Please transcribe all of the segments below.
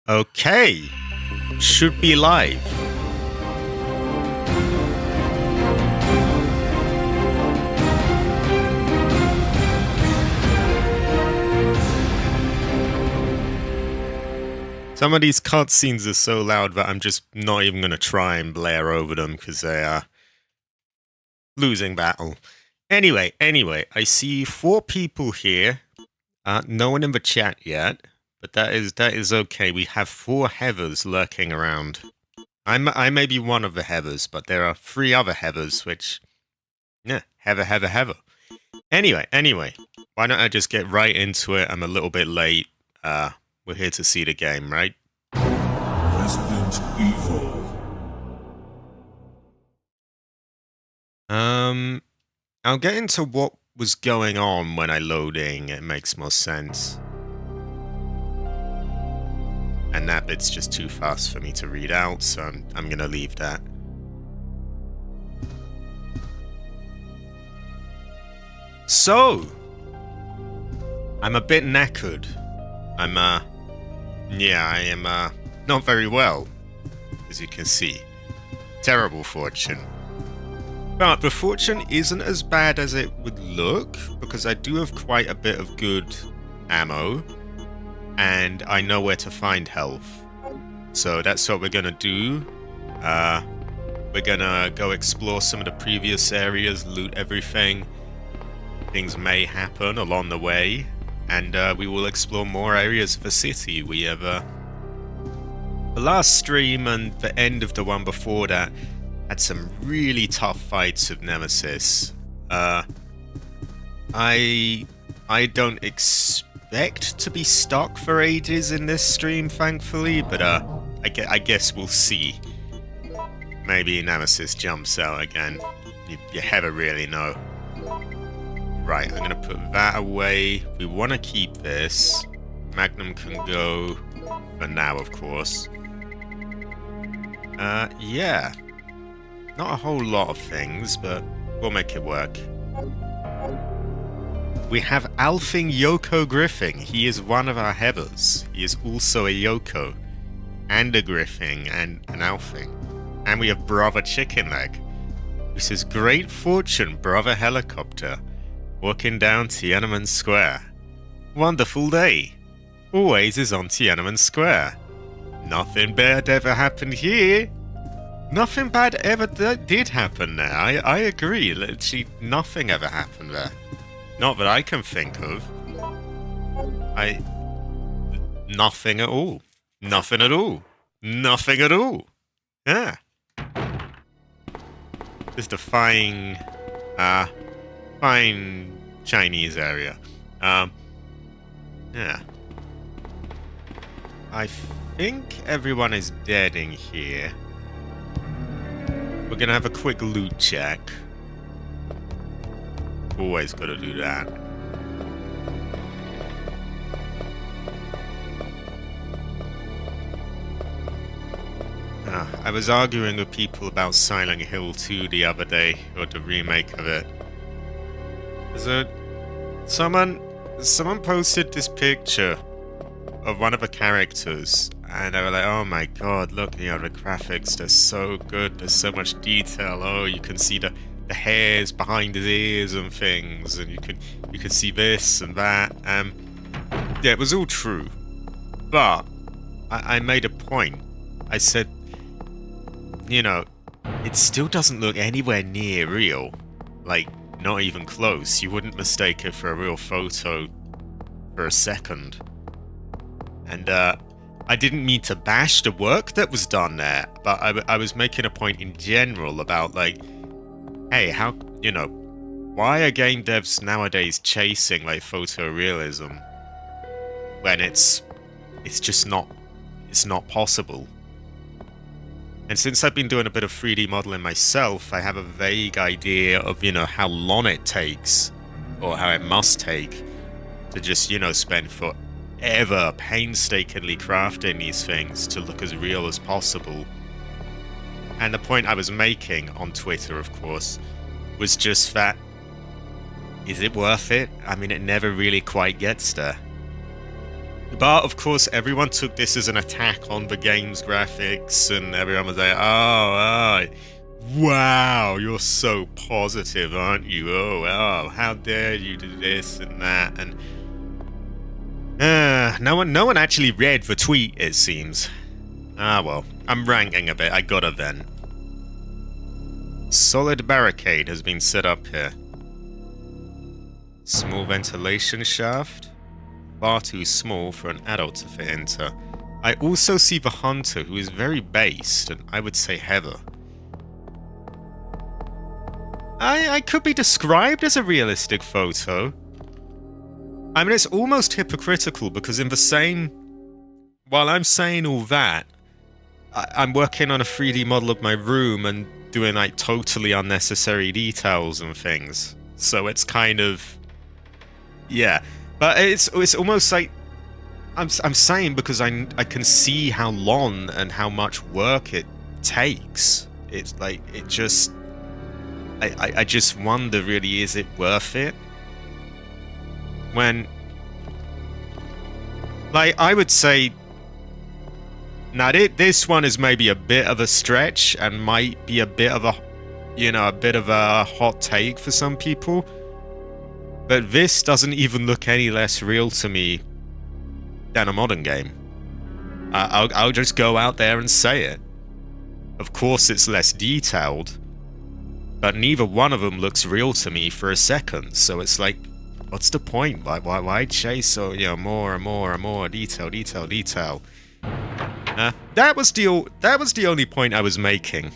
Okay, should be live. Some of these cutscenes are so loud that I'm just not even going to try and blare over them because they are losing battle. Anyway, I see 4 people here. No one in the chat yet, but that is okay. We have 4 Heathers lurking around. I may be one of the Heathers, but there are 3 other Heathers, which, yeah, Heather. Anyway, why don't I just get right into it? I'm a little bit late. We're here to see the game, right? Resident Evil. I'll get into what was going on when I loading. It makes more sense. And that bit's just too fast for me to read out, so I'm gonna leave that. So, I'm a bit knackered. I am not very well, as you can see. Terrible fortune. But the fortune isn't as bad as it would look, because I do have quite a bit of good ammo, and I know where to find health. So that's what we're gonna do. We're gonna go explore some of the previous areas, loot everything. Things may happen along the way, and we will explore more areas of the city. We have the last stream and the end of the one before that had some really tough fights with Nemesis. I don't expect to be stuck for ages in this stream, thankfully, but I guess we'll see. Maybe Nemesis jumps out again. You never really know. Right, I'm gonna put that away. We want to keep this. Magnum can go for now, of course. Yeah. Not a whole lot of things, but we'll make it work. We have Alfing Yoko Griffin. He is one of our Heathers. He is also a Yoko, and a Griffin, and an Alfing. And we have Brother Chicken Leg. Who says, "Great fortune, Brother Helicopter. Walking down Tiananmen Square. Wonderful day. Always is on Tiananmen Square. Nothing bad ever happened here." Nothing bad ever did happen there. I agree. Literally nothing ever happened there. Not that I can think of. Nothing at all. Nothing at all. Nothing at all. Yeah. Just a fine Chinese area. Yeah. I think everyone is dead in here. We're gonna have a quick loot check. Always gotta do that. I was arguing with people about Silent Hill 2 the other day, or the remake of it. Someone posted this picture of one of the characters, and they were like, "Oh my god, look, the graphics, they're so good, there's so much detail. Oh, you can see the hairs behind his ears and things, and you can see this and that." Yeah, it was all true. But I made a point. I said, you know, it still doesn't look anywhere near real. Like, not even close. You wouldn't mistake it for a real photo for a second. And I didn't mean to bash the work that was done there, but I was making a point in general about, like, hey, how, why are game devs nowadays chasing, like, photorealism when it's just not, it's not possible. And since I've been doing a bit of 3D modeling myself, I have a vague idea of, how long it takes, or how it must take, to just, spend forever painstakingly crafting these things to look as real as possible. And the point I was making on Twitter, of course, was just that, is it worth it? I mean, it never really quite gets there. But of course, everyone took this as an attack on the game's graphics, and everyone was like, "Oh, wow, you're so positive, aren't you? Oh, how dare you do this and that?" And no one actually read the tweet, it seems. Well, I'm ranting a bit. I gotta vent. Solid barricade has been set up here. Small ventilation shaft. Far too small for an adult to fit into. I also see the hunter, who is very based, and I would say Heather. I could be described as a realistic photo. I mean, it's almost hypocritical, because while I'm saying all that, I'm working on a 3D model of my room and doing like totally unnecessary details and things. So it's kind of... yeah. But it's almost like I'm saying, because I can see how long and how much work it takes. It's like it just I just wonder, really, is it worth it? When, like, I would say now this one is maybe a bit of a stretch and might be a bit of a hot take for some people. But this doesn't even look any less real to me than a modern game. I'll just go out there and say it. Of course it's less detailed, but neither one of them looks real to me for a second. So it's like, what's the point? Why chase more and more and more detail? That was the only point I was making.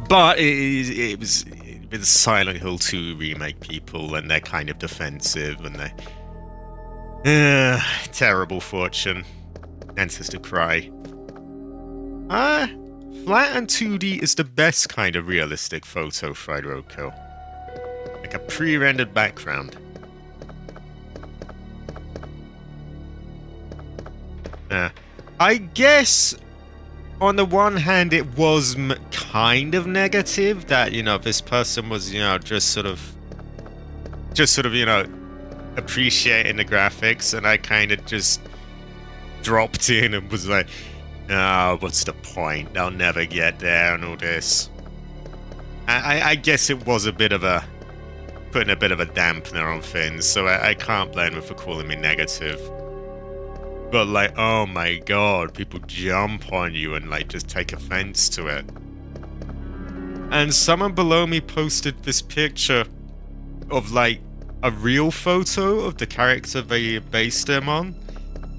But it was with Silent Hill 2 remake people, and they're kind of defensive, and they terrible fortune. Answers to cry. Flat and 2D is the best kind of realistic photo, Fried Roadkill. Like a pre-rendered background. I guess on the one hand it was kind of negative that, this person was, just sort of, appreciating the graphics, and I kind of just dropped in and was like, oh, what's the point? They'll never get there and all this. I guess it was putting a bit of a dampener on things, so I can't blame them for calling me negative. But like, oh my god, people jump on you and like just take offense to it. And someone below me posted this picture of like a real photo of the character they based them on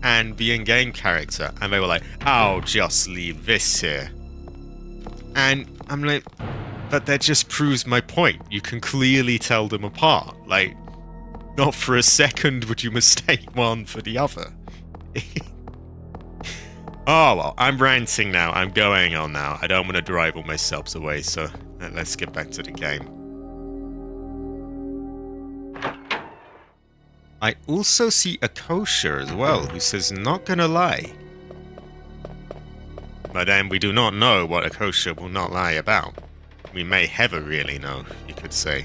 and the in-game character, and they were like, I'll just leave this here. And I'm like, but that just proves my point. You can clearly tell them apart. Like, not for a second would you mistake one for the other. Oh well, I'm ranting now. I'm going on now. I don't want to drive all my subs away, so let's get back to the game. I also see a kosher as well, who says, not gonna lie. But then we do not know what a kosher will not lie about. We may ever really know, you could say.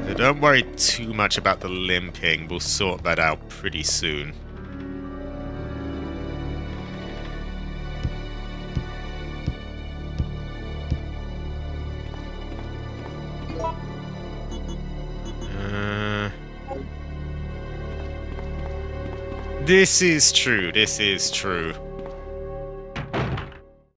So don't worry too much about the limping. We'll sort that out pretty soon. This is true.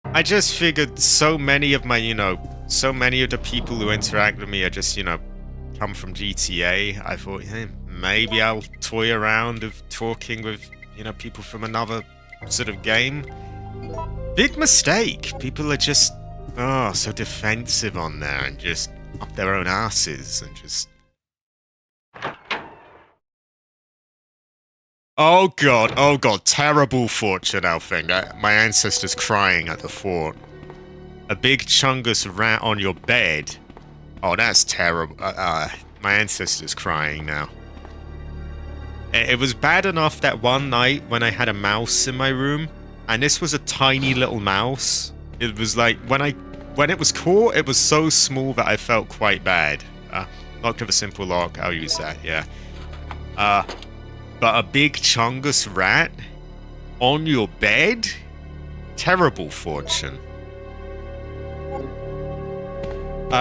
I just figured so many of the people who interact with me are just, come from GTA. I thought, hey, maybe I'll toy around with talking with, people from another sort of game. Big mistake. People are just, so defensive on there and just up their own asses and just... Oh god, terrible fortune, Alfing. My ancestors crying at the fort. A big chungus rat on your bed. Oh, that's terrible. My ancestors crying now. It was bad enough that one night when I had a mouse in my room, and this was a tiny little mouse. It was like, when it was caught, it was so small that I felt quite bad. Locked with a simple lock, I'll use that, yeah. But a big chungus rat on your bed? Terrible fortune.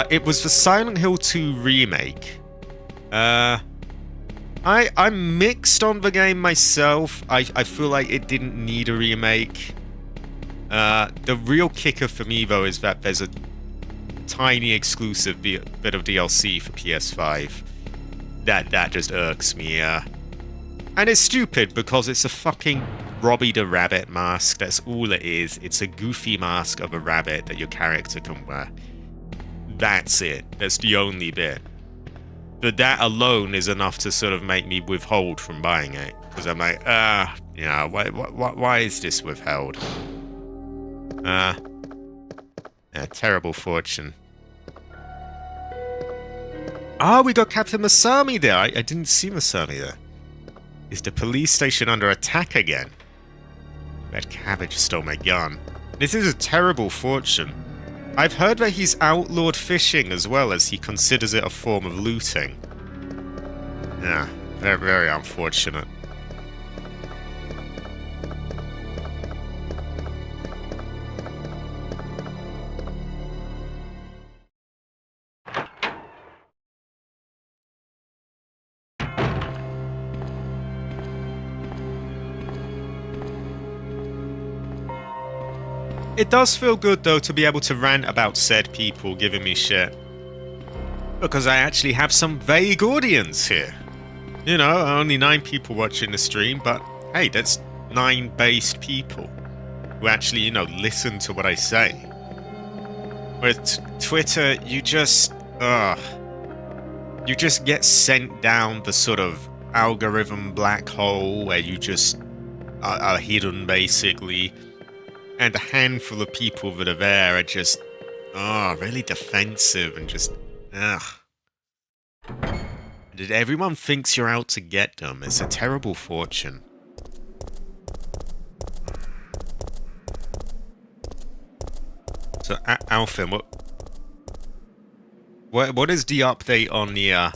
It was the Silent Hill 2 remake. I'm mixed on the game myself. I feel like it didn't need a remake. The real kicker for me, though, is that there's a tiny exclusive bit of DLC for PS5. That just irks me, And it's stupid because it's a fucking Robbie the Rabbit mask. That's all it is. It's a goofy mask of a rabbit that your character can wear. That's it. That's the only bit. But that alone is enough to sort of make me withhold from buying it. Because I'm like, why is this withheld? Terrible fortune. Oh, we got Captain Masami there. I didn't see Masami there. Is the police station under attack again? That cabbage stole my gun. This is a terrible fortune. I've heard that he's outlawed fishing as well, as he considers it a form of looting. Yeah, very, very unfortunate. It does feel good, though, to be able to rant about said people giving me shit. Because I actually have some vague audience here. You know, only 9 people watching the stream, but hey, that's 9 based people who actually, you know, listen to what I say. With Twitter, you just get sent down the sort of algorithm black hole where you just are hidden, basically. And a handful of people that are there are just, really defensive and just, Everyone thinks you're out to get them. It's a terrible fortune. So, Alfin, what is the update on the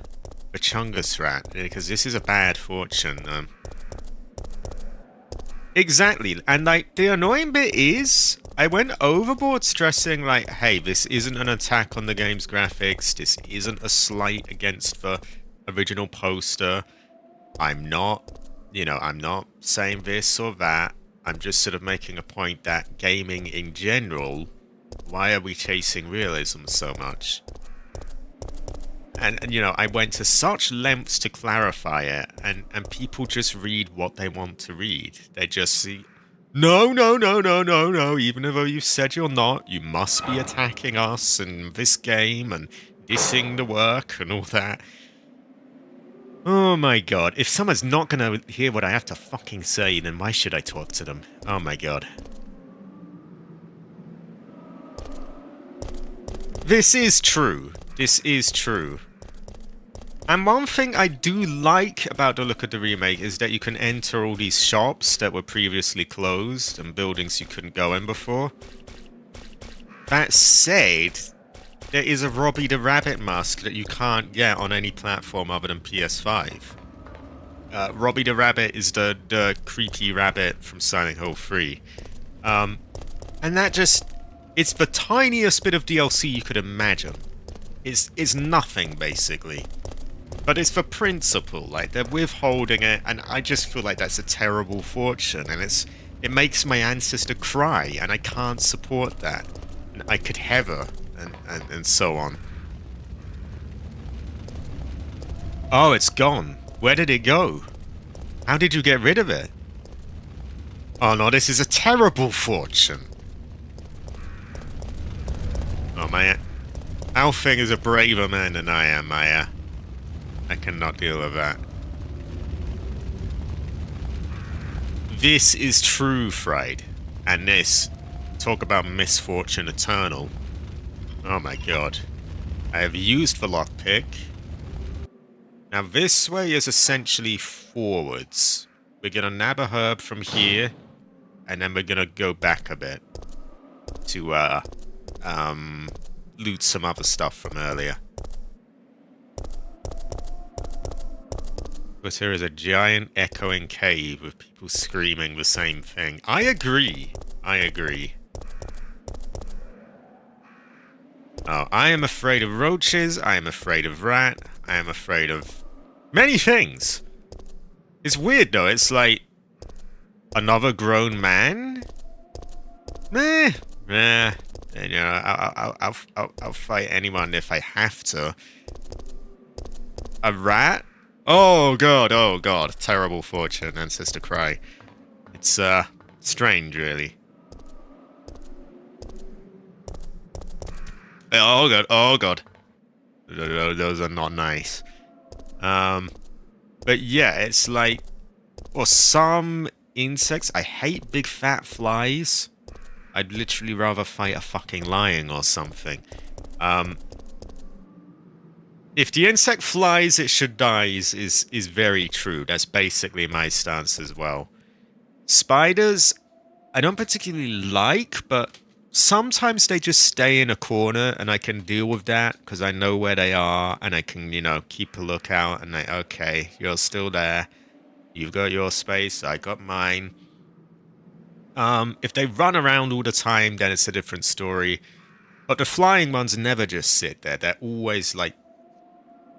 Chungus rat? Because this is a bad fortune. Exactly, and like the annoying bit is, I went overboard stressing like, hey, this isn't an attack on the game's graphics, this isn't a slight against the original poster. I'm not saying this or that. I'm just sort of making a point that gaming in general, why are we chasing realism so much? And you know, I went to such lengths to clarify it, and people just read what they want to read. They just see, no, even though you said you're not, you must be attacking us and this game and dissing the work and all that. Oh my god, if someone's not gonna hear what I have to fucking say, then why should I talk to them? Oh my god. This is true. This is true. And one thing I do like about the look of the remake is that you can enter all these shops that were previously closed and buildings you couldn't go in before. That said, there is a Robbie the Rabbit mask that you can't get on any platform other than PS5. Robbie the Rabbit is the creepy rabbit from Silent Hill 3. And that just... it's the tiniest bit of DLC you could imagine. It's nothing, basically. But it's for principle, like, they're withholding it, and I just feel like that's a terrible fortune, and it makes my ancestor cry, and I can't support that. And I could heather, and so on. Oh, it's gone. Where did it go? How did you get rid of it? Oh no, this is a terrible fortune. Oh, my Alfing is a braver man than I am, I cannot deal with that. This is true, Fried. And this, talk about misfortune eternal. Oh my god. I have used the lockpick. Now this way is essentially forwards. We're gonna nab a herb from here, and then we're gonna go back a bit to loot some other stuff from earlier. Twitter is a giant echoing cave with people screaming the same thing. I agree. I agree. Oh, I am afraid of roaches. I am afraid of rat. I am afraid of many things. It's weird though. It's like another grown man. Meh. Meh. You know, I'll fight anyone if I have to. A rat? Oh god, terrible fortune, ancestor cry. It's strange, really. Oh god. Those are not nice. But yeah, it's like, or some insects. I hate big fat flies. I'd literally rather fight a fucking lion or something. If the insect flies, it should die is very true. That's basically my stance as well. Spiders, I don't particularly like, but sometimes they just stay in a corner and I can deal with that because I know where they are and I can, you know, keep a lookout and okay, you're still there. You've got your space, I got mine. If they run around all the time, then it's a different story. But the flying ones never just sit there. They're always like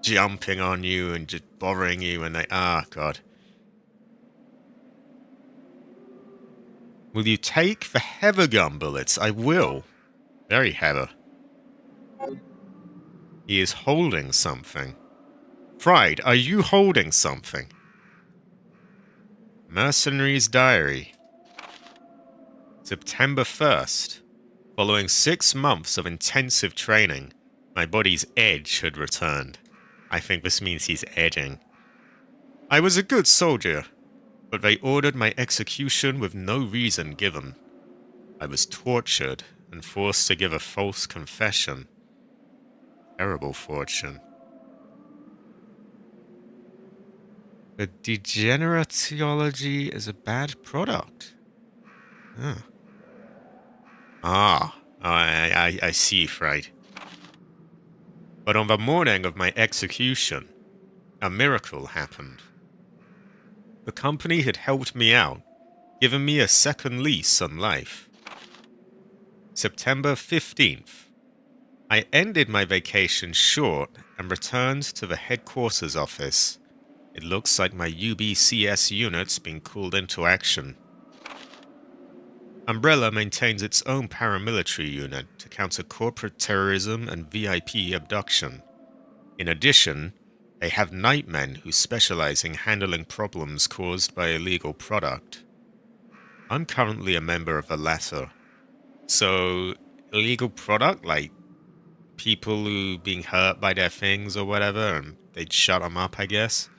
jumping on you and just bothering you and god. Will you take the heather gun bullets? I will. Very heather. He is holding something. Fried, are you holding something? Mercenary's diary. September 1st. Following 6 months of intensive training, my body's edge had returned. I think this means he's edging. I was a good soldier, but they ordered my execution with no reason given. I was tortured and forced to give a false confession. Terrible fortune. The degenerate theology is a bad product. Huh. I see, Fried. But on the morning of my execution, a miracle happened. The company had helped me out, given me a second lease on life. September 15th. I ended my vacation short and returned to the headquarters office. It looks like my UBCS unit's been called into action. Umbrella maintains its own paramilitary unit to counter corporate terrorism and VIP abduction. In addition, they have nightmen who specialize in handling problems caused by illegal product. I'm currently a member of the latter. So, illegal product, like people who being hurt by their things or whatever, and they'd shut them up, I guess.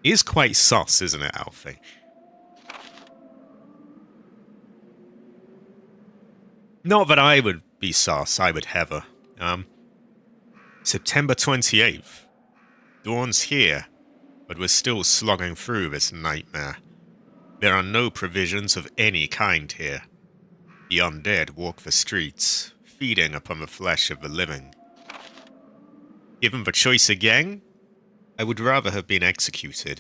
Is quite sus, isn't it, Alfie? Not that I would be sus, I would heather. September 28th. Dawn's here, but we're still slogging through this nightmare. There are no provisions of any kind here. The undead walk the streets, feeding upon the flesh of the living. Given the choice again, I would rather have been executed.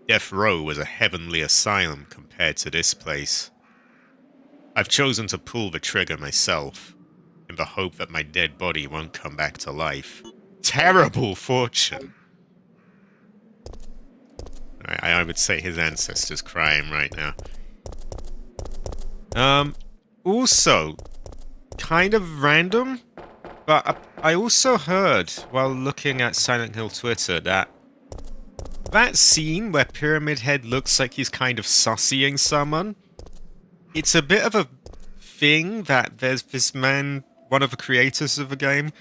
Death Row was a heavenly asylum compared to this place. I've chosen to pull the trigger myself, in the hope that my dead body won't come back to life. Terrible fortune! I would say his ancestors crying right now. Also, kind of random, but I also heard while looking at Silent Hill Twitter that scene where Pyramid Head looks like he's kind of sussying someone, it's a bit of a thing that there's this man, one of the creators of the game,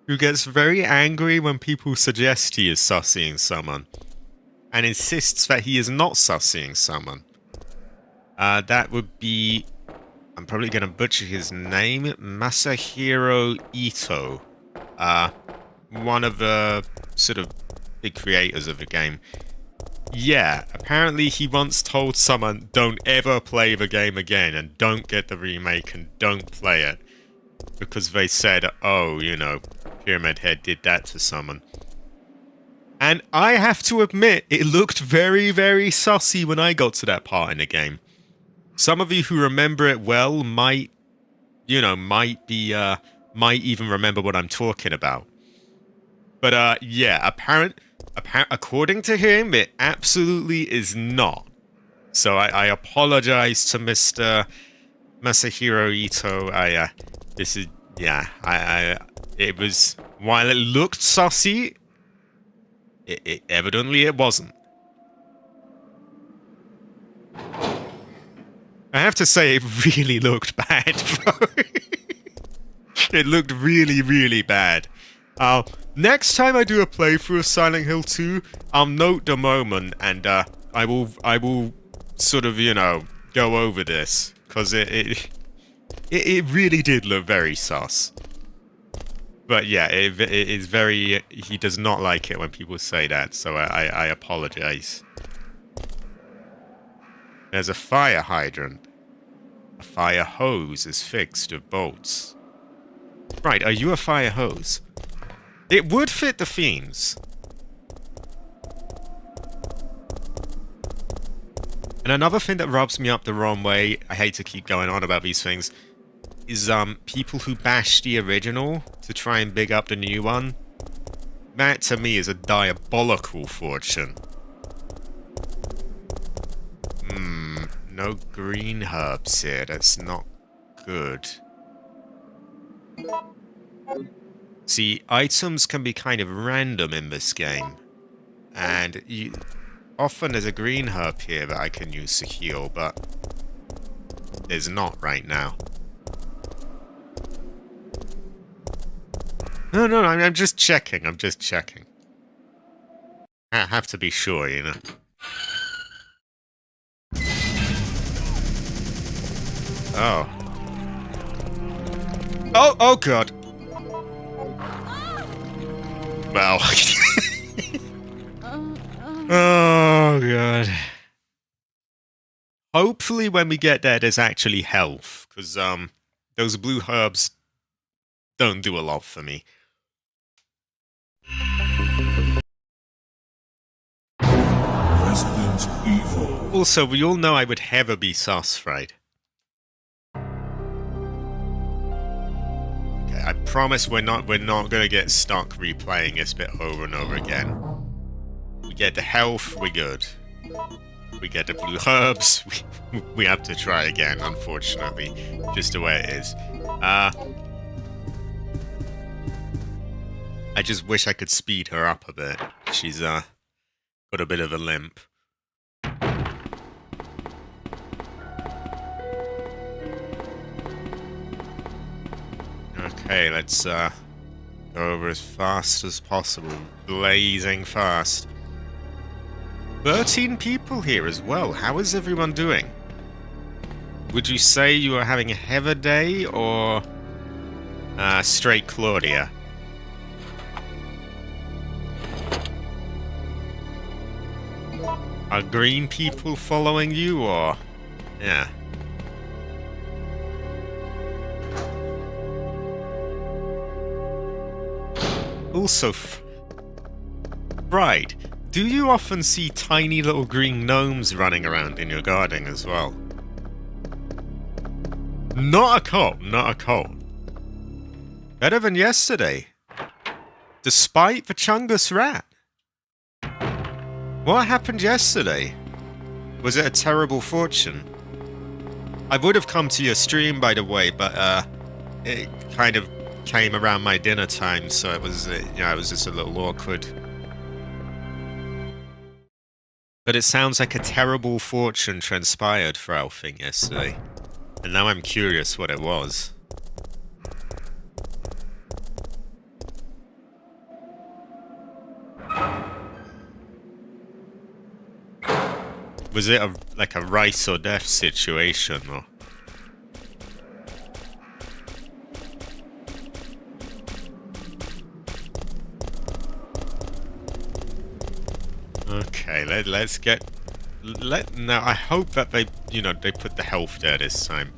who gets very angry when people suggest he is sussying someone, and insists that he is not sussying someone. That would be, I'm probably going to butcher his name, Masahiro Ito. One of the sort of big creators of the game. Yeah, apparently he once told someone, don't ever play the game again, and don't get the remake, and don't play it. Because they said, oh, you know, Pyramid Head did that to someone. And I have to admit, it looked very, very sussy when I got to that part in the game. Some of you who remember it well might might even remember what I'm talking about. But yeah, according to him, it absolutely is not. So I apologize to Mr. Masahiro Ito. It was, while it looked sussy, it evidently it wasn't. I have to say, it really looked bad, bro. It looked really, really bad. Next time I do a playthrough of Silent Hill 2, I'll note the moment, and I will sort of, go over this, because it really did look very sus. But yeah, it is very... He does not like it when people say that, so I apologize. There's a fire hydrant. A fire hose is fixed with bolts. Right, are you a fire hose? It would fit the themes. And another thing that rubs me up the wrong way, I hate to keep going on about these things, is people who bash the original to try and big up the new one. That to me is a diabolical fortune. No green herbs here, that's not good. See, items can be kind of random in this game. And often there's a green herb here that I can use to heal, but there's not right now. No, I'm just checking, I have to be sure, Oh. Oh god. Well. Oh god. Hopefully when we get there, there's actually health, because those blue herbs don't do a lot for me. Resident Evil. Also, we all know I would never be sus, right? Okay, I promise we're not gonna get stuck replaying this bit over and over again. We get the health, we're good. We get the blue herbs, we have to try again, unfortunately. Just the way it is. I just wish I could speed her up a bit. She's got a bit of a limp. Okay, let's go over as fast as possible. Blazing fast. 13 people here as well. How is everyone doing? Would you say you are having a heather day or straight Claudia? Are green people following you, or... Yeah. Also, right, do you often see tiny little green gnomes running around in your garden as well? Not a cult. Better than yesterday. Despite the Chungus rat. What happened yesterday? Was it a terrible fortune? I would have come to your stream, by the way, but it kind of came around my dinner time, so it was, it was just a little awkward. But it sounds like a terrible fortune transpired for our thing yesterday, and now I'm curious what it was. Was it like a rice or death situation, or? Okay, let's get... Now, I hope that they, they put the health there this time.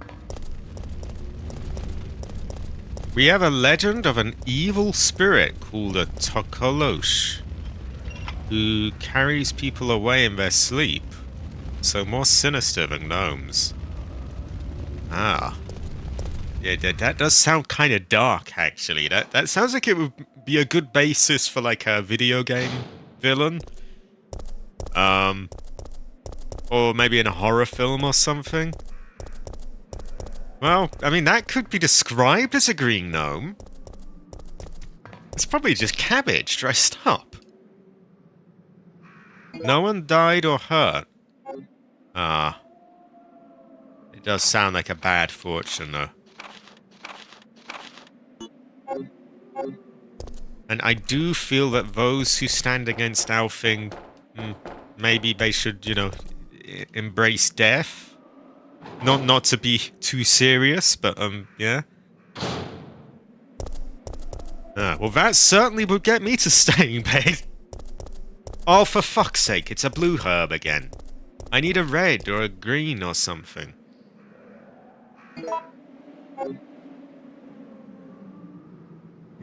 We have a legend of an evil spirit called a Tokolosh. who carries people away in their sleep. So more sinister than gnomes. Ah. Yeah, that does sound kind of dark, actually. That sounds like it would be a good basis for, like, a video game villain. Or maybe in a horror film or something. Well, I mean, that could be described as a green gnome. It's probably just cabbage dressed up. No one died or hurt. Ah. It does sound like a bad fortune, though. And I do feel that those who stand against Alfing, maybe they should, you know, embrace death. Not to be too serious, but, yeah. Well, that certainly would get me to stay in bed. Oh, for fuck's sake, it's a blue herb again. I need a red or a green or something.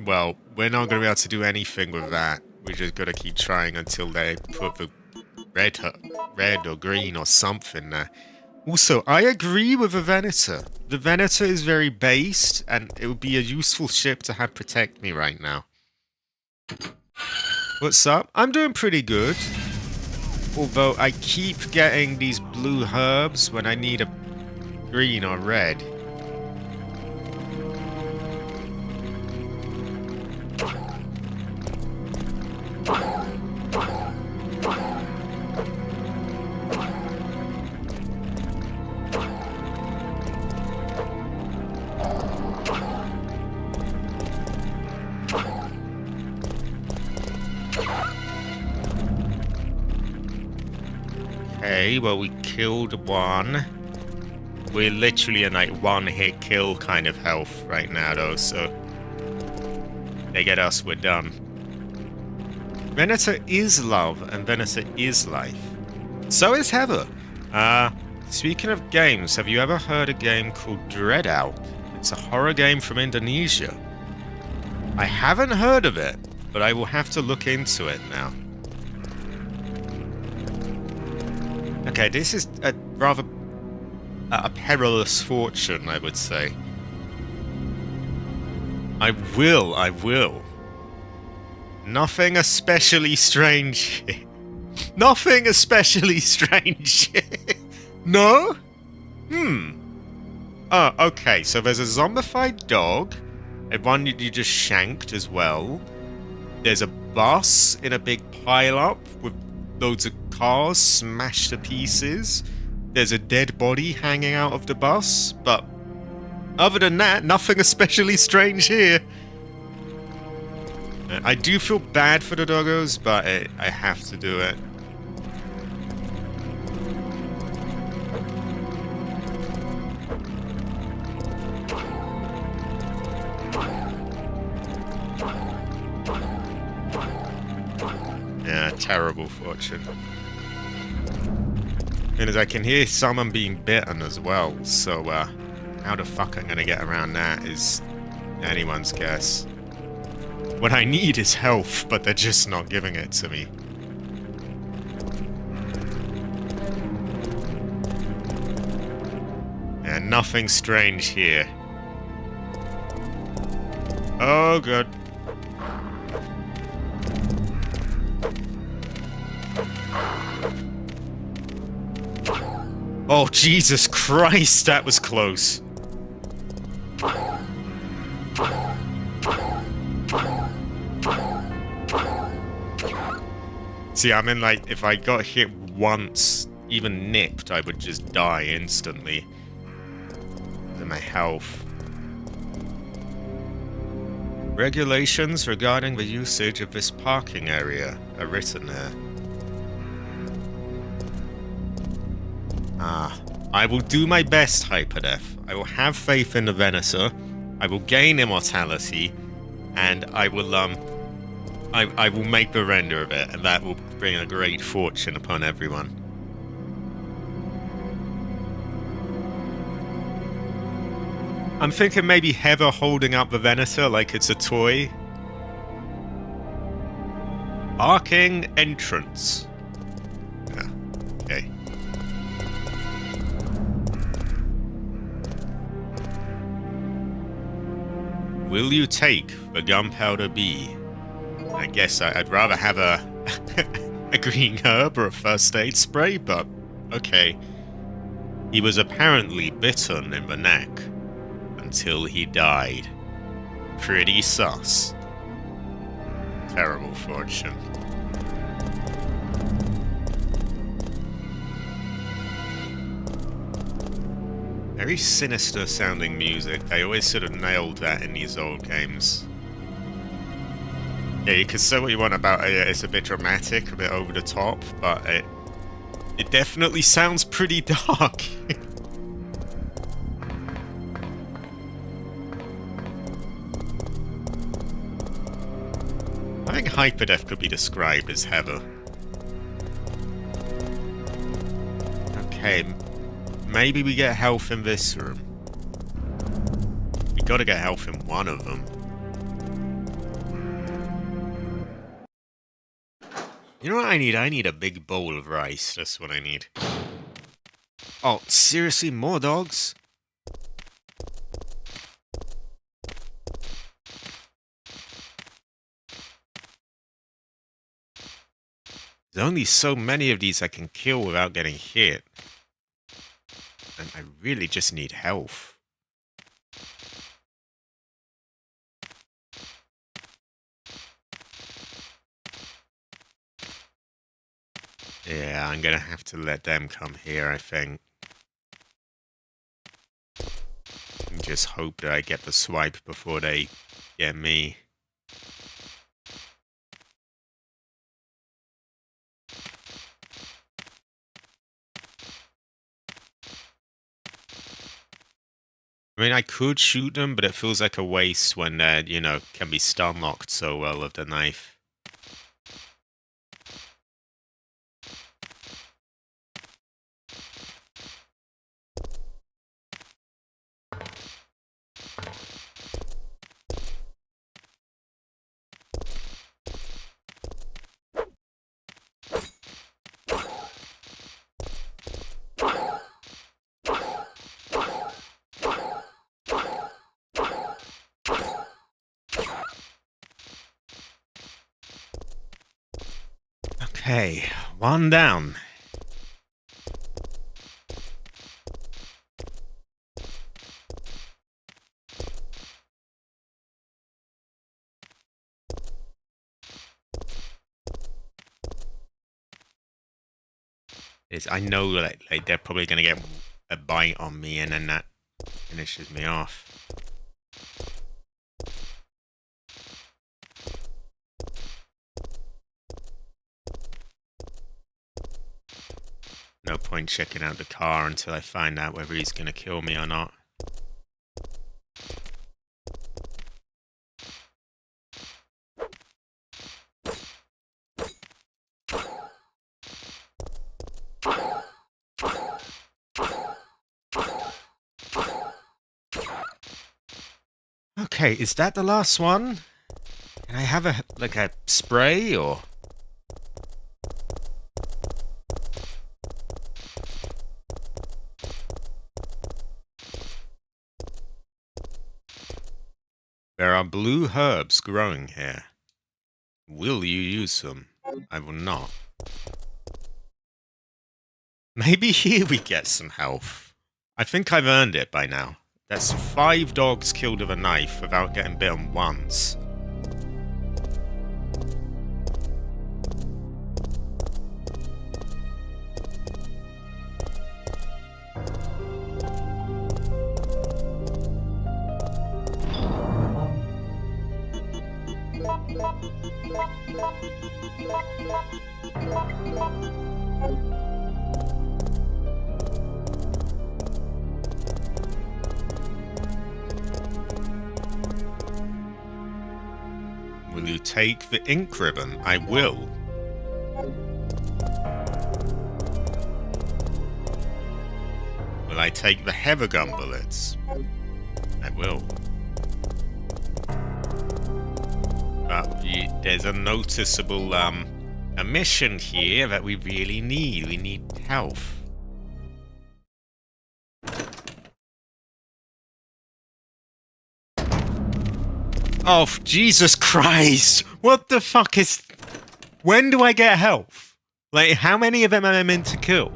Well, we're not going to be able to do anything with that. We just got to keep trying until they put the red or green or something there. Also, I agree with the Venator. The Venator is very based, and it would be a useful ship to have protect me right now. What's up? I'm doing pretty good. Although I keep getting these blue herbs when I need a green or red. Okay, well, we killed one. We're literally in, like, one-hit kill kind of health right now, though, so... They get us, we're done. Venator is love, and Venator is life. So is Heather. Speaking of games, have you ever heard a game called Dread Out? It's a horror game from Indonesia. I haven't heard of it, but I will have to look into it now. Okay, this is a rather a perilous fortune, I would say. I will. Nothing especially strange. Nothing especially strange. No? Oh, okay, so there's a zombified dog. And one you just shanked as well. There's a bus in a big pile-up with loads of cars smashed to pieces. There's a dead body hanging out of the bus, but other than that, nothing especially strange here. I do feel bad for the doggos, but I have to do it. Yeah, terrible fortune. And as I can hear someone being bitten as well, so how the fuck I'm gonna get around that is anyone's guess. What I need is health, but they're just not giving it to me. And nothing strange here. Oh, good. Oh, Jesus Christ, that was close. See, I mean, like, if I got hit once, even nipped, I would just die instantly. Because of my health. Regulations regarding the usage of this parking area are written there. I will do my best, Hyperdeath. I will have faith in the Venator. I will gain immortality, and I will I will make the render of it, and that will bring a great fortune upon everyone. I'm thinking maybe Heather holding up the Venator like it's a toy. Parking entrance. Yeah, okay. Will you take the gunpowder bee? I guess I'd rather have a a green herb or a first aid spray, but okay. He was apparently bitten in the neck until he died. Pretty sus. Terrible fortune. Very sinister sounding music. They always sort of nailed that in these old games. Yeah, you could say what you want about it. It's a bit dramatic, a bit over the top, but it definitely sounds pretty dark. I think Hyperdeath could be described as heather. Okay, maybe we get health in this room. We gotta get health in one of them. You know what I need? I need a big bowl of rice. That's what I need. Oh, seriously? More dogs? There's only so many of these I can kill without getting hit. And I really just need health. Yeah, I'm gonna have to let them come here, I think. And just hope that I get the swipe before they get me. I mean, I could shoot them, but it feels like a waste when they're, you know, can be stun locked so well with the knife. Okay, one down. I know that like, they're probably going to get a bite on me and then that finishes me off. No point checking out the car until I find out whether he's going to kill me or not. Okay, is that the last one? Can I have a spray or? There are blue herbs growing here. Will you use them? I will not. Maybe here we get some health. I think I've earned it by now. That's 5 dogs killed with a knife without getting bitten once. Will you take the ink ribbon? I will. Will I take the heather gun bullets? I will. But there's a noticeable a mission here that we really need. We need health. Oh, Jesus Christ! What the fuck is... When do I get health? Like, how many of them am I meant to kill?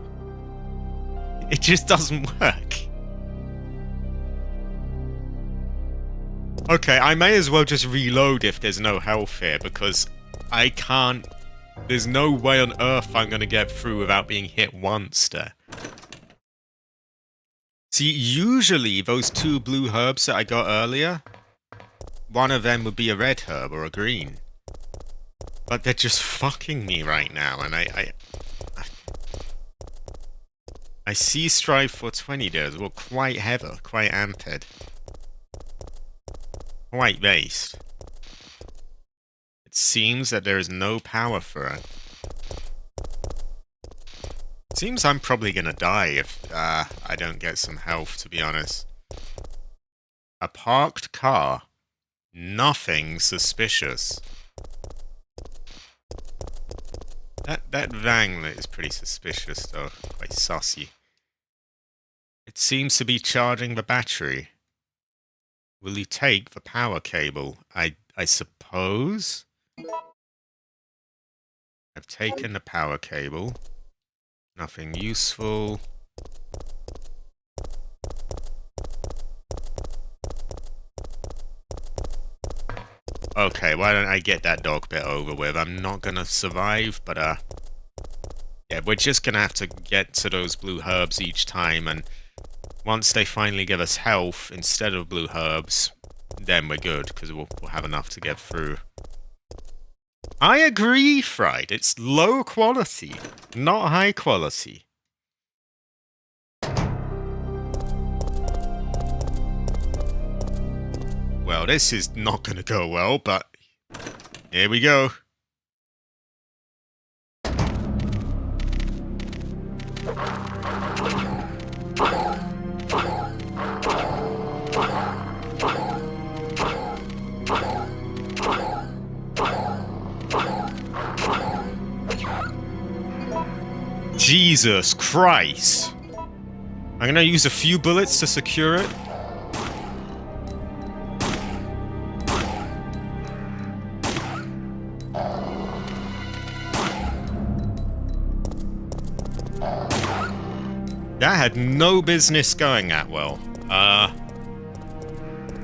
It just doesn't work. Okay, I may as well just reload if there's no health here, because I can't... There's no way on earth I'm gonna get through without being hit once there. See, usually those 2 blue herbs that I got earlier, one of them would be a red herb or a green. But they're just fucking me right now, and I see Strive for 20 there as well, quite heavy, quite amped. Quite based. It seems that there is no power for it. Seems I'm probably gonna die if I don't get some health, to be honest. A parked car. Nothing suspicious. That Wrangler is pretty suspicious though, quite saucy. It seems to be charging the battery. Will you take the power cable? I suppose? I've taken the power cable. Nothing useful. Okay, why don't I get that dog bit over with? I'm not gonna survive, but yeah, we're just gonna have to get to those blue herbs each time, and once they finally give us health instead of blue herbs, then we're good, because we'll have enough to get through. I agree, Fried. It's low quality, not high quality. Well, this is not going to go well, but here we go. Jesus Christ. I'm going to use a few bullets to secure it. That had no business going that well.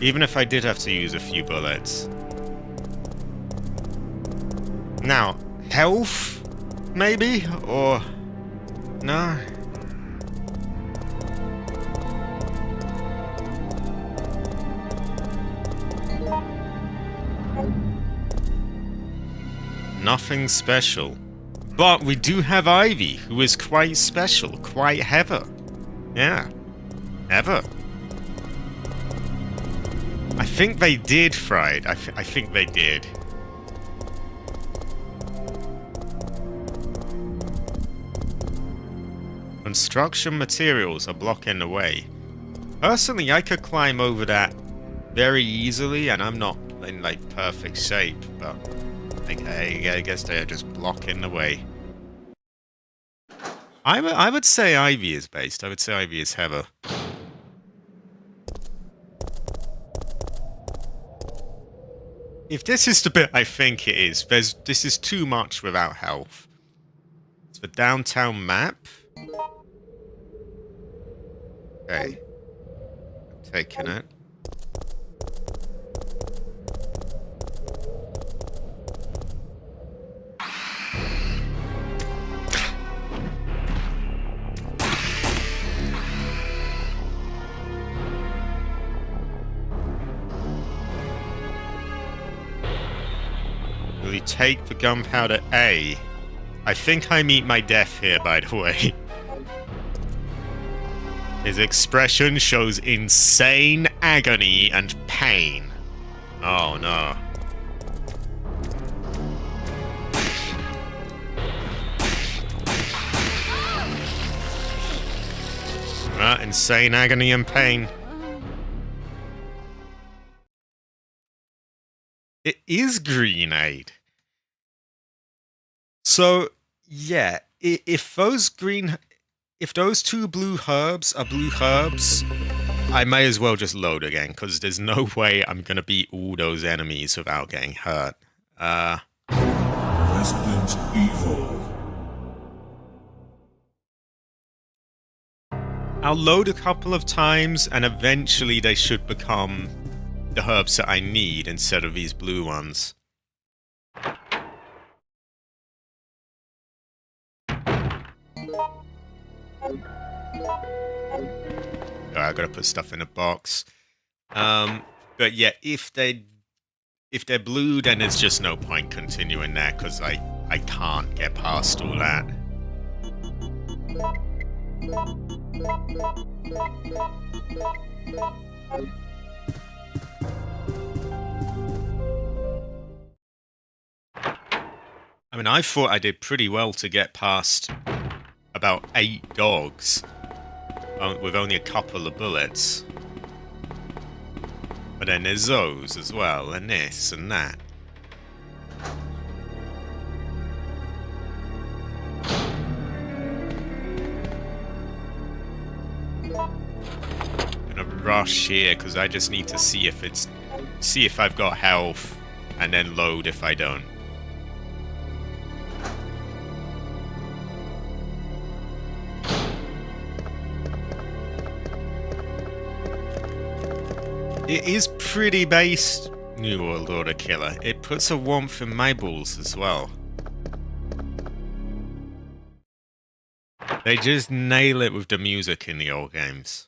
Even if I did have to use a few bullets. Now, health? Maybe? Or... no? Nothing special. But we do have Ivy, who is quite special, quite heavy. Yeah. Ever. I think they did, Fried. I think they did. Construction materials are blocking the way. Personally, I could climb over that very easily, and I'm not in, like, perfect shape, but I guess they are just blocking the way. I would say Ivy is based. I would say Ivy is heavy. If this is the bit I think it is, this is too much without health. It's the downtown map. Okay. I'm taking it. Will you take the gunpowder A? I think I meet my death here, by the way. His expression shows insane agony and pain. Oh no. Insane agony and pain. It is grenade. So, yeah, if those two blue herbs are blue herbs, I may as well just load again, because there's no way I'm gonna beat all those enemies without getting hurt. Resident Evil. I'll load a couple of times, and eventually they should become the herbs that I need instead of these blue ones. I gotta put stuff in a box. But yeah, if they're blue, then there's just no point continuing there, because I can't get past all that. I mean, I thought I did pretty well to get past about 8 dogs with only a couple of bullets. But then there's those as well, and this and that. I'm gonna rush here because I just need to see if I've got health, and then load if I don't. It is pretty based, New World Order Killer. It puts a warmth in my balls as well. They just nail it with the music in the old games.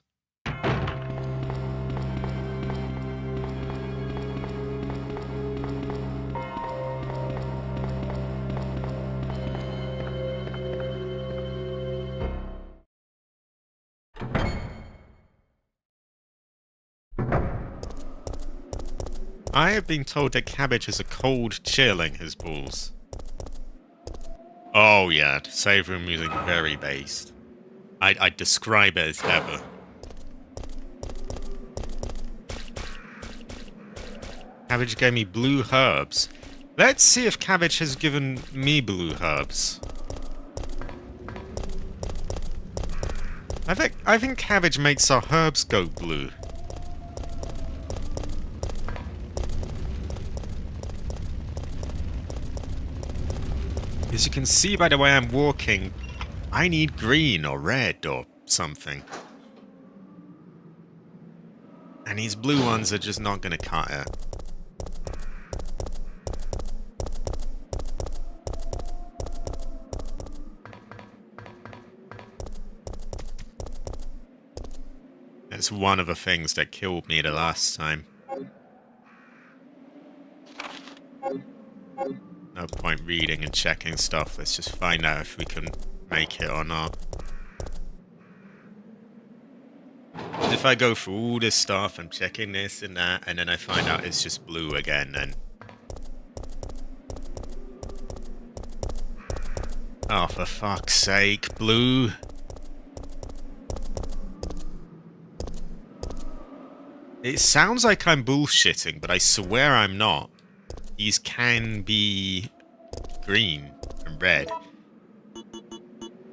I have been told that Cabbage has a cold chill in his balls. Oh yeah, save room music very based. I'd describe it as ever. Cabbage gave me blue herbs. Let's see if Cabbage has given me blue herbs. I think Cabbage makes our herbs go blue. As you can see by the way I'm walking, I need green or red or something. And these blue ones are just not gonna cut it. That's one of the things that killed me the last time. No point reading and checking stuff. Let's just find out if we can make it or not. If I go through all this stuff, I'm checking this and that, and then I find out it's just blue again, then... Oh, for fuck's sake, blue! It sounds like I'm bullshitting, but I swear I'm not. These can be green and red.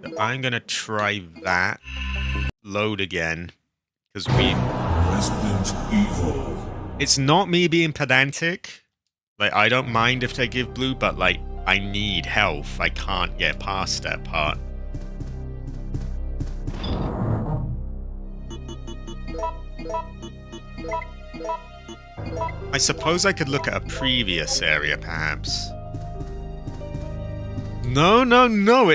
So I'm gonna try that. Load again. Because Resident Evil. it's not me being pedantic. Like, I don't mind if they give blue, but like, I need health. I can't get past that part. I suppose I could look at a previous area, perhaps. No, no, no.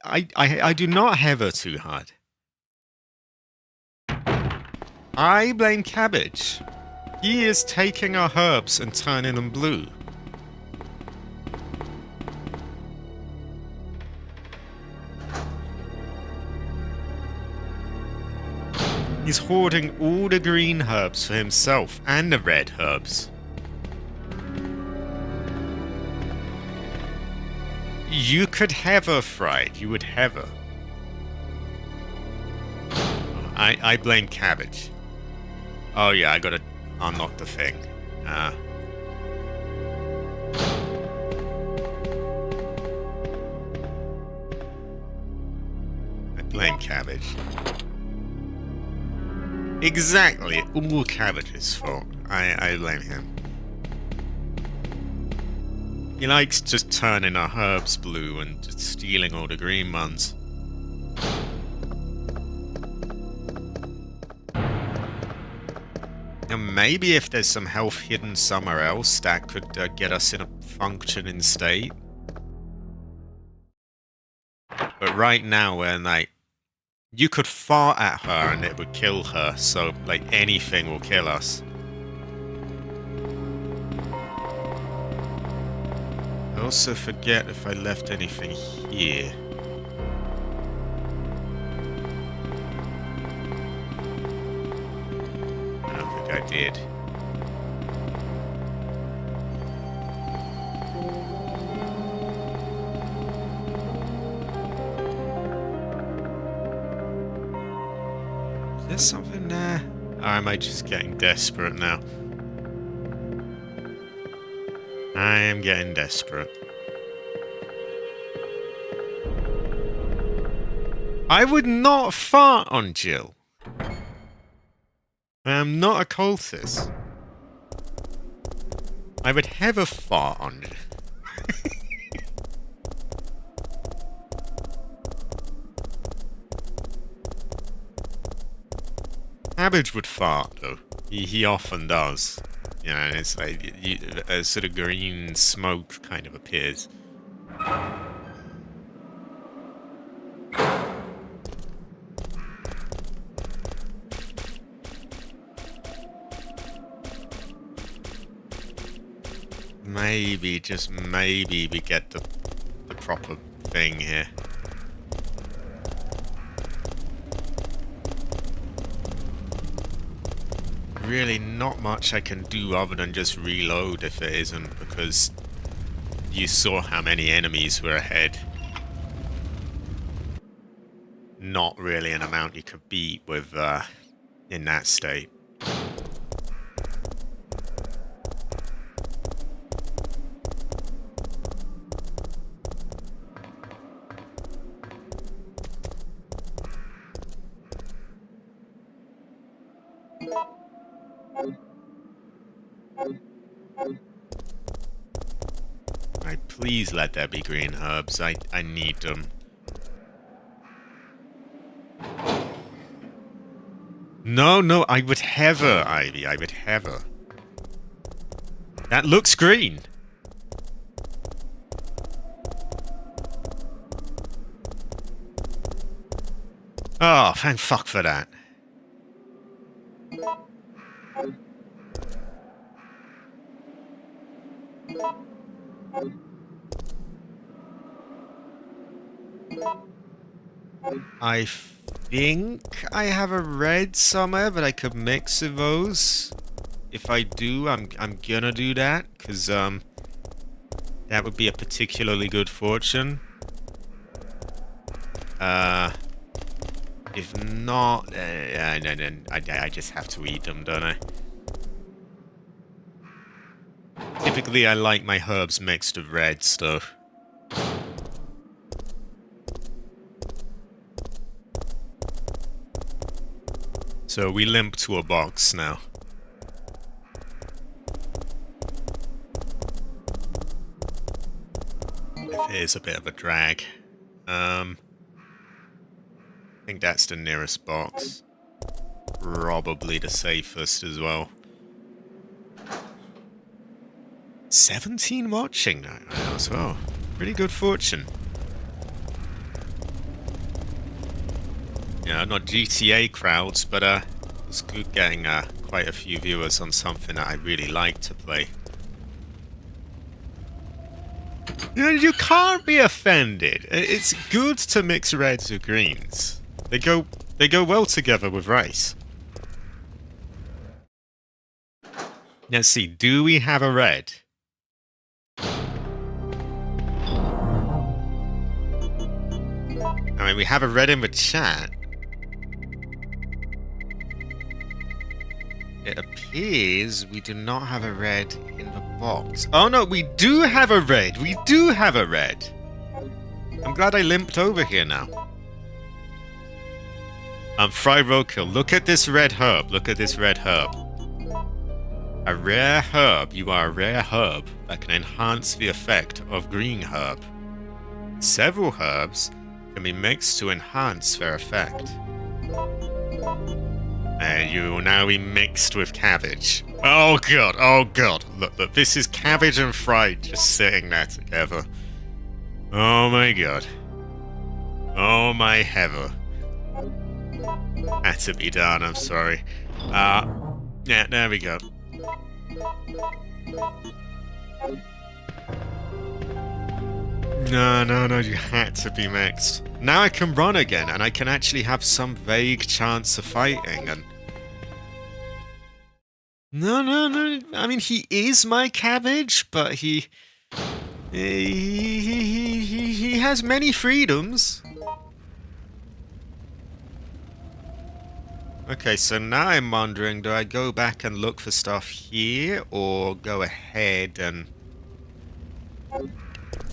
I do not have her too hard. I blame Cabbage. He is taking our herbs and turning them blue. He's hoarding all the green herbs for himself and the red herbs. You could have her fried. You would have her. I blame Cabbage. Oh yeah, I gotta unlock the thing. Blame Cabbage. Exactly, all Cabbage's fault. I blame him. He likes just turning our herbs blue and just stealing all the green ones. Now maybe if there's some health hidden somewhere else, that could get us in a functioning state. But right now we're like... You could fart at her and it would kill her, so like anything will kill us. I also forget if I left anything here. I don't think I did. Is there something there? Or am I just getting desperate now? I am getting desperate. I would not fart on Jill. I am not a cultist. I would have a fart on you. Cabbage would fart though. He often does. You know, it's like a sort of green smoke kind of appears. Maybe, just maybe, we get the proper thing here. Really not much I can do other than just reload if it isn't, because you saw how many enemies were ahead. Not really an amount you could beat with in that state. Please let there be green herbs. I need them. No, I would have her, Ivy. I would have her. That looks green. Oh, thank fuck for that. I think I have a red somewhere, but I could mix of those. If I do, I'm gonna do that, because that would be a particularly good fortune. If not, I just have to eat them, don't I? Typically, I like my herbs mixed with red stuff. So we limp to a box now. It is a bit of a drag. I think that's the nearest box. Probably the safest as well. 17 watching now as well. Pretty good fortune. Yeah, not GTA crowds, but it's good getting quite a few viewers on something that I really like to play. You know, you can't be offended. It's good to mix reds with greens. They go well together with rice. Let's see, do we have a red? I mean, we have a red in the chat. It appears we do not have a red in the box. Oh no, we do have a red! We do have a red! I'm glad I limped over here now. Fry roadkill. Look at this red herb. Look at this red herb. A rare herb. You are a rare herb that can enhance the effect of green herb. Several herbs can be mixed to enhance their effect. And you will now be mixed with cabbage. Oh god, oh god. Look, this is cabbage and fried just sitting there together. Oh my god. Oh my heather. Had to be done, I'm sorry. Yeah, there we go. No, you had to be mixed. Now I can run again, and I can actually have some vague chance of fighting, and... No, I mean, he is my cabbage, but he has many freedoms. Okay, so now I'm wondering, do I go back and look for stuff here, or go ahead and...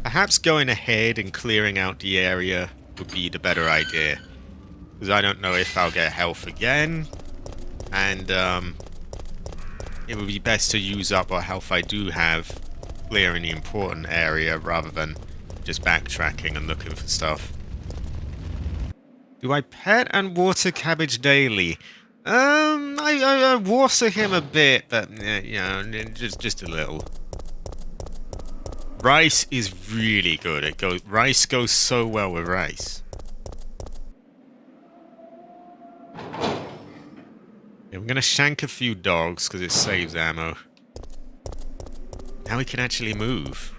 Perhaps going ahead and clearing out the area would be the better idea. Because I don't know if I'll get health again, and it would be best to use up what health I do have clearing the important area rather than just backtracking and looking for stuff. Do I pet and water cabbage daily? I water him a bit, but you know, just a little. Rice is really good. Rice goes so well with rice. Yeah, I'm gonna shank a few dogs because it saves ammo. Now we can actually move.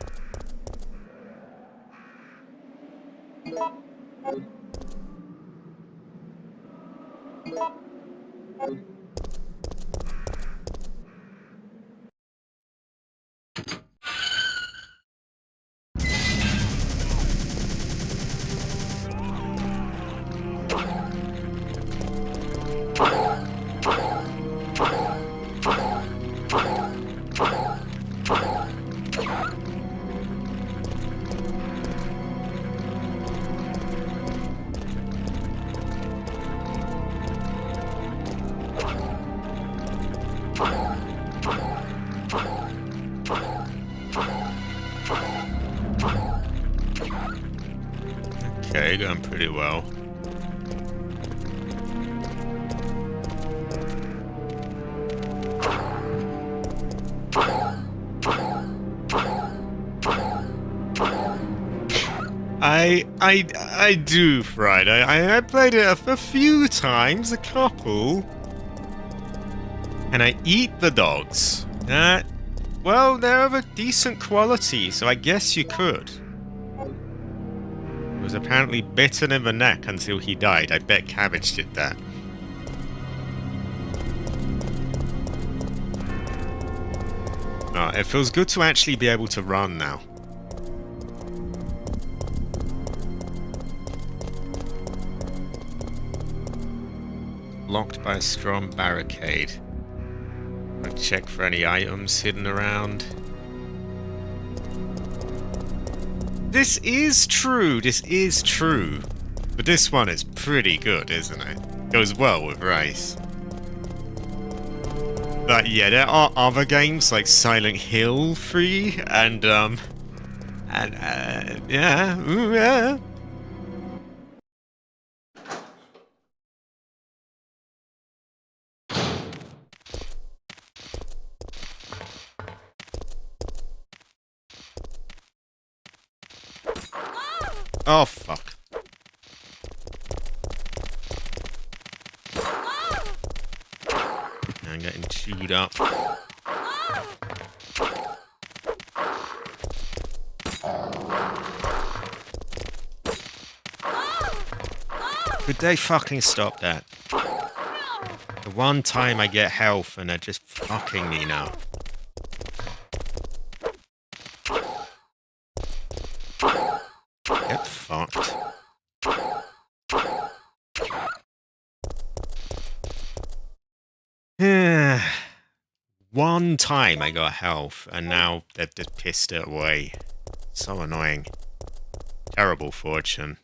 Okay, going pretty well. I do, Fried. I played it a few times, a couple. And I eat the dogs. Well, they're of a decent quality, so I guess you could. He was apparently bitten in the neck until he died. I bet Cabbage did that. Oh, it feels good to actually be able to run now. Blocked by a strong barricade. I'll check for any items hidden around. This is true, But this one is pretty good, isn't it? Goes well with rice. But yeah, there are other games like Silent Hill 3 and yeah. Oh, fuck. I'm getting chewed up. Could they fucking stop that? The one time I get health and they're just fucking me now. Get fucked. One time I got health, and now they've just pissed it away. So annoying. Terrible fortune.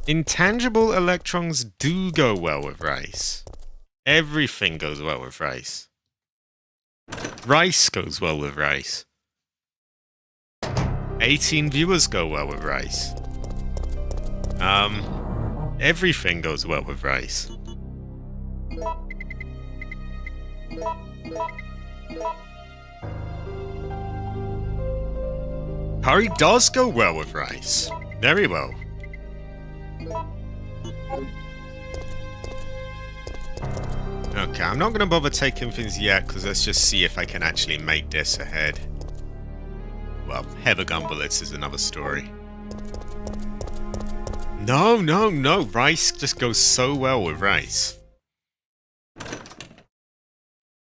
Intangible electrons do go well with rice. Everything goes well with rice. Rice goes well with rice. 18 viewers go well with rice. Everything goes well with rice. Curry does go well with rice. Very well. Okay, I'm not going to bother taking things yet, because let's just see if I can actually make this ahead. Well, Heather gun bullets is another story. No, no, no. Rice just goes so well with rice.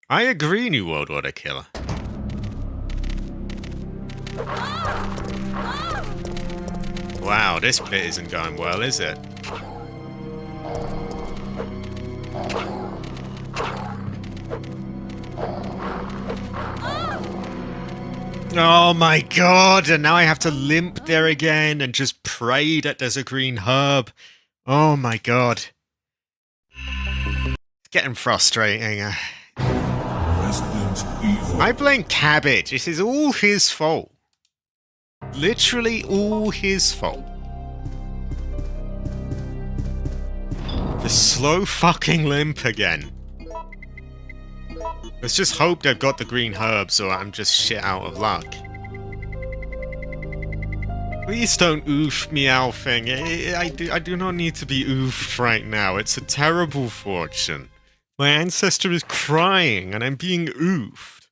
I agree, New World Order Killer. Wow, this bit isn't going well, is it? Oh my god, and now I have to limp there again and just pray that there's a green herb. Oh my god. It's getting frustrating. Resident Evil. I blame Cabbage. This is all his fault. Literally all his fault. The slow fucking limp again. Let's just hope they've got the green herbs or I'm just shit out of luck. Please don't oof meow thing. I do not need to be oofed right now. It's a terrible fortune. My ancestor is crying and I'm being oofed.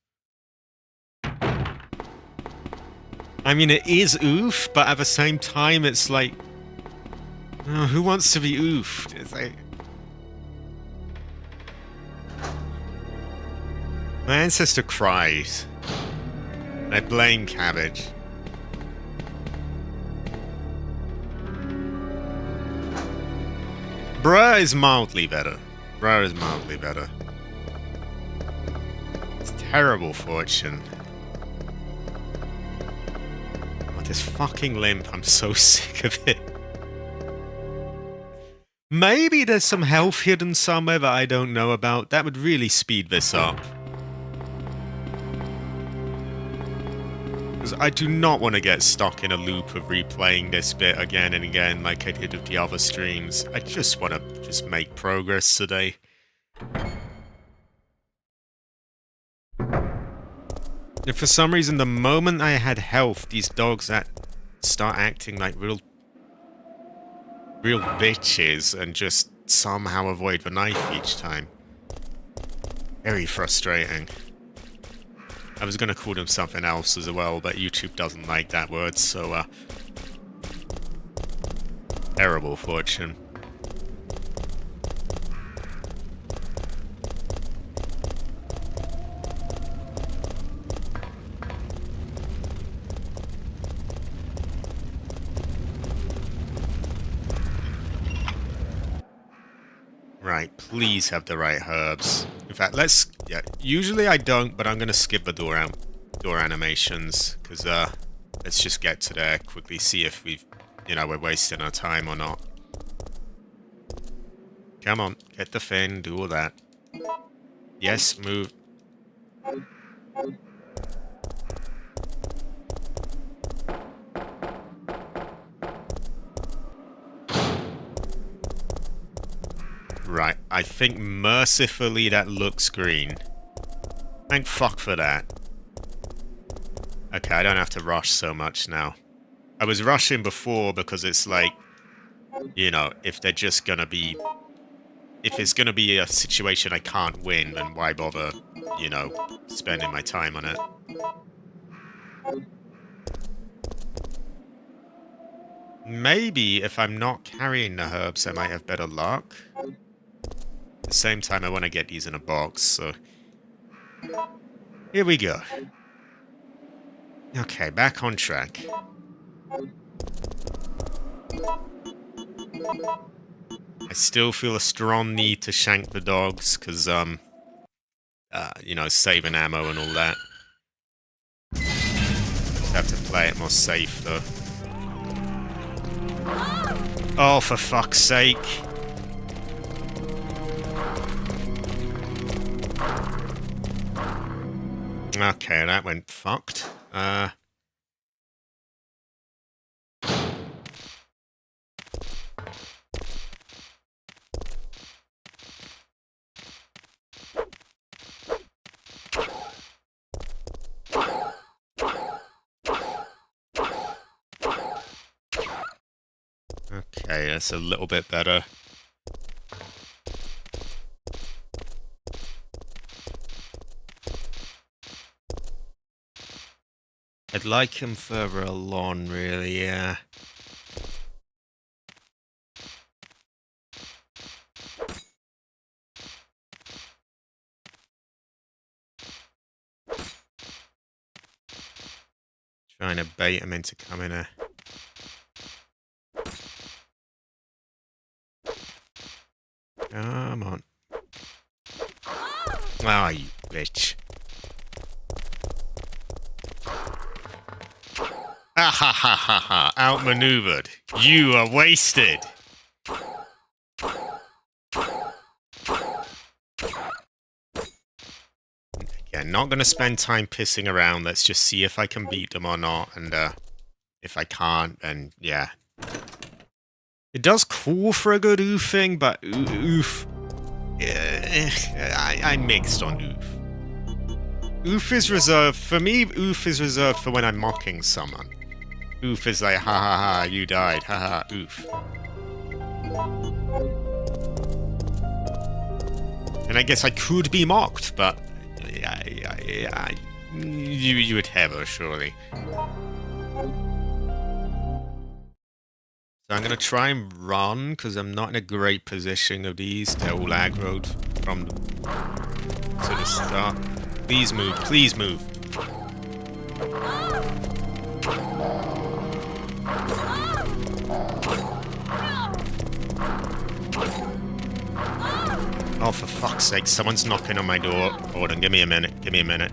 I mean, it is oof, but at the same time, it's like... Oh, who wants to be oofed? It's like... My ancestor cries. I blame Cabbage. Bruh is mildly better. Bruh is mildly better. It's terrible fortune. Oh, this fucking limp. I'm so sick of it. Maybe there's some health hidden somewhere that I don't know about. That would really speed this up. Because I do not want to get stuck in a loop of replaying this bit again and again like I did with the other streams. I just want to just make progress today. If for some reason the moment I had health, these dogs that start acting like real bitches and just somehow avoid the knife each time. Very frustrating. I was gonna call them something else as well, but YouTube doesn't like that word, so terrible fortune. Right, please have the right herbs. In fact, yeah, usually I don't, but I'm gonna skip the door animations, because, let's just get to there, quickly see if we're wasting our time or not. Come on, get the fin, do all that. Yes, move. Right, I think mercifully that looks green. Thank fuck for that. Okay, I don't have to rush so much now. I was rushing before because it's like, you know, if they're just gonna be... If it's gonna be a situation I can't win, then why bother, you know, spending my time on it? Maybe if I'm not carrying the herbs, I might have better luck. At the same time, I want to get these in a box, so... Here we go. Okay, back on track. I still feel a strong need to shank the dogs, because, you know, saving ammo and all that. Just have to play it more safe, though. Oh, for fuck's sake. Okay, that went fucked. Okay, that's a little bit better. I'd like him further along, really, yeah. Trying to bait him into coming here. Come on. Ah, you bitch. Ha ha ha ha ha. Outmaneuvered. You are wasted. Yeah, not gonna spend time pissing around. Let's just see if I can beat them or not. And if I can't, then yeah. It does call for a good oofing, but oof. I'm mixed on oof. Oof is reserved, for me, oof is reserved for when I'm mocking someone. Oof is like, ha ha ha, you died, ha ha, oof. And I guess I could be mocked, but you would never, surely. So I'm going to try and run, because I'm not in a great position of these. They're all aggroed from to the start. Please move, please move. Oh, for fuck's sake, someone's knocking on my door. Hold on, give me a minute, give me a minute.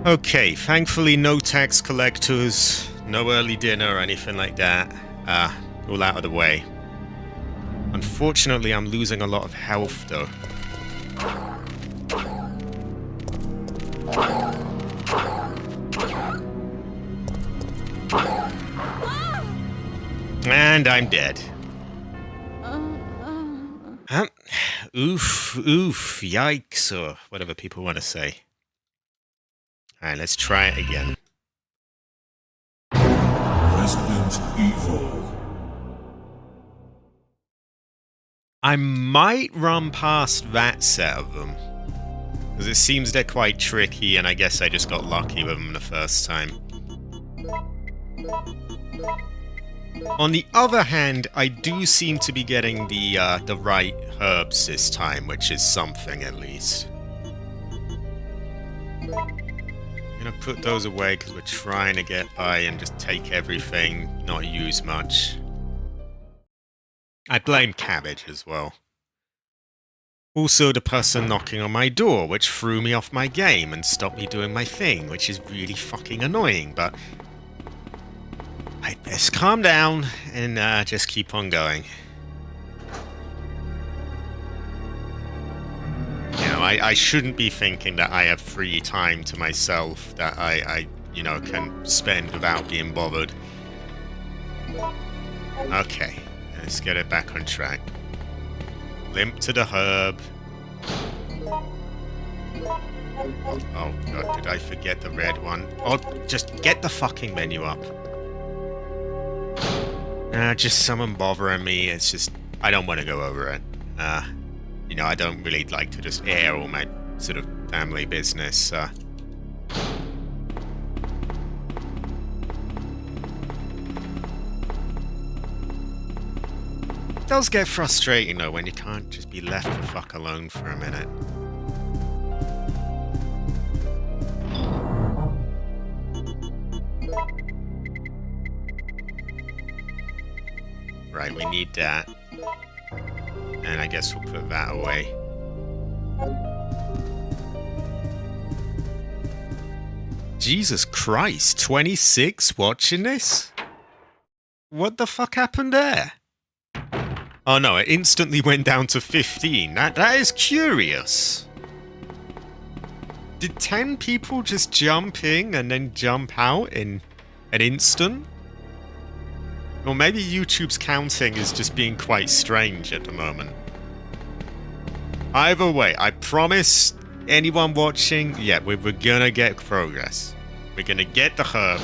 Okay, thankfully no tax collectors, no early dinner or anything like that. All out of the way. Unfortunately, I'm losing a lot of health, though. And I'm dead. Oof, oof, yikes, or whatever people want to say. Alright, let's try it again. Resident Evil. I might run past that set of them. Because it seems they're quite tricky, and I guess I just got lucky with them the first time. On the other hand, I do seem to be getting the right herbs this time, which is something at least. I'm gonna put those away because we're trying to get by and just take everything, not use much. I blame cabbage as well. Also the person knocking on my door, which threw me off my game and stopped me doing my thing, which is really fucking annoying, but I'd best calm down and just keep on going. You know, I shouldn't be thinking that I have free time to myself that I you know, can spend without being bothered. Okay, let's get it back on track. Limp to the herb. Oh god, did I forget the red one? Oh, just get the fucking menu up. Just someone bothering me. It's just, I don't want to go over it. You know, I don't really like to just air all my sort of family business. It does get frustrating though when you can't just be left the fuck alone for a minute. Right, we need that. And I guess we'll put that away. Jesus Christ, 26 watching this? What the fuck happened there? Oh no, it instantly went down to 15. That is curious. Did 10 people just jump in and then jump out in an instant? Or maybe YouTube's counting is just being quite strange at the moment. Either way, I promise anyone watching, yeah, we're gonna get progress. We're gonna get the herb.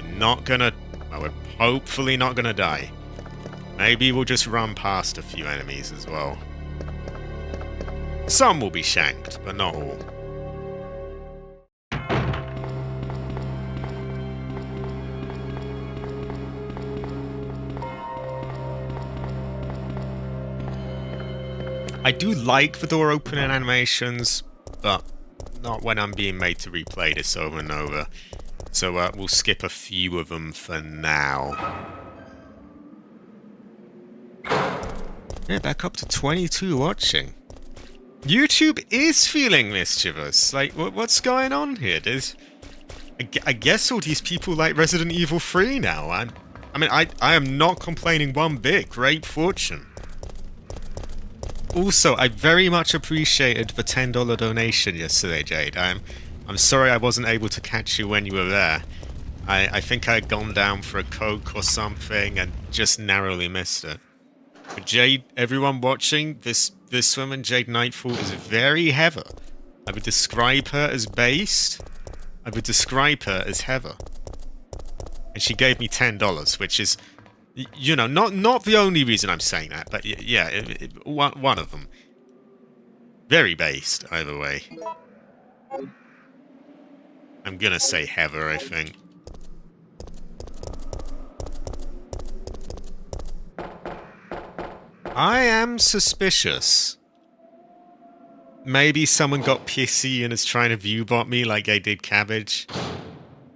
We're not gonna... well, we're hopefully not gonna die. Maybe we'll just run past a few enemies as well. Some will be shanked, but not all. I do like the door opening animations, but not when I'm being made to replay this over and over. So we'll skip a few of them for now. Yeah, back up to 22 watching. YouTube is feeling mischievous. Like, what's going on here? I guess all these people like Resident Evil 3 now. I mean, I am not complaining one bit. Great fortune. Also, I very much appreciated the $10 donation yesterday, Jade. I'm sorry I wasn't able to catch you when you were there. I think I had gone down for a Coke or something and just narrowly missed it. But Jade, everyone watching, this woman, Jade Nightfall, is very heather. I would describe her as based. I would describe her as heather. And she gave me $10, which is, you know, not the only reason I'm saying that, but yeah, one of them. Very based, either way. I'm gonna say heather, I think. I am suspicious. Maybe someone got pissy and is trying to viewbot me like I did Cabbage.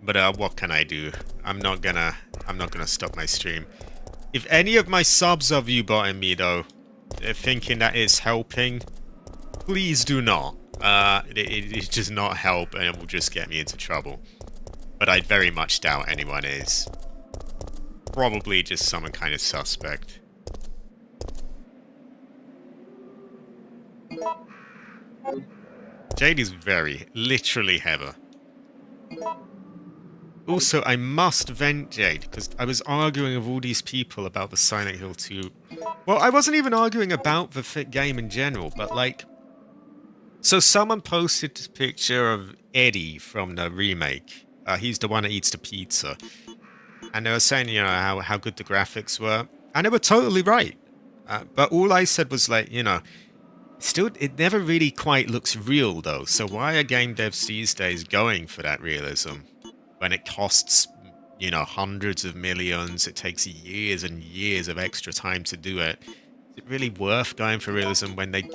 But what can I do? I'm not gonna stop my stream. If any of my subs are viewbotting me though, thinking that it's helping, please do not. It does not help and it will just get me into trouble. But I very much doubt anyone is. Probably just someone kind of suspect. Jade is very, literally heather. Also, I must vent, Jade, because I was arguing with all these people about the Silent Hill 2. Well, I wasn't even arguing about the fit game in general, but like... So someone posted this picture of Eddie from the remake. He's the one that eats the pizza. And they were saying, you know, how good the graphics were. And they were totally right. But all I said was like, you know, still, it never really quite looks real though. So why are game devs these days going for that realism when it costs, you know, hundreds of millions? It takes years and years of extra time to do it. Is it really worth going for realism when they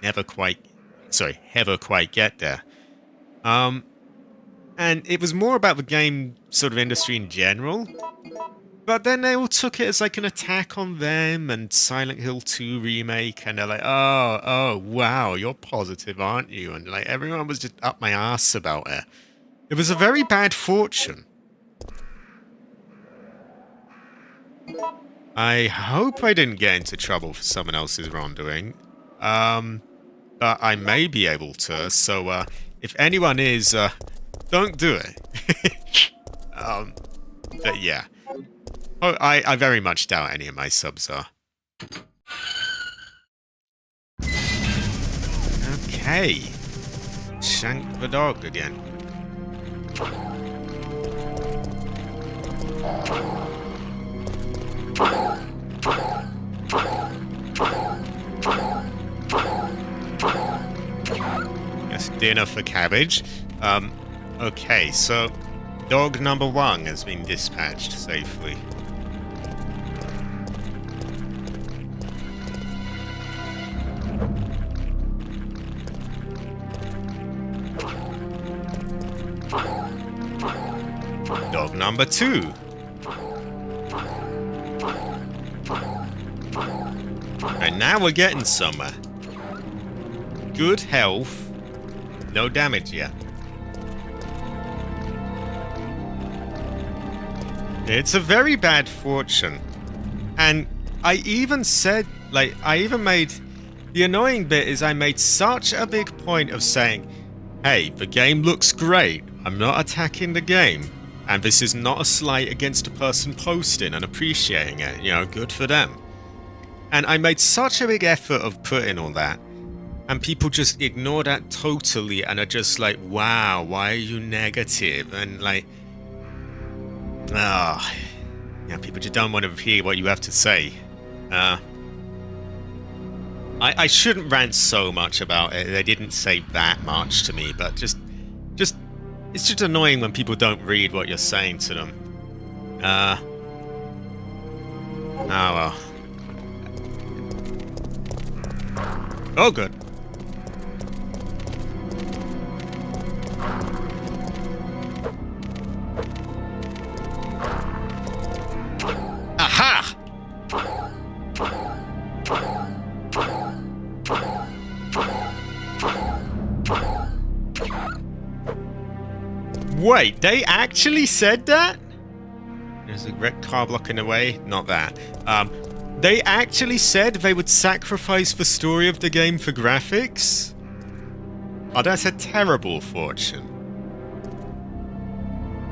never quite, sorry, ever quite get there? And it was more about the game sort of industry in general. But then they all took it as like an attack on them and Silent Hill 2 remake, and they're like, oh, wow, you're positive, aren't you? And like everyone was just up my ass about it. It was a very bad fortune. I hope I didn't get into trouble for someone else's wrongdoing. But I may be able to, so if anyone is, don't do it. But yeah. Oh, I very much doubt any of my subs are. Okay. Shank the dog again. Yes, dinner for cabbage. Okay, so dog number 1 has been dispatched safely. Dog number 2. And now we're getting somewhere. Good health. No damage yet. It's a very bad fortune. And I even said, like, I even made... The annoying bit is I made such a big point of saying, hey, the game looks great. I'm not attacking the game. And this is not a slight against a person posting and appreciating it. You know, good for them. And I made such a big effort of putting all that. And people just ignore that totally and are just like, wow, why are you negative? And like, oh, yeah, people just don't want to hear what you have to say. I shouldn't rant so much about it. They didn't say that much to me, but just it's just annoying when people don't read what you're saying to them. Oh well. Oh, good. Aha! Wait, they actually said that? There's a red car blocking the way. Not that. They actually said they would sacrifice the story of the game for graphics? Oh, that's a terrible fortune.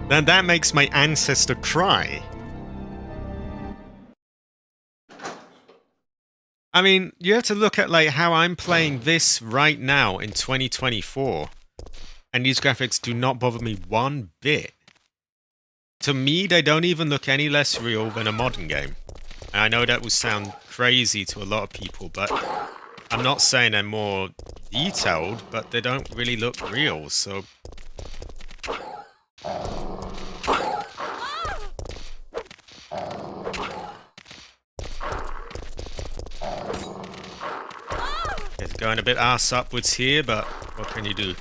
Then that makes my ancestor cry. I mean, you have to look at like how I'm playing this right now in 2024. And these graphics do not bother me one bit. To me, they don't even look any less real than a modern game. And I know that will sound crazy to a lot of people, but I'm not saying they're more detailed, but they don't really look real, so... It's going a bit arse upwards here, but what can you do?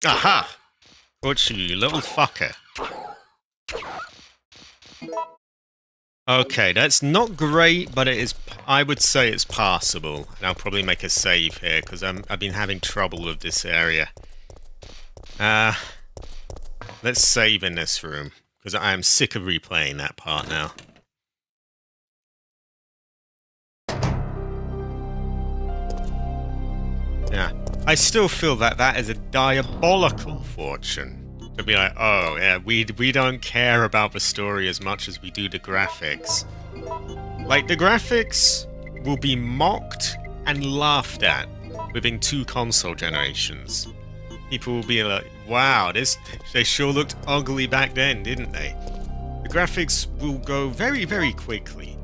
Aha! Caught you little fucker. Okay, that's not great, but it is. I would say it's passable. And I'll probably make a save here, because I've been having trouble with this area. Let's save in this room, because I am sick of replaying that part now. Yeah. I still feel that that is a diabolical fortune. To be like, oh, yeah, we don't care about the story as much as we do the graphics. Like, the graphics will be mocked and laughed at within 2 console generations. People will be like, wow, they sure looked ugly back then, didn't they? The graphics will go very, very quickly.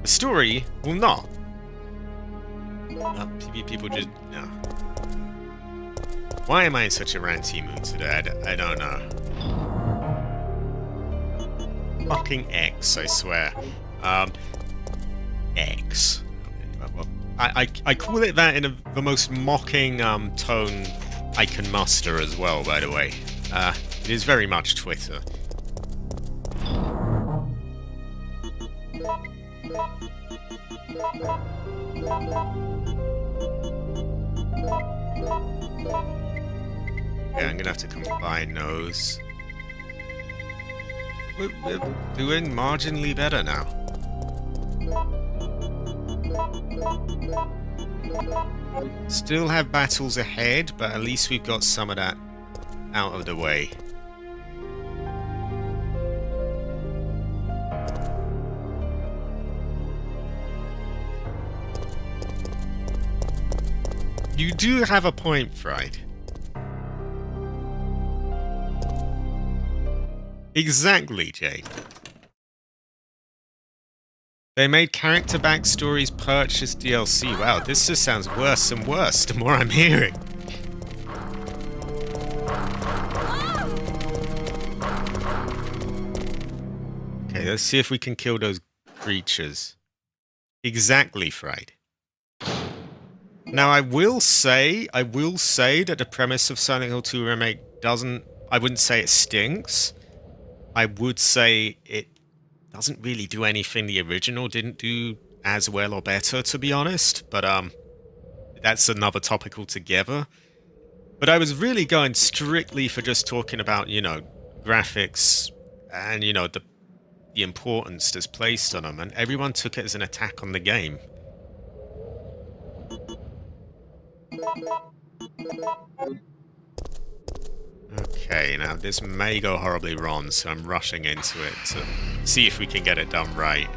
The story will not. People just... no. Why am I in such a ranty mood today? I don't know. Fucking X, I swear. X. I call it that in the most mocking tone I can muster as well, by the way. It is very much Twitter. Yeah, I'm gonna have to combine those. We're doing marginally better now. Still have battles ahead, but at least we've got some of that out of the way. You do have a point, Fried. Exactly, Jay. They made character backstories purchase DLC. Wow, this just sounds worse and worse the more I'm hearing. Okay, let's see if we can kill those creatures. Exactly, Fried. Now, I will say that the premise of Silent Hill 2 Remake doesn't... I wouldn't say it stinks. I would say it doesn't really do anything the original didn't do as well or better, to be honest. But that's another topic altogether. But I was really going strictly for just talking about, you know, graphics and, you know, the importance that's placed on them. And everyone took it as an attack on the game. Okay, now this may go horribly wrong, so I'm rushing into it to see if we can get it done right.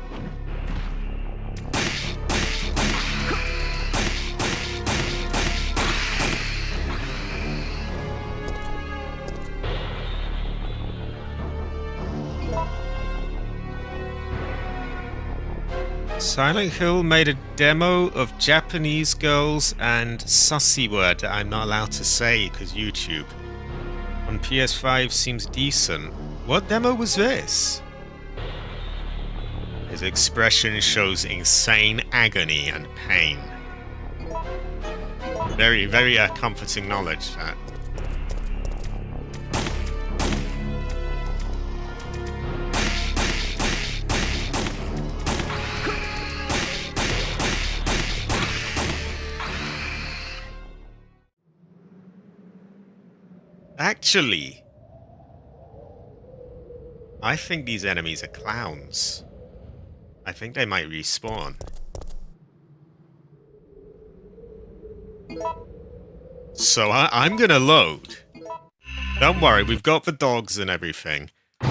Silent Hill made a demo of Japanese girls and sussy word that I'm not allowed to say because YouTube. On PS5 seems decent. What demo was this? His expression shows insane agony and pain. Very, very comforting knowledge, that. Actually, I think these enemies are clowns. I think they might respawn. So I'm gonna load. Don't worry, we've got the dogs and everything. You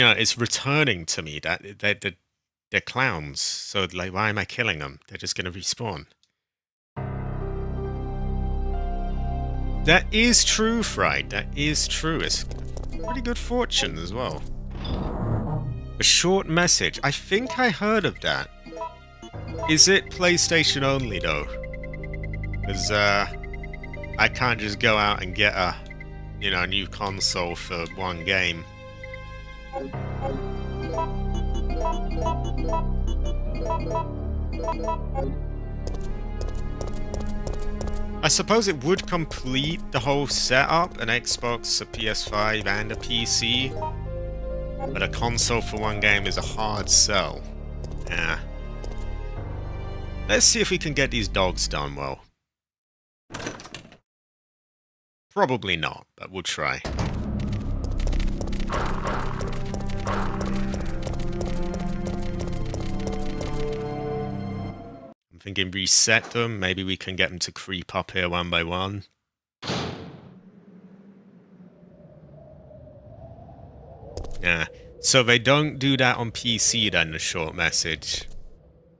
know, it's returning to me that they're clowns. So like, why am I killing them? They're just gonna respawn. That is true, Fried. That is true. It's pretty good fortune as well. A short message. I think I heard of that. Is it PlayStation only, though? Because, I can't just go out and get a, you know, a new console for one game. I suppose it would complete the whole setup, an Xbox, a PS5, and a PC. But a console for one game is a hard sell. Yeah. Let's see if we can get these dogs done well. Probably not, but we'll try. I'm thinking reset them. Maybe we can get them to creep up here one by one. Yeah. So they don't do that on PC then, the short message.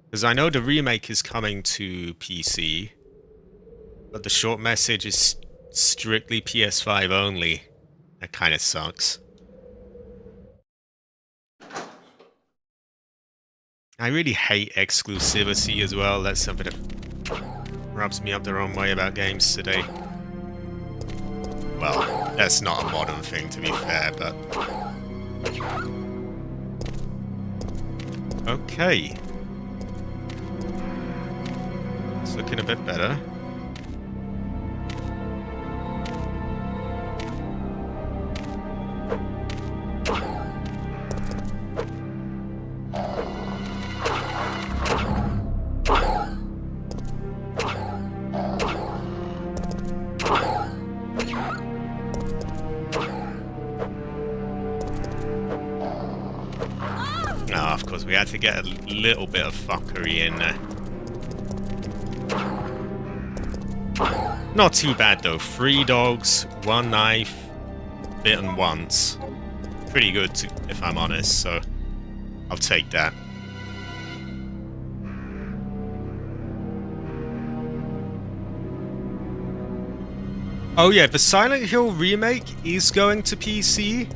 Because I know the remake is coming to PC, but the short message is strictly PS5 only. That kind of sucks. I really hate exclusivity as well. That's something that rubs me up the wrong way about games today. Well, that's not a modern thing to be fair, but... Okay. It's looking a bit better. Ah, of course, we had to get a little bit of fuckery in there. Not too bad though. 3 dogs, 1 knife, bitten once. Pretty good, if I'm honest, so I'll take that. Oh yeah, the Silent Hill remake is going to PC.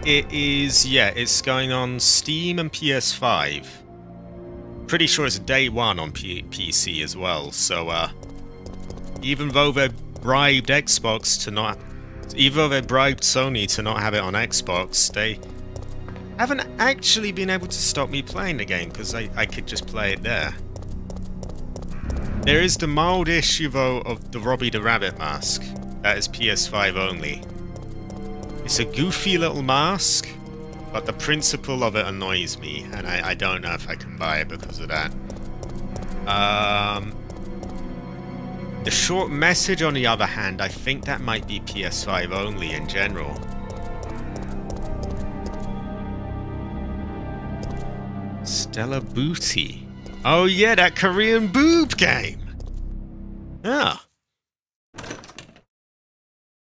It is, yeah, it's going on Steam and PS5. Pretty sure it's day one on PC as well, so even though they bribed Xbox to not... Even though they bribed Sony to not have it on Xbox, they haven't actually been able to stop me playing the game, because I could just play it there. There is the mild issue, though, of the Robbie the Rabbit mask. That is PS5 only. It's a goofy little mask, but the principle of it annoys me, and I don't know if I can buy it because of that. The short message, on the other hand, I think that might be PS5 only in general. Stellar Booty. Oh yeah, that Korean boob game! Yeah.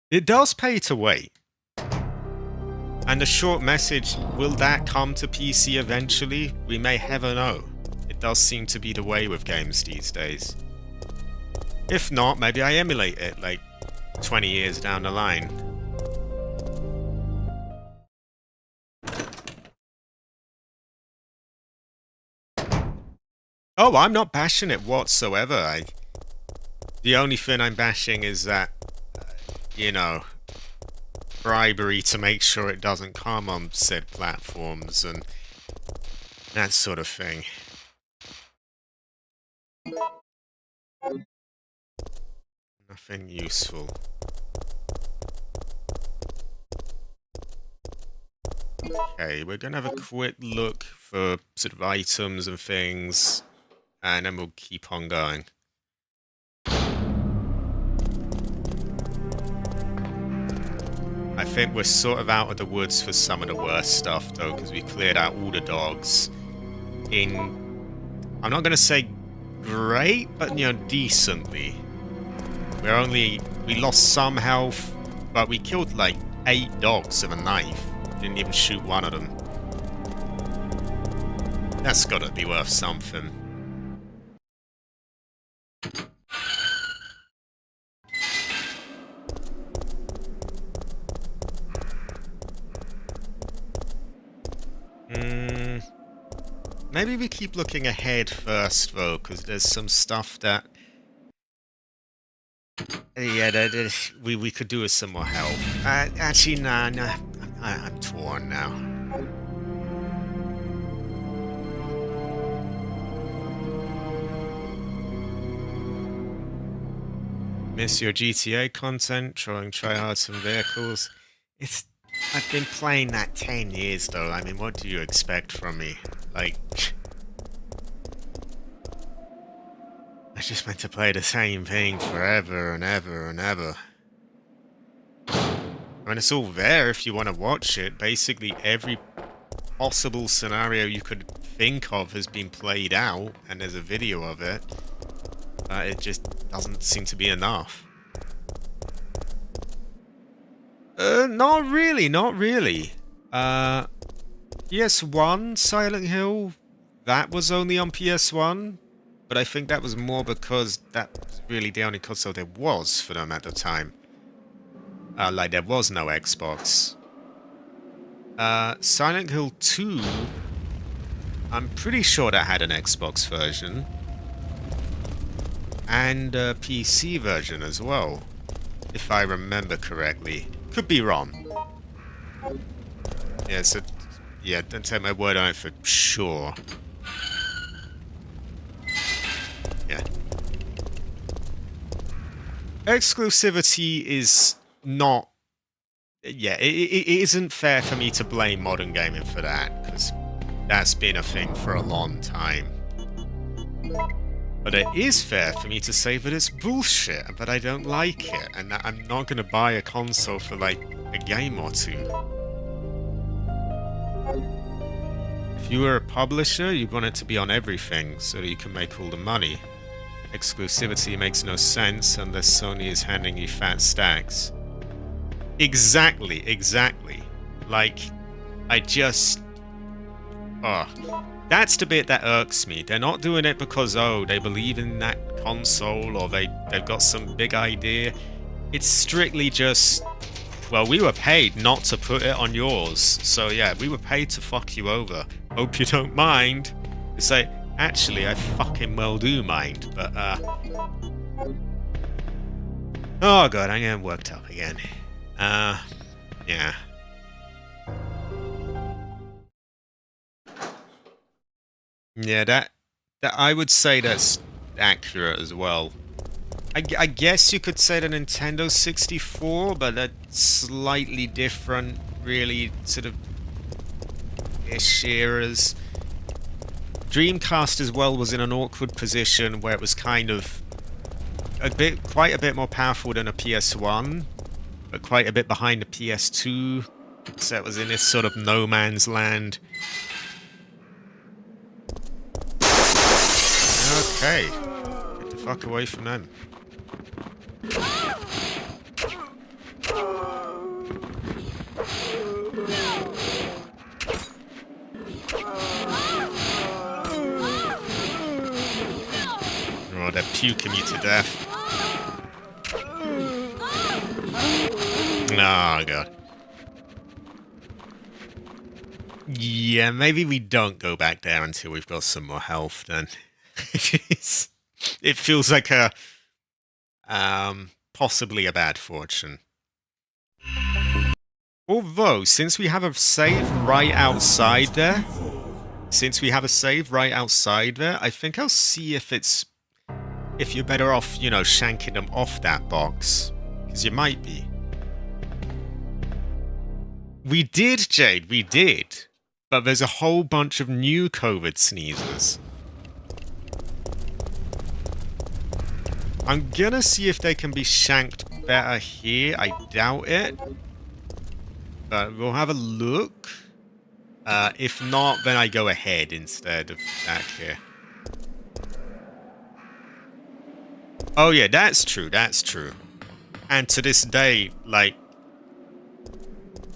It does pay to wait. And the short message, will that come to PC eventually? We may never know. It does seem to be the way with games these days. If not, maybe I emulate it, like, 20 years down the line. Oh, I'm not bashing it whatsoever. The only thing I'm bashing is that, you know, bribery to make sure it doesn't come on said platforms and that sort of thing. Nothing useful. Okay, we're gonna have a quick look for sort of items and things, and then we'll keep on going. I think we're sort of out of the woods for some of the worst stuff, though, because we cleared out all the dogs in... I'm not gonna say great, but, you know, decently. We lost some health, but we killed like 8 dogs with a knife. Didn't even shoot one of them. That's gotta be worth something. Maybe we keep looking ahead first, though, because there's some stuff that... Yeah, we could do with some more help. Actually, nah, I'm torn now. Miss your GTA content, try hard some vehicles. I've been playing that 10 years, though. I mean, what do you expect from me? Like... I just meant to play the same thing forever and ever and ever. I mean, it's all there if you want to watch it. Basically, every possible scenario you could think of has been played out, and there's a video of it. It just doesn't seem to be enough. Not really, not really. PS1 Silent Hill, that was only on PS1, but I think that was more because that was really the only console there was for them at the time. Like, there was no Xbox. Silent Hill 2, I'm pretty sure that had an Xbox version. And a PC version as well, if I remember correctly. Could be wrong. Yeah, so... yeah, don't take my word on it for sure. Yeah. Exclusivity is not... yeah, it isn't fair for me to blame modern gaming for that, because that's been a thing for a long time. But it is fair for me to say that it's bullshit, but I don't like it, and that I'm not going to buy a console for, like, a game or two. If you were a publisher, you'd want it to be on everything, so that you can make all the money. Exclusivity makes no sense unless Sony is handing you fat stacks. Exactly, exactly. Like, I just... oh, that's the bit that irks me. They're not doing it because, oh, they believe in that console or they've got some big idea. It's strictly just, well, we were paid not to put it on yours. So yeah, we were paid to fuck you over. Hope you don't mind. It's like, actually, I fucking well do mind. But, oh god, I'm getting worked up again. Yeah. Yeah, that I would say that's accurate as well. I guess you could say the Nintendo 64, but that's slightly different, really, sort of ish eras. Dreamcast as well was in an awkward position where it was kind of quite a bit more powerful than a PS1, but quite a bit behind the PS2. So it was in this sort of no man's land. Okay, get the fuck away from them. Oh, they're puking you to death. Oh, God. Yeah, maybe we don't go back there until we've got some more health, then. It feels like a... possibly a bad fortune. Although, since we have a save right outside there... I think I'll see if it's... if you're better off, you know, shanking them off that box. Because you might be. We did, Jade, we did. But there's a whole bunch of new COVID sneezers. I'm gonna see if they can be shanked better here. I doubt it. But we'll have a look. If not, then I go ahead instead of back here. Oh yeah, that's true, that's true. And to this day, like,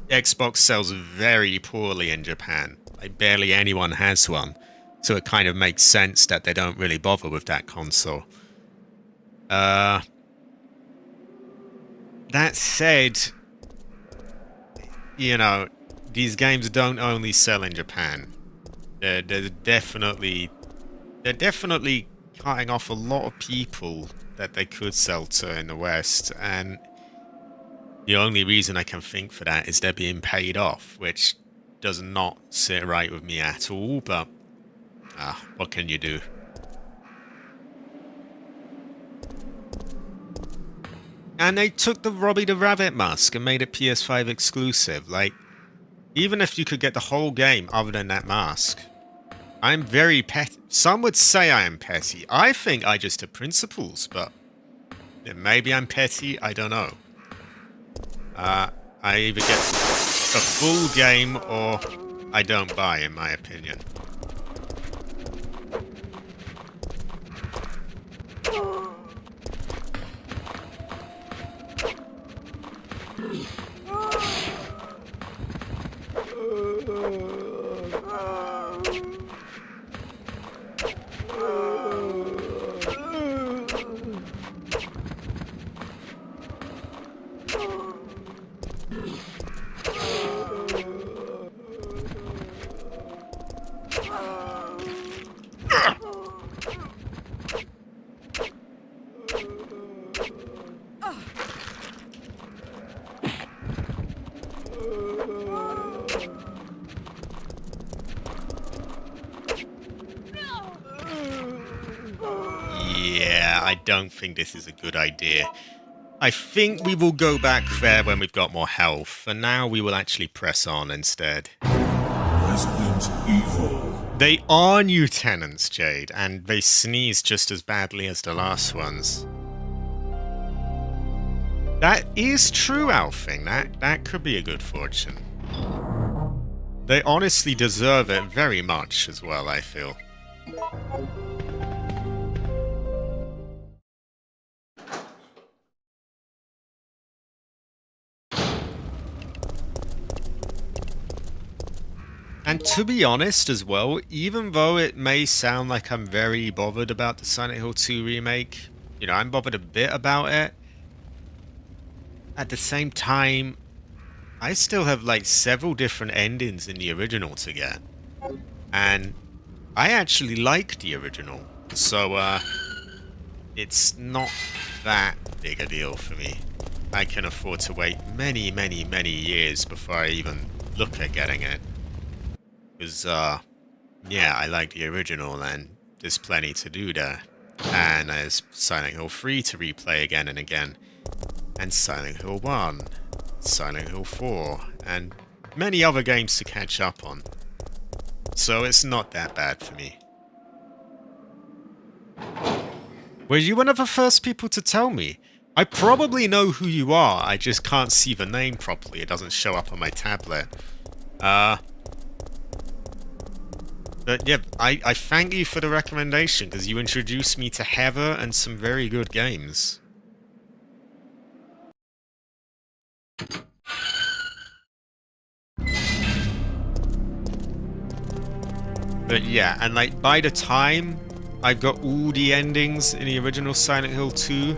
Xbox sells very poorly in Japan. Like, barely anyone has one. So it kind of makes sense that they don't really bother with that console. That said, you know, these games don't only sell in Japan. They're definitely cutting off a lot of people that they could sell to in the West, and the only reason I can think for that is they're being paid off, which does not sit right with me at all, but what can you do? And they took the Robbie the Rabbit mask and made it PS5 exclusive. Like, even if you could get the whole game other than that mask, I'm very petty. Some would say I am petty. I think I just have principles, but maybe I'm petty, I don't know. I either get a full game or I don't buy, in my opinion. Yeah, I don't think this is a good idea. I think we will go back there when we've got more health. For now, we will actually press on instead. Resident Evil. They are new tenants, Jade, and they sneeze just as badly as the last ones. That is true, Alfing. That could be a good fortune. They honestly deserve it very much as well, I feel. And to be honest as well, even though it may sound like I'm very bothered about the Silent Hill 2 remake, you know, I'm bothered a bit about it. At the same time, I still have like several different endings in the original to get. And I actually like the original. So, it's not that big a deal for me. I can afford to wait many, many, many years before I even look at getting it. Because, yeah, I like the original, and there's plenty to do there. And there's Silent Hill 3 to replay again and again. And Silent Hill 1, Silent Hill 4, and many other games to catch up on. So it's not that bad for me. Were you one of the first people to tell me? I probably know who you are, I just can't see the name properly. It doesn't show up on my tablet. But yeah, I thank you for the recommendation, because you introduced me to Heather and some very good games. But yeah, and like by the time I've got all the endings in the original Silent Hill 2,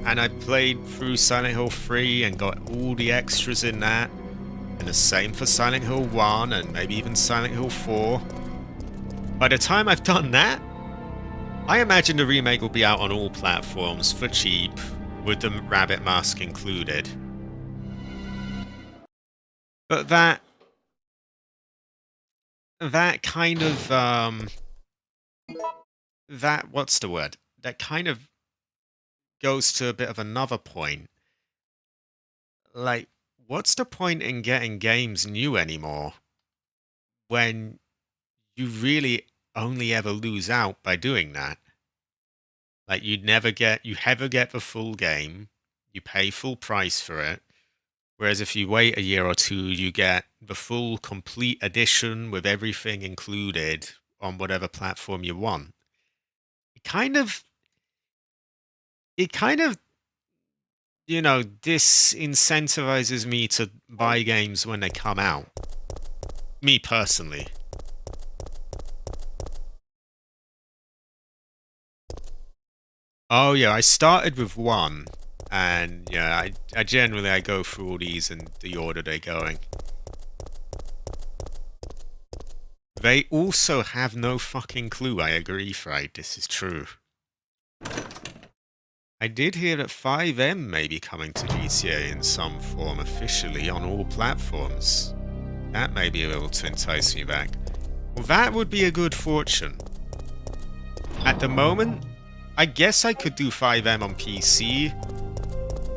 and I played through Silent Hill 3 and got all the extras in that, and the same for Silent Hill 1 and maybe even Silent Hill 4. By the time I've done that, I imagine the remake will be out on all platforms for cheap, with the rabbit mask included. But that kind of, what's the word? That kind of goes to a bit of another point. Like, what's the point in getting games new anymore when you really only ever lose out by doing that? Like, you never get the full game, you pay full price for it, whereas if you wait a year or two, you get the full complete edition with everything included on whatever platform you want. It kind of, you know, disincentivizes me to buy games when they come out. Me personally. Oh yeah, I started with 1, and yeah, I generally go through all these in the order they're going. They also have no fucking clue. I agree, Fried. This is true. I did hear that 5M may be coming to GTA in some form officially on all platforms. That may be able to entice me back. Well, that would be a good fortune. At the moment, I guess I could do 5M on PC,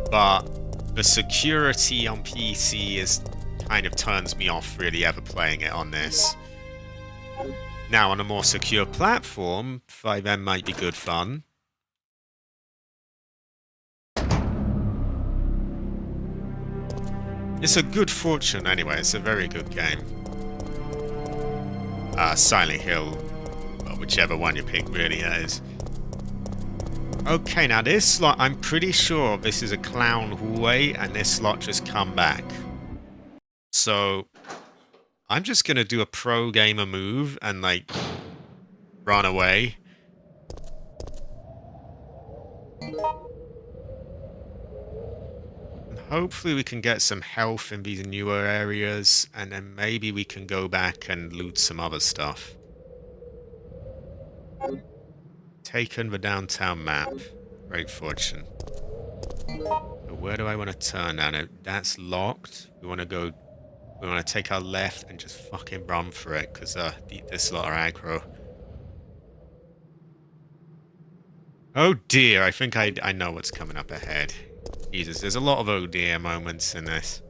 but the security on PC kind of turns me off really ever playing it on this. Now, on a more secure platform, 5M might be good fun. It's a good fortune anyway, it's a very good game. Silent Hill, well, whichever one you pick really is. Okay, now this slot, I'm pretty sure this is a clown hallway, and this slot just come back. So, I'm just gonna do a pro gamer move and, like, run away. And hopefully we can get some health in these newer areas, and then maybe we can go back and loot some other stuff. Taken the downtown map. Great fortune. But where do I want to turn now? That's locked. We want to go... We want to take our left and just fucking run for it, because this lot are aggro. Oh dear, I think I know what's coming up ahead. Jesus, there's a lot of oh dear moments in this.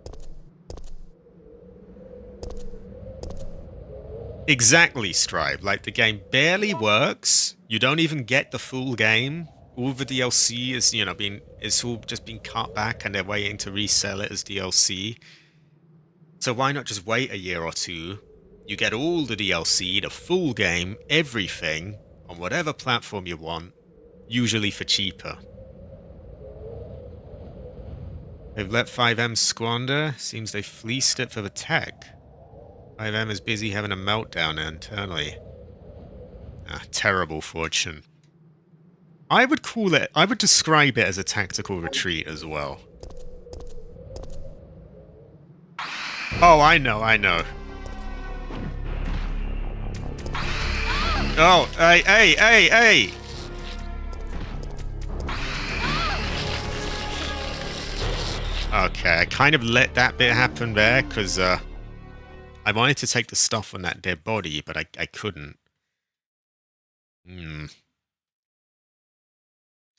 Exactly, Strive. Like, the game barely works. You don't even get the full game. All the DLC is, you know, it's all just been cut back and they're waiting to resell it as DLC. So why not just wait a year or two? You get all the DLC, the full game, everything, on whatever platform you want, usually for cheaper. They've let 5M squander. Seems they fleeced it for the tech. 5M is busy having a meltdown internally. Ah, terrible fortune. I would describe it as a tactical retreat as well. Oh, I know. Oh, hey! Okay, I kind of let that bit happen there, because I wanted to take the stuff on that dead body, but I couldn't.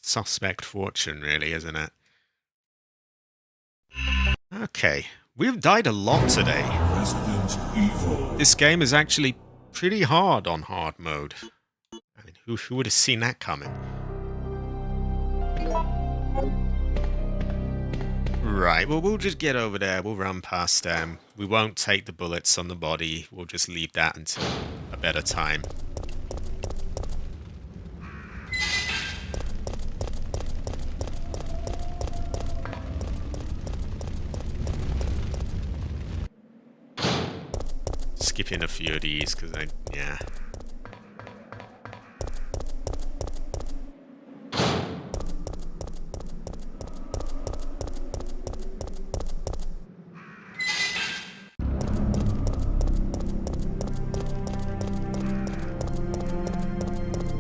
Suspect fortune, really, isn't it? Okay, we've died a lot today. Resident Evil. This game is actually pretty hard on hard mode. I mean, who would have seen that coming? Right, well, we'll just get over there. We'll run past them. We won't take the bullets on the body. We'll just leave that until a better time. Skipping a few of these, because yeah.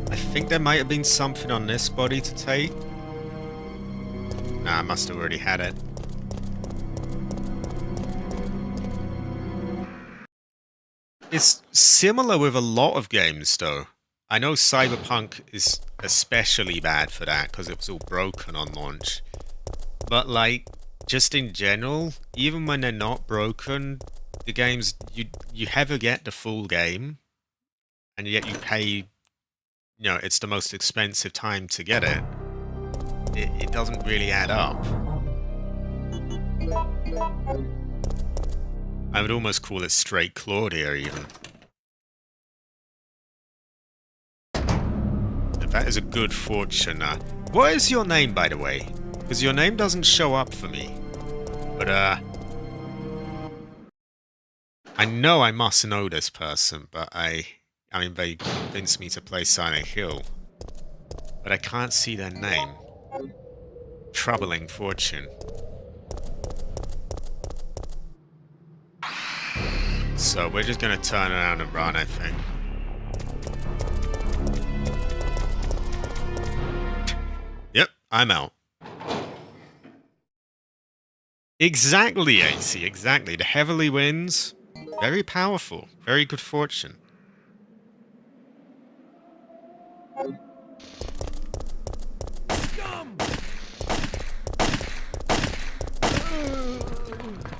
I think there might have been something on this body to take. Nah, I must have already had it. It's similar with a lot of games, though. I know Cyberpunk is especially bad for that, because it was all broken on launch. But, like, just in general, even when they're not broken, the games, you never get the full game, and yet you pay, you know, it's the most expensive time to get it. It doesn't really add up. I would almost call it straight Claudia, even. That is a good fortune. What is your name, by the way? Because your name doesn't show up for me. But, I know I must know this person, but I mean, they convinced me to play Silent Hill. But I can't see their name. Troubling fortune. So we're just gonna turn around and run, I think. Yep, I'm out. Exactly, AC, exactly. The heavily wins. Very powerful. Very good fortune.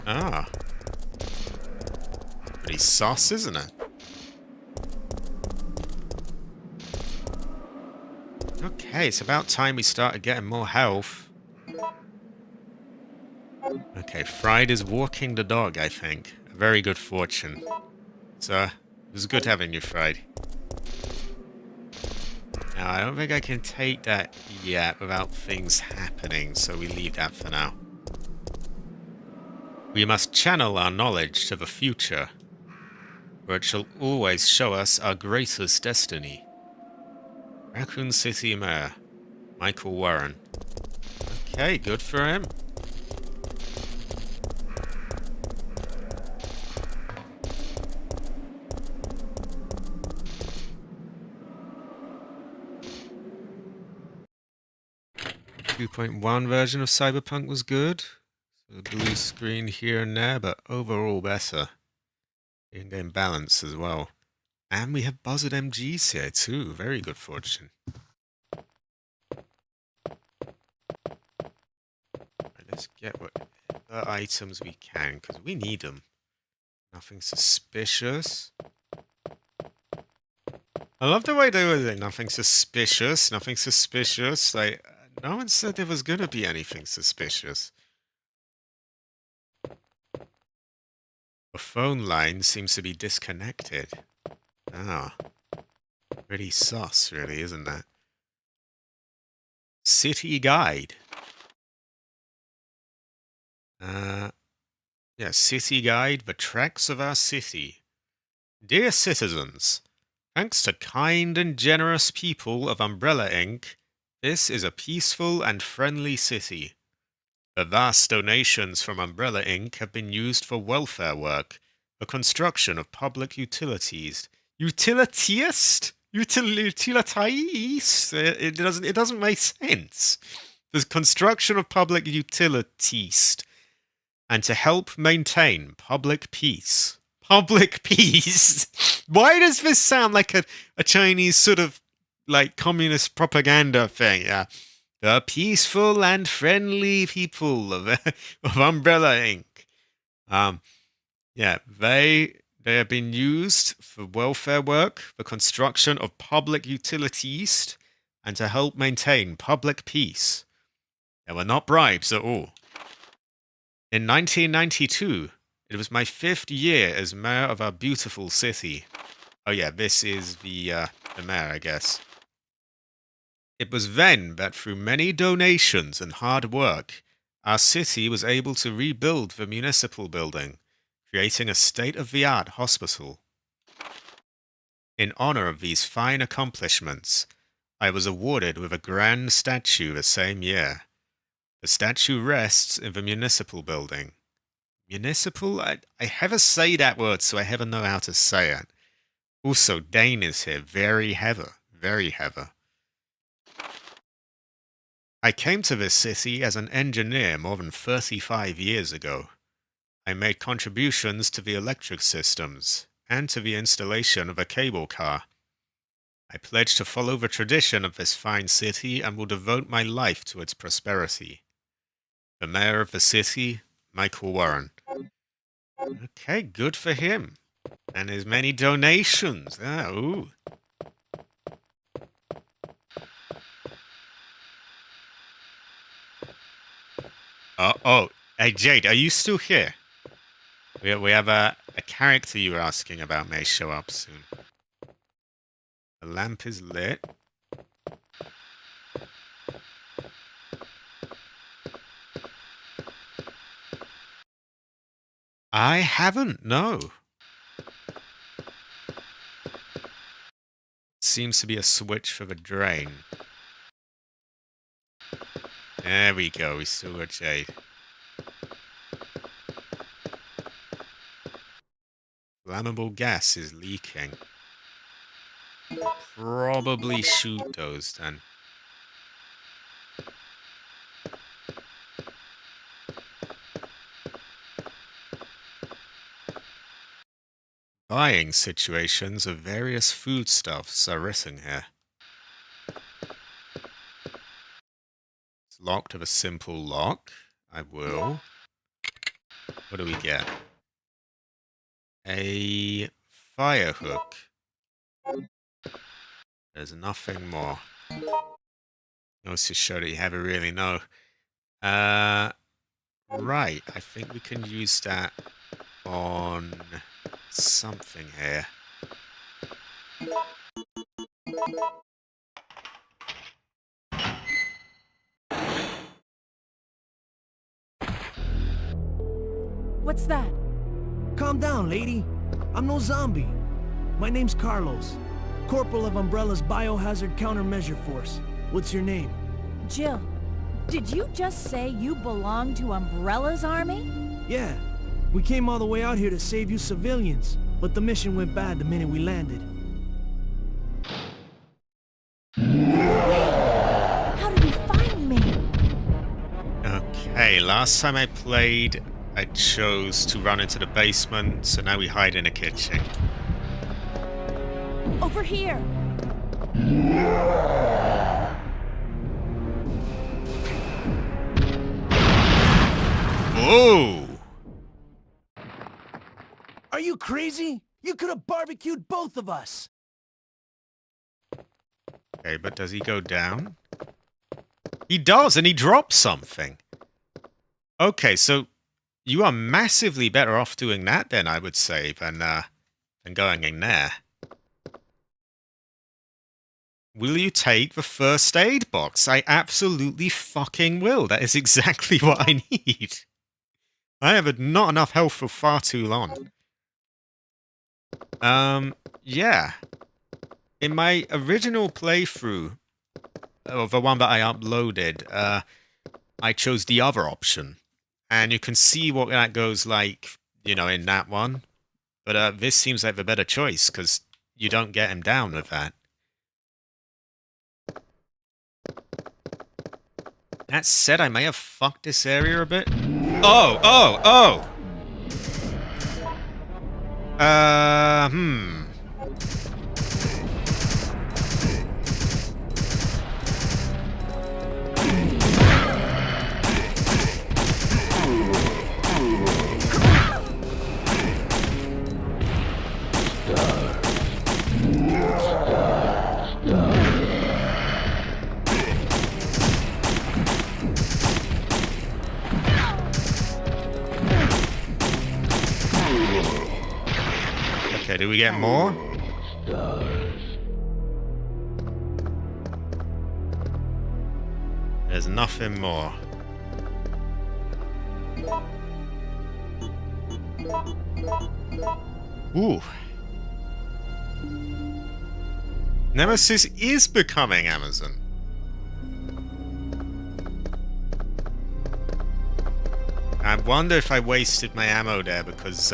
Ah. Pretty sus, isn't it? Okay, it's about time we started getting more health. Okay, Fried is walking the dog, I think. A very good fortune. So, it was good having you, Fried. Now, I don't think I can take that yet without things happening, so we leave that for now. We must channel our knowledge to the future. for it shall always show us our greatest destiny. Raccoon City Mayor, Michael Warren. Okay, good for him. The 2.1 version of Cyberpunk was good. So the blue screen here and there, but overall better. In-game balance as well. And we have Buzzard MGs here too. Very good fortune. Right, let's get whatever items we can, because we need them. Nothing suspicious. I love the way they were saying nothing suspicious, nothing suspicious. Like, no one said there was going to be anything suspicious. The phone line seems to be disconnected. Ah. Pretty sus, really, isn't that? City Guide. Yeah, City Guide, the tracks of our city. Dear citizens, thanks to kind and generous people of Umbrella Inc., this is a peaceful and friendly city. The vast donations from Umbrella Inc. have been used for welfare work, the construction of public utilities. Utilitist? Utilitatis? It doesn't make sense. The construction of public utilities, and to help maintain public peace. Public peace? Why does this sound like a Chinese sort of like communist propaganda thing? Yeah. The peaceful and friendly people of Umbrella Inc. Yeah, they have been used for welfare work, the construction of public utilities, and to help maintain public peace. They were not bribes at all. In 1992, it was my 5th year as mayor of our beautiful city. Oh yeah, this is the mayor, I guess. It was then that through many donations and hard work, our city was able to rebuild the municipal building, creating a state-of-the-art hospital. In honor of these fine accomplishments, I was awarded with a grand statue the same year. The statue rests in the municipal building. Municipal? I never say that word, so I never know how to say it. Also, Dane is here. Very heavy. Very heavy. I came to this city as an engineer more than 35 years ago. I made contributions to the electric systems and to the installation of a cable car. I pledge to follow the tradition of this fine city and will devote my life to its prosperity. The mayor of the city, Michael Warren. Okay, good for him. And his many donations. Ah, ooh. Oh, hey Jade, are you still here? We have a character you were asking about may show up soon. The lamp is lit. I haven't, no. Seems to be a switch for the drain. There we go, we still got Jade. Flammable gas is leaking. Probably shoot those then. Buying situations of various foodstuffs are written here. It's locked with a simple lock. I will. What do we get? A fire hook. There's nothing more. Goes to show that you never really know. Right. I think we can use that on something here. What's that? Calm down, lady. I'm no zombie. My name's Carlos. Corporal of Umbrella's Biohazard Countermeasure Force. What's your name? Jill, did you just say you belong to Umbrella's army? Yeah. We came all the way out here to save you civilians, but the mission went bad the minute we landed. How did you find me? Okay, last time I played, I chose to run into the basement, so now we hide in a kitchen. Over here. Whoa! Are you crazy? You could have barbecued both of us! Okay, but does he go down? He does, and he drops something. Okay, so you are massively better off doing that then, I would say, than going in there. Will you take the first aid box? I absolutely fucking will. That is exactly what I need. I have not enough health for far too long. Yeah. In my original playthrough, or the one that I uploaded, I chose the other option. And you can see what that goes like, you know, in that one. But this seems like the better choice, because you don't get him down with that. That said, I may have fucked this area a bit. Oh! Okay, do we get more? There's nothing more. Ooh. Nemesis is becoming Amazon. I wonder if I wasted my ammo there because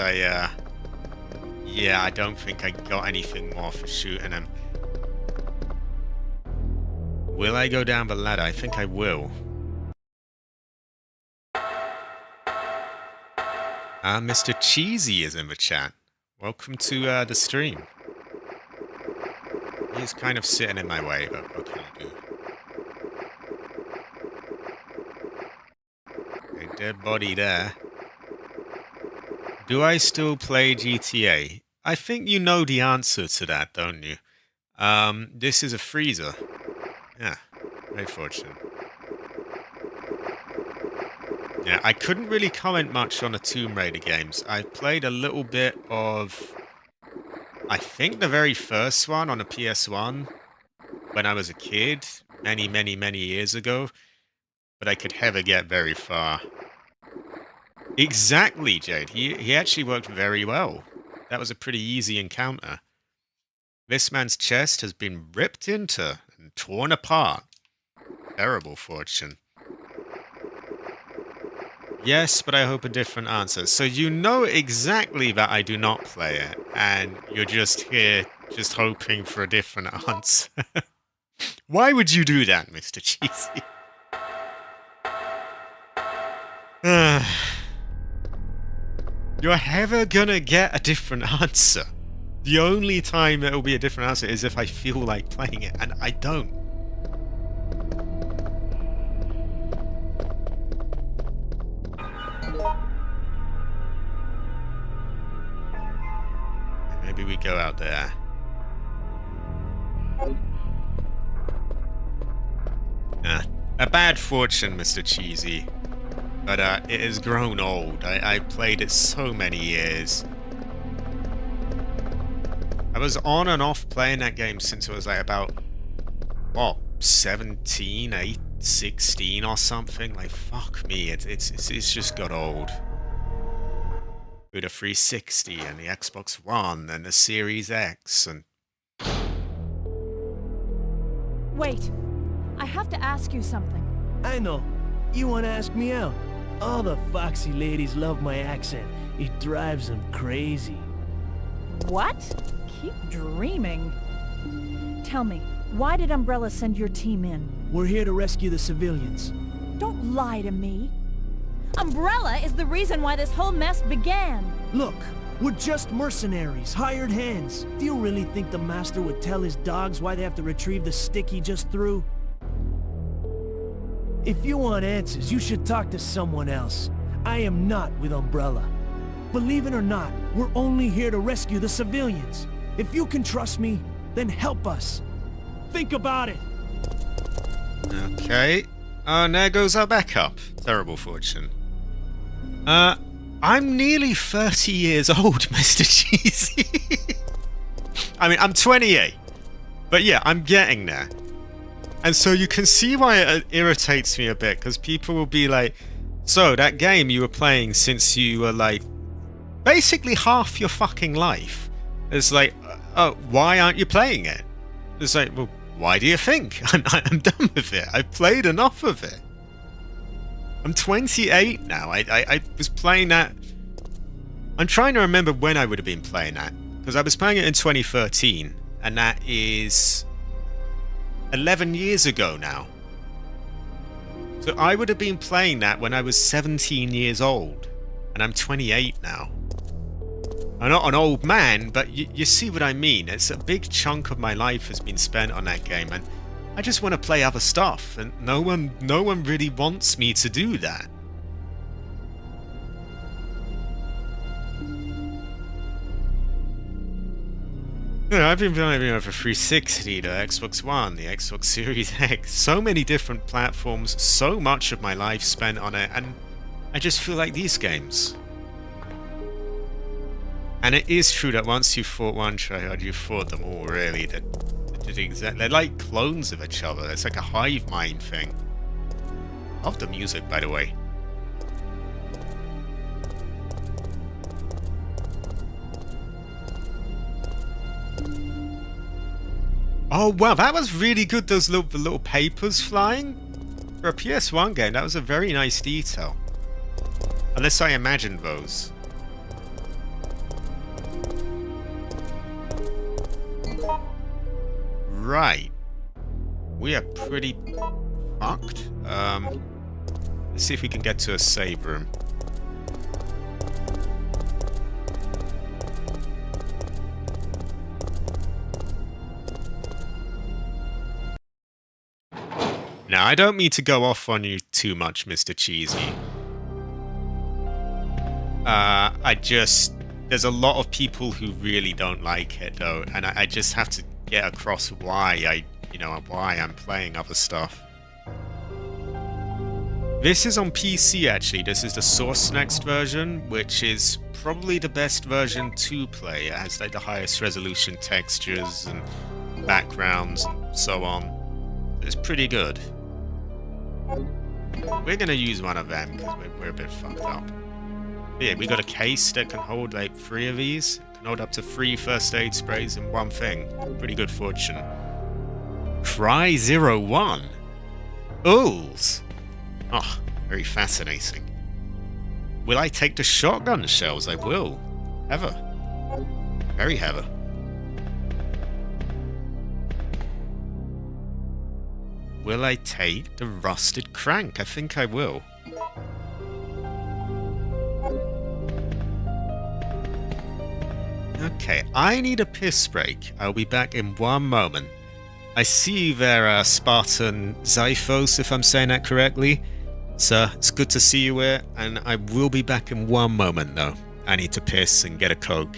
yeah, I don't think I got anything more for shooting him. Will I go down the ladder? I think I will. Mr. Cheesy is in the chat. Welcome to the stream. He's kind of sitting in my way, but what can you do? A dead body there. Do I still play GTA? I think you know the answer to that, don't you? This is a freezer. Yeah, very fortunate. Yeah, I couldn't really comment much on the Tomb Raider games. I played a little bit of, I think the very first one on a PS1 when I was a kid, many, many, many years ago, but I could never get very far. Exactly, Jade. He actually worked very well. That was a pretty easy encounter. This man's chest has been ripped into and torn apart. Terrible fortune. Yes, but I hope a different answer. So you know exactly that I do not play it, and you're just here, just hoping for a different answer. Why would you do that, Mr. Cheesy? You're never gonna get a different answer. The only time it'll be a different answer is if I feel like playing it, and I don't. Maybe we go out there. A bad fortune, Mr. Cheesy. But it has grown old. I played it so many years. I was on and off playing that game since I was like about, what, 17, 8, 16 or something? Like, fuck me, it's just got old. With the 360 and the Xbox One and the Series X and... Wait. I have to ask you something. I know. You want to ask me out? All the foxy ladies love my accent. It drives them crazy. What? Keep dreaming. Tell me, why did Umbrella send your team in? We're here to rescue the civilians. Don't lie to me. Umbrella is the reason why this whole mess began. Look, we're just mercenaries, hired hands. Do you really think the master would tell his dogs why they have to retrieve the stick he just threw? If you want answers, you should talk to someone else. I am not with Umbrella. Believe it or not, we're only here to rescue the civilians. If you can trust me, then help us. Think about it. Okay. And there goes our backup. Terrible fortune. I'm nearly 30 years old, Mr. Cheesy. I mean, I'm 28. But yeah, I'm getting there. And so you can see why it irritates me a bit, because people will be like, so that game you were playing since you were like, basically half your fucking life. It's like, oh, why aren't you playing it? It's like, well, why do you think? I'm done with it. I've played enough of it. I'm 28 now. I was playing that... I'm trying to remember when I would have been playing that. Because I was playing it in 2013. And that is 11 years ago now. So I would have been playing that when I was 17 years old. And I'm 28 now. I'm not an old man, but you see what I mean. It's a big chunk of my life has been spent on that game, and I just want to play other stuff, and no one really wants me to do that. You know, I've been playing over 360, the Xbox One, the Xbox Series X, so many different platforms, so much of my life spent on it, and I just feel like these games. And it is true that once you've fought one tryhard, you've fought them all, really. They're like clones of each other. It's like a hive mind thing. Love the music, by the way. Oh, wow, that was really good, those little papers flying. For a PS1 game, that was a very nice detail. Unless I imagined those. Right. We are pretty fucked. Let's see if we can get to a save room. Now, I don't mean to go off on you too much, Mr. Cheesy. There's a lot of people who really don't like it, though, and I just have to get across why why I'm playing other stuff. This is on PC, actually. This is the Source Next version, which is probably the best version to play. It has like the highest resolution textures and backgrounds and so on. It's pretty good. We're gonna use one of them because we're a bit fucked up. But yeah, we got a case that can hold like 3 of these. It can hold up to 3 first aid sprays in one thing. Pretty good fortune. Cry 01. Ools. Oh, very fascinating. Will I take the shotgun shells? I will. Ever. Very heavy. Will I take the rusted crank? I think I will. Okay, I need a piss break. I'll be back in 1 moment. I see you there, Spartan Zyphos, if I'm saying that correctly. Sir, it's good to see you here, and I will be back in 1 moment, though. I need to piss and get a Coke.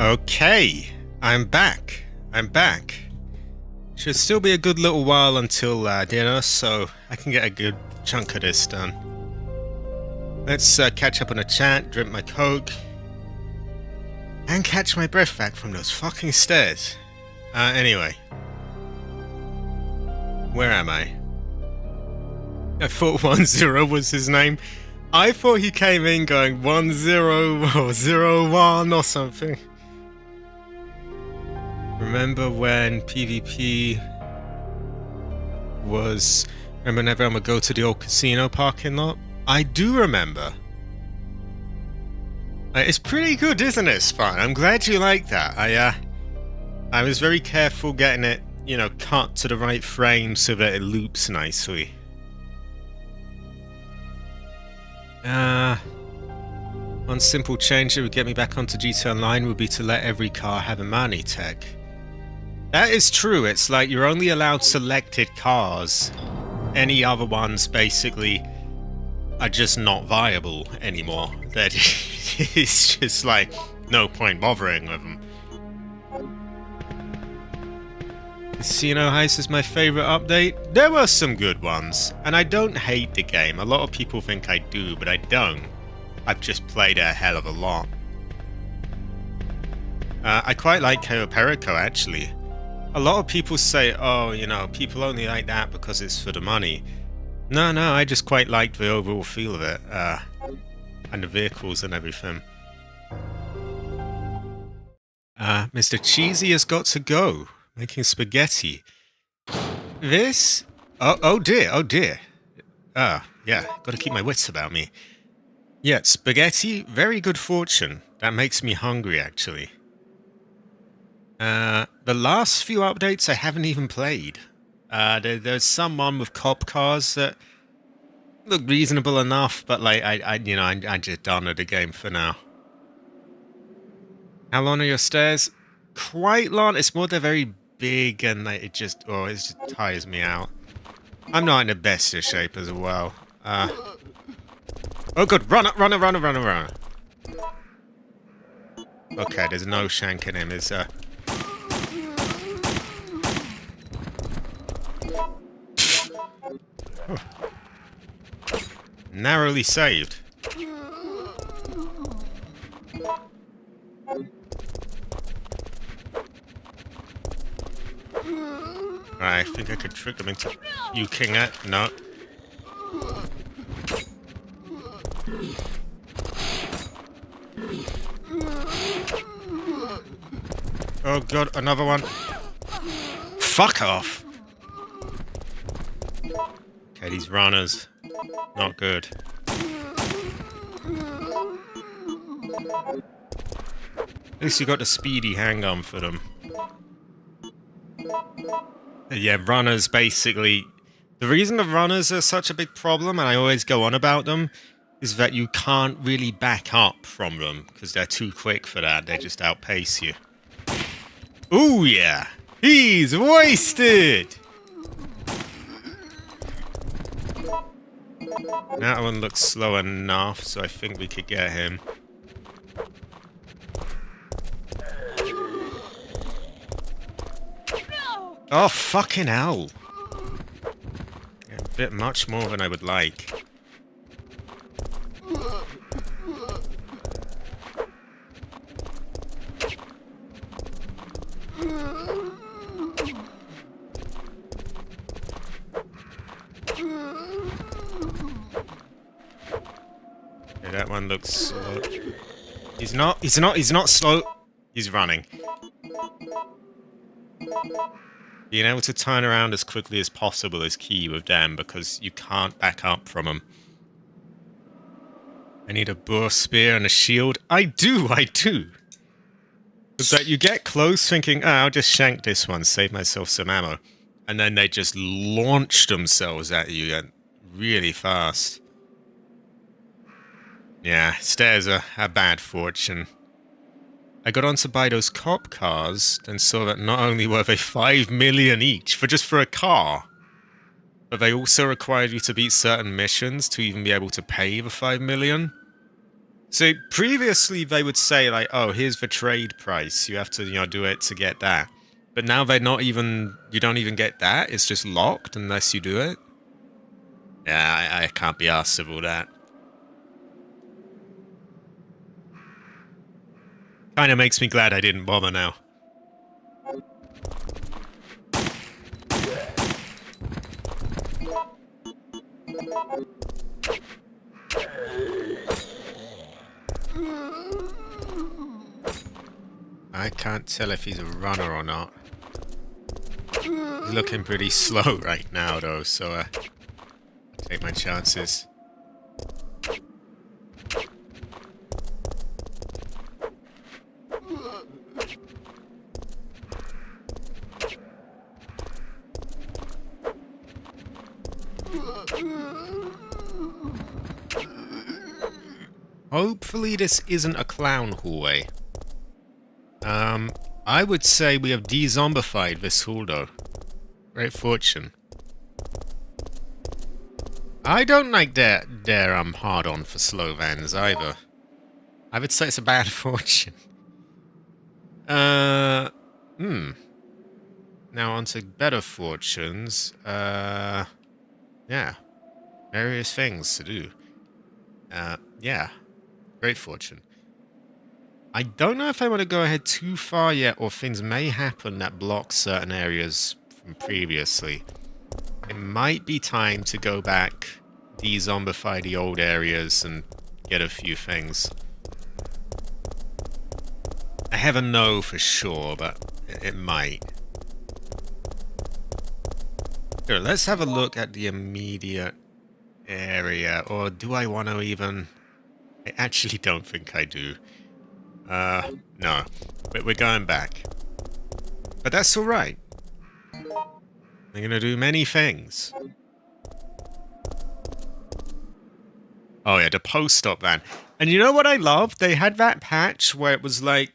Okay, I'm back. Should still be a good little while until dinner, so I can get a good chunk of this done. Let's catch up on a chat, drink my Coke, and catch my breath back from those fucking stairs. Anyway. Where am I? I thought 10 was his name. I thought he came in going 10 or 01 or something. Remember when PvP was... Remember when everyone would go to the old casino parking lot? I do remember. It's pretty good, isn't it, Spawn? I'm glad you like that. I was very careful getting it, you know, cut to the right frame so that it loops nicely. One simple change that would get me back onto GT Online would be to let every car have a Mani tech. That is true, it's like you're only allowed selected cars. Any other ones basically are just not viable anymore. That it's just like no point bothering with them. Casino Heist is my favorite update. There were some good ones, and I don't hate the game. A lot of people think I do, but I don't. I've just played it a hell of a lot. I quite like Cayo Perico, actually. A lot of people say, oh, you know, people only like that because it's for the money. No, I just quite liked the overall feel of it, and the vehicles and everything. Mr. Cheesy has got to go, making spaghetti. This? Oh dear. Yeah, gotta keep my wits about me. Yeah, spaghetti, very good fortune. That makes me hungry, actually. The last few updates I haven't even played. There's some one with cop cars that look reasonable enough, but like I just done at the game for now. How long are your stairs? Quite long. It's more they're very big and like, it just tires me out. I'm not in the best of shape as well. Oh good, run. Okay, there's no shanking him, is there? Narrowly saved. I think I could trick them into puking it. No. Oh god, another one. Fuck off. Okay, these runners. Not good. At least you got the speedy handgun for them. Yeah, runners basically... The reason the runners are such a big problem, and I always go on about them, is that you can't really back up from them, because they're too quick for that. They just outpace you. Ooh, yeah! He's wasted! That one looks slow enough, so I think we could get him. Oh, fucking hell! Yeah, a bit much more than I would like. Yeah, that one looks slow. He's not slow. He's running. Being able to turn around as quickly as possible is key with them because you can't back up from them. I need a boar spear and a shield. I do! But that you get close thinking, I'll just shank this one, save myself some ammo. And then they just launch themselves at you really fast. Yeah, stairs are a bad fortune. I got on to buy those cop cars, and saw that not only were they 5 million each, for a car, but they also required you to beat certain missions to even be able to pay the 5 million. So previously they would say like, oh, here's the trade price. You have to, do it to get that. But now they're not even, you don't even get that. It's just locked unless you do it. Yeah, I can't be arsed with all that. Kind of makes me glad I didn't bother now. I can't tell if he's a runner or not. He's looking pretty slow right now, though, so I'll take my chances. Hopefully this isn't a clown hallway. I would say we have de-zombified this hall, though. Great fortune. I don't like their hard on for slow vans either. I would say it's a bad fortune. Now on to better fortunes. Yeah. Various things to do. Yeah. Great fortune. I don't know if I want to go ahead too far yet, or things may happen that block certain areas from previously. It might be time to go back, de-zombify the old areas, and get a few things. I have a no for sure, but it might. Sure, let's have a look at the immediate area, or do I want to even... I actually don't think I do. No. But we're going back. But that's alright. I'm gonna do many things. Oh yeah, the post-stop van. And you know what I love? They had that patch where it was like...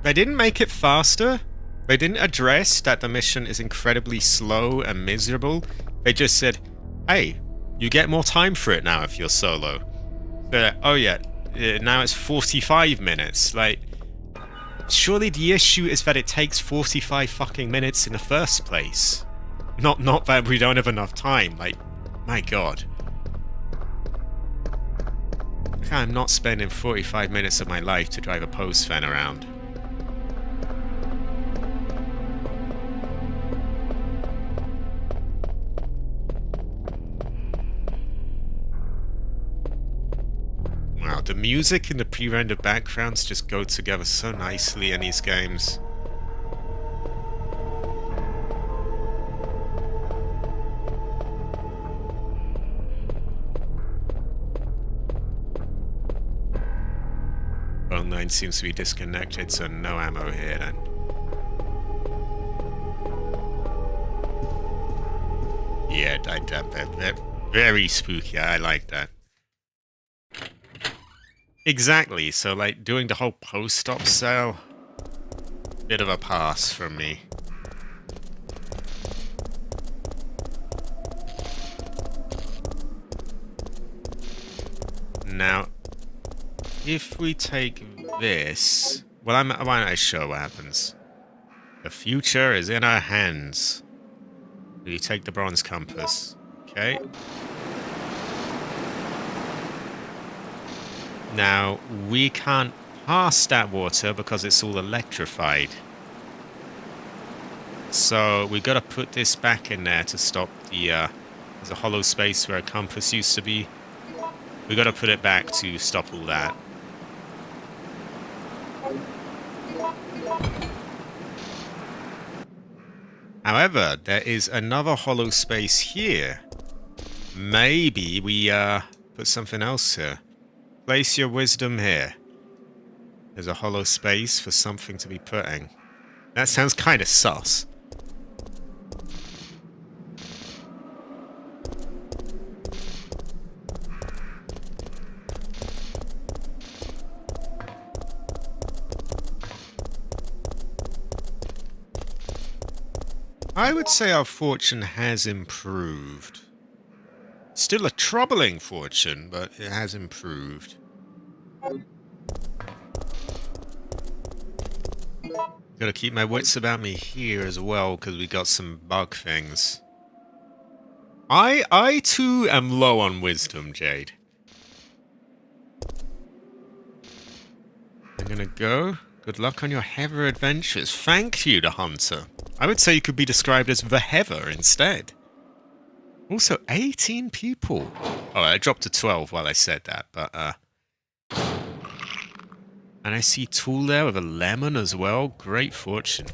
They didn't make it faster. They didn't address that the mission is incredibly slow and miserable. They just said, hey, you get more time for it now if you're solo. So, oh yeah, now it's 45 minutes. Like, surely the issue is that it takes 45 fucking minutes in the first place. Not that we don't have enough time. Like, my god. I'm not spending 45 minutes of my life to drive a post van around. Wow, the music and the pre-rendered backgrounds just go together so nicely in these games. Phone line seems to be disconnected, so no ammo here then. Yeah, that very spooky. I like that. Exactly, so like doing the whole post-stop sale, bit of a pass from me. Now, if we take this, well, why don't I show what happens? The future is in our hands. You take the bronze compass, okay? Now, we can't pass that water because it's all electrified. So, we've got to put this back in there to stop the, there's a hollow space where a compass used to be. We've got to put it back to stop all that. However, there is another hollow space here. Maybe we, put something else here. Place your wisdom here. There's a hollow space for something to be putting. That sounds kind of sus. I would say our fortune has improved. Still a troubling fortune, but it has improved. Gotta keep my wits about me here as well, because we got some bug things. I too am low on wisdom, Jade. I'm gonna go. Good luck on your Heather adventures. Thank you, the Hunter. I would say you could be described as the Heather instead. Also, 18 people. Oh, I dropped to 12 while I said that, but, and I see Tool there with a lemon as well. Great fortune.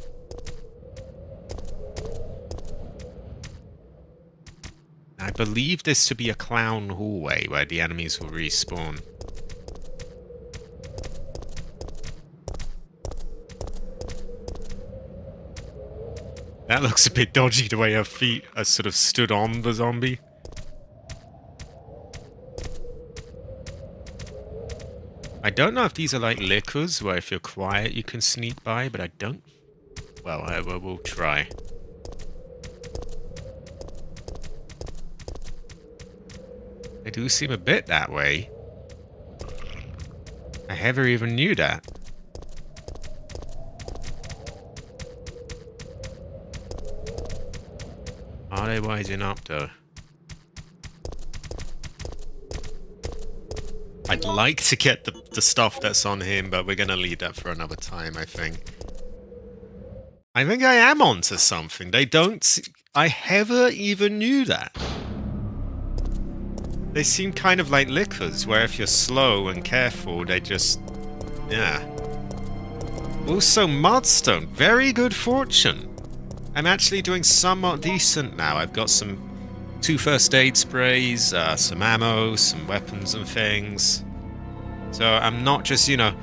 I believe this to be a clown hallway where the enemies will respawn. That looks a bit dodgy, the way her feet are sort of stood on the zombie. I don't know if these are like liquors, where if you're quiet you can sneak by, but I don't... Well, we'll try. They do seem a bit that way. I never even knew that. Are they wising up, though? I'd like to get the stuff that's on him, but we're gonna leave that for another time, I think. I think I am onto something. They don't... I never even knew that. They seem kind of like liquors, where if you're slow and careful, they just... Yeah. Also, Mudstone. Very good fortune. I'm actually doing somewhat decent now. I've got some 2 first aid sprays, some ammo, some weapons and things. So I'm not just, you know,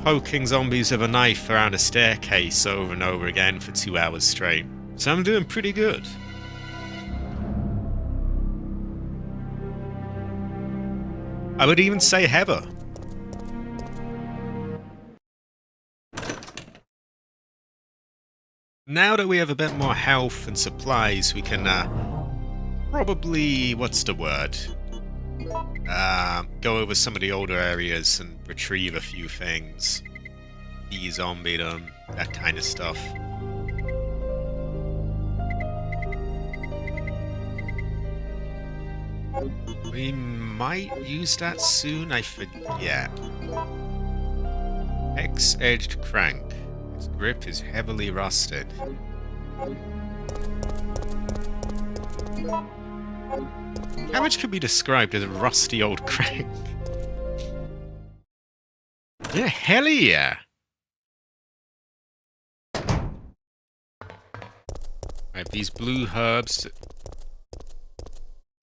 poking zombies with a knife around a staircase over and over again for 2 hours straight. So I'm doing pretty good. I would even say Heather. Now that we have a bit more health and supplies, we can probably, what's the word? Go over some of the older areas and retrieve a few things. De-zombie them, that kind of stuff. We might use that soon, I forget. X-edged crank. Its grip is heavily rusted. How much could be described as a rusty old crank? Yeah, hell yeah! Right, these blue herbs.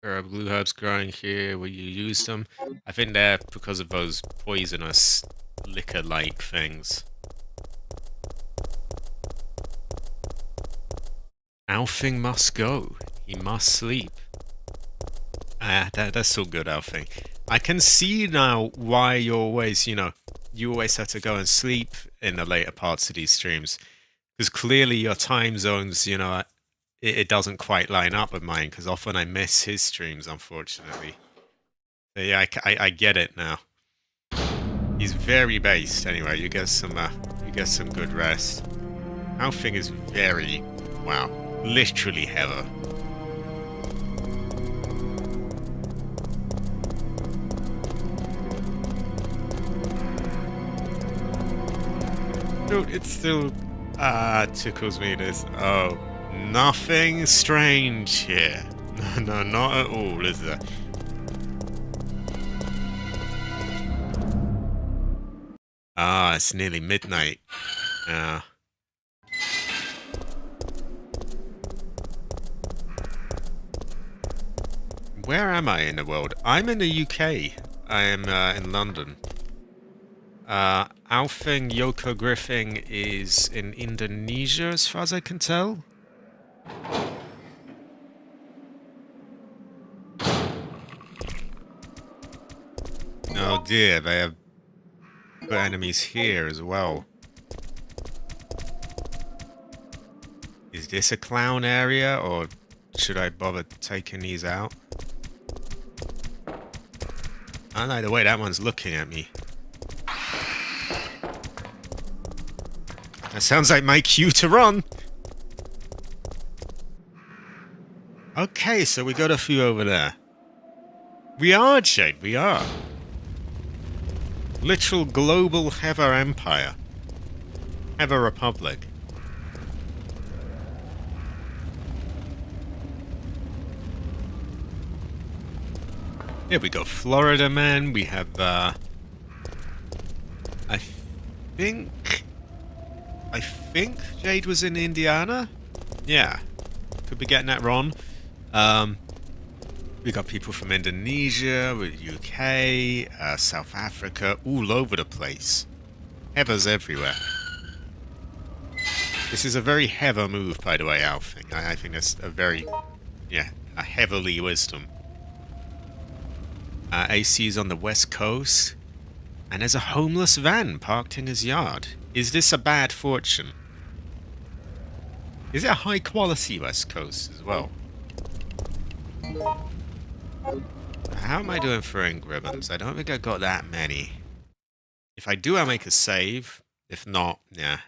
There are blue herbs growing here. Will you use them? I think they're because of those poisonous liquor-like things. Alfing must go. He must sleep. That's all good, Alfing. I can see now why you always, you know, you always have to go and sleep in the later parts of these streams. Because clearly your time zones, you know, it doesn't quite line up with mine, because often I miss his streams, unfortunately. So yeah, I get it now. He's very based, anyway. You get some good rest. Alfing is very, wow, literally Heather. Dude, it still tickles me this. Oh. Nothing strange here. No, not at all, is there? Ah, it's nearly midnight. Where am I in the world? I'm in the UK. I am in London. Alfing Yoko Griffin is in Indonesia, as far as I can tell. Oh dear, they have put enemies here as well. Is this a clown area, or should I bother taking these out? I like the way that one's looking at me. That sounds like my cue to run. Okay, so we got a few over there. We are, Jade, we are. Literal global Heather Empire. Heather Republic. Here we go, Florida man. We have, I think Jade was in Indiana? Yeah. Could be getting that wrong. We got people from Indonesia, UK, South Africa, all over the place. Heathers everywhere. This is a very Heather move, by the way, Al. I think that's a very, yeah, a heavily wisdom. AC's on the west coast, and there's a homeless van parked in his yard. Is this a bad fortune? Is it a high quality west coast as well? How am I doing for ink ribbons? I don't think I got that many. If I do, I'll make a save. If not, yeah.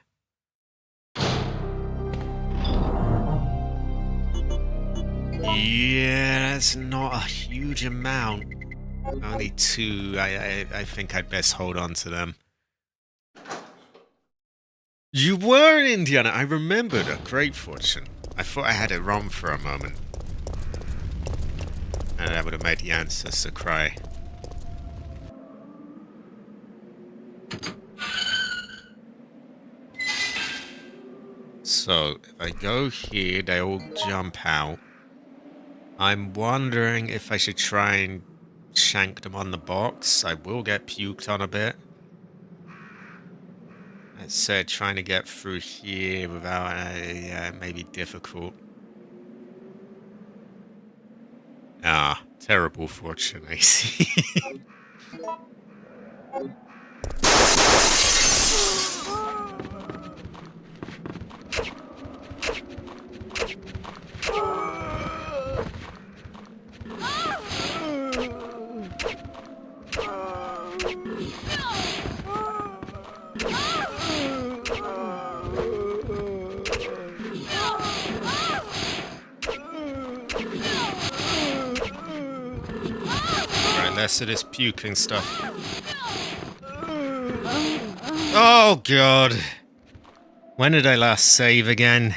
Yeah, that's not a huge amount. Only 2. I think I'd best hold on to them. You were in Indiana. I remembered a great fortune. I thought I had it wrong for a moment. And that would have made the ancestor cry. So, if I go here, they all jump out. I'm wondering if I should try and shank them on the box. I will get puked on a bit. I said trying to get through here without, yeah, it may be difficult. Ah, terrible fortune, I see. Less of this puking stuff. Oh god. When did I last save again?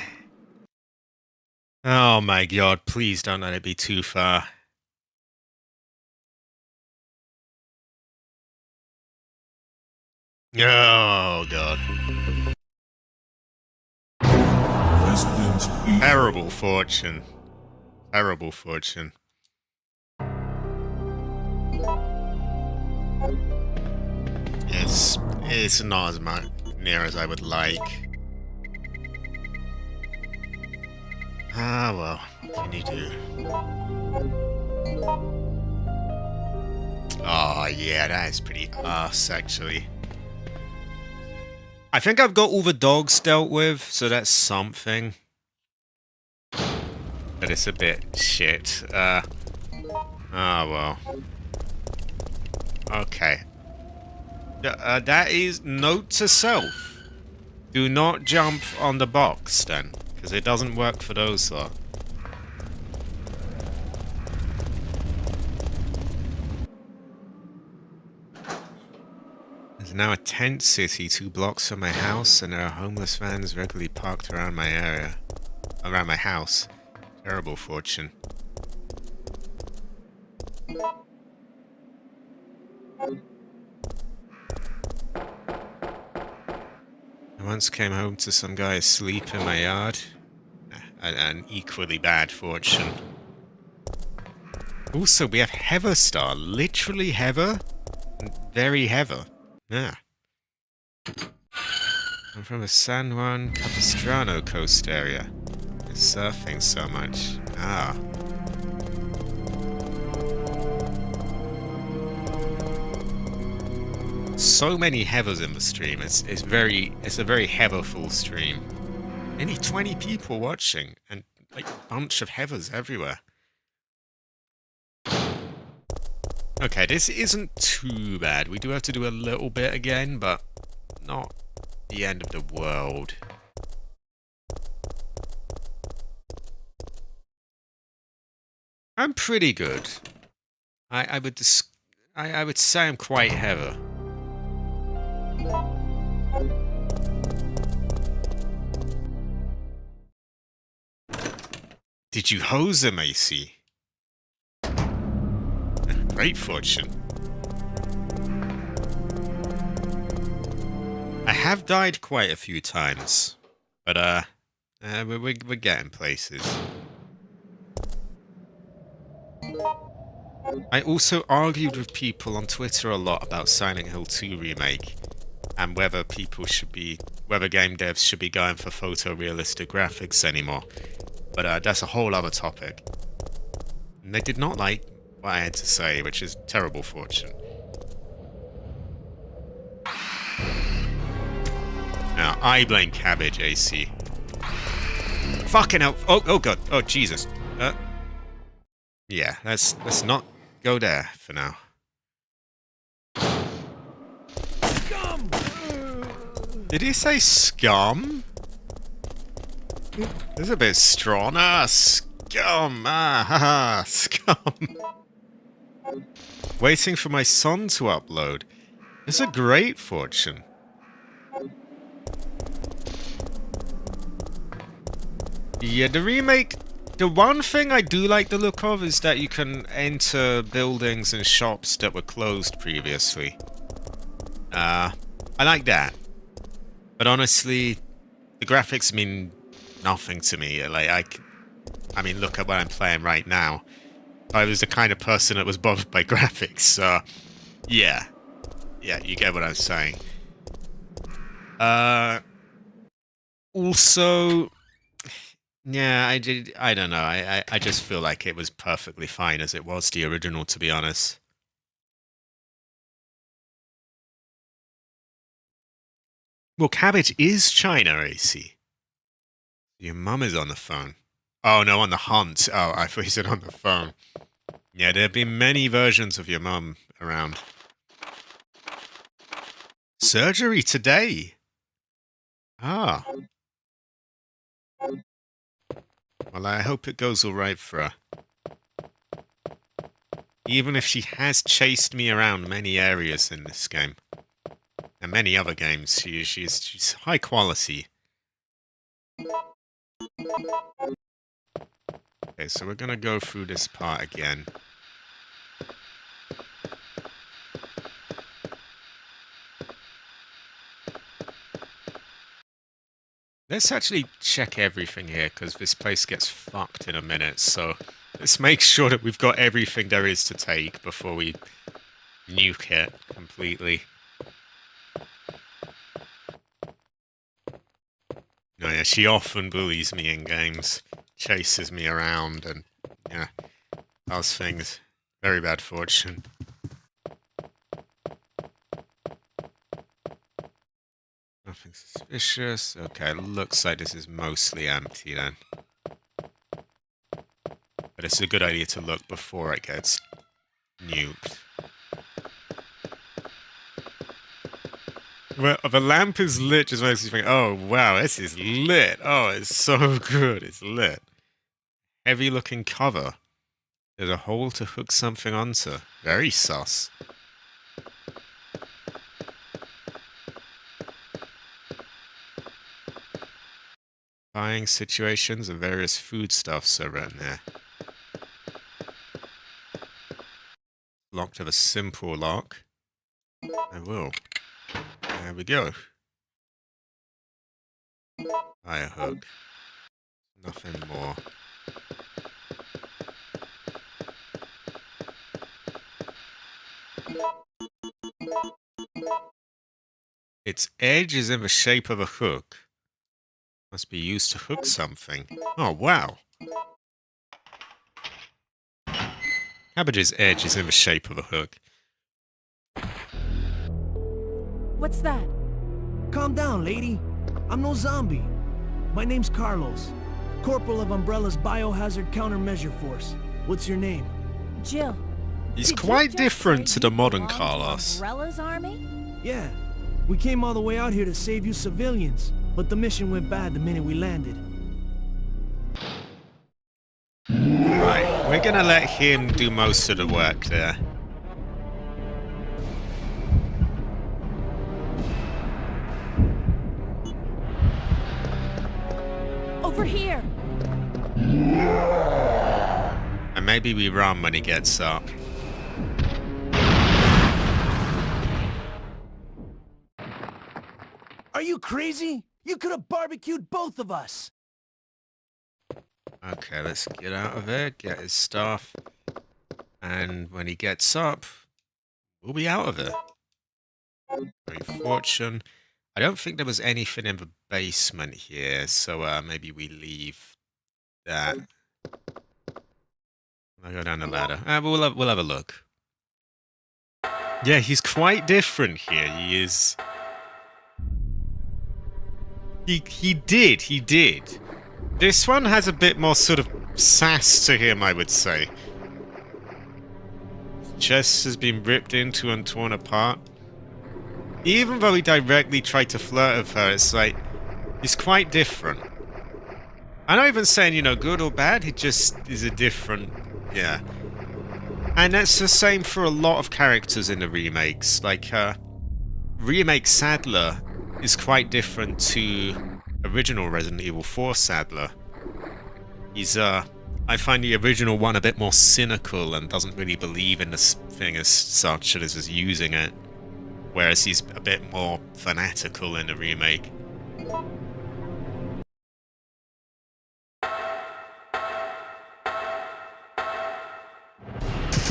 Oh my god, please don't let it be too far. Oh god. Terrible fortune. Terrible fortune. It's not as much near as I would like. Ah well, what can you do? Oh yeah, that is pretty arse actually. I think I've got all the dogs dealt with, so that's something. But it's a bit shit. Ah well. Okay. That is note to self. Do not jump on the box then, because it doesn't work for those lot. There's now a tent city 2 blocks from my house, and there are homeless vans regularly parked around my area. Around my house. Terrible fortune. I once came home to some guy asleep in my yard. An equally bad fortune. Also, we have Heather Star. Literally Heather. Very Heather. Yeah. I'm from the San Juan Capistrano coast area. It's surfing so much. Ah. So many Heathers in the stream. It's a very Heatherful stream. Only 20 people watching, and like a bunch of Heathers everywhere. Okay, this isn't too bad. We do have to do a little bit again, but not the end of the world. I'm pretty good. I would say I'm quite heavy. Did you hose him, AC? Great fortune. I have died quite a few times, but we're getting places. I also argued with people on Twitter a lot about Silent Hill 2 remake and whether game devs should be going for photorealistic graphics anymore. But that's a whole other topic. And they did not like what I had to say, which is terrible fortune. Now, I blame cabbage, AC. Fucking hell. Oh god. Oh, Jesus. Yeah, let's not go there for now. Scum! Did he say scum? That's a bit strong. Ah, scum. Ah, haha, scum. Waiting for my son to upload. It's a great fortune. Yeah, the remake... The one thing I do like the look of is that you can enter buildings and shops that were closed previously. I like that. But honestly, the graphics mean nothing to me. Like, I mean, look at what I'm playing right now. I was the kind of person that was bothered by graphics, so... Yeah. Yeah, you get what I'm saying. Also... Yeah, I don't know. I just feel like it was perfectly fine as it was the original, to be honest. Well, cabbage is China, AC. Your mum is on the phone. Oh, no, on the hunt. Oh, I thought you said on the phone. Yeah, there have been many versions of your mum around. Surgery today? Ah. Well, I hope it goes alright for her. Even if she has chased me around many areas in this game. And many other games, she's high quality. Okay, so we're gonna go through this part again. Let's actually check everything here, because this place gets fucked in a minute, so let's make sure that we've got everything there is to take before we nuke it completely. No, yeah, she often bullies me in games, chases me around, and yeah, those things. Very bad fortune. Nothing suspicious. Okay, looks like this is mostly empty then. But it's a good idea to look before it gets nuked. Well, the lamp is lit just makes you think, oh wow, this is lit. Oh, it's so good, it's lit. Heavy looking cover. There's a hole to hook something onto. Very sus. Buying situations and various foodstuffs are written there. Locked with a simple lock. I will. There we go. Fire hook. Nothing more. Its edge is in the shape of a hook. Must be used to hook something. Oh, wow. Cabbage's edge is in the shape of a hook. What's that? Calm down, lady. I'm no zombie. My name's Carlos, Corporal of Umbrella's Biohazard Countermeasure Force. What's your name? Jill. He's Did you quite just different say to the you modern belong to Carlos. Umbrella's army? Yeah. We came all the way out here to save you civilians, but the mission went bad the minute we landed. Right, we're gonna let him do most of the work there. Over here! And maybe we run when he gets up. Are you crazy? You could have barbecued both of us. Okay, let's get out of there, get his stuff. And when he gets up, we'll be out of it. Very fortune. I don't think there was anything in the basement here, so maybe we leave that. I'll go down the ladder. We'll have a look. Yeah, he's quite different here. He is. He did. This one has a bit more sort of sass to him, I would say. His chest has been ripped into and torn apart. Even though he directly tried to flirt with her, it's like, he's quite different. I'm not even saying, you know, good or bad, he just is a different, yeah. And that's the same for a lot of characters in the remakes. Like, remake Sadler is quite different to original Resident Evil 4 Sadler. He's, I find the original one a bit more cynical and doesn't really believe in this thing as such and is just using it. Whereas he's a bit more fanatical in the remake.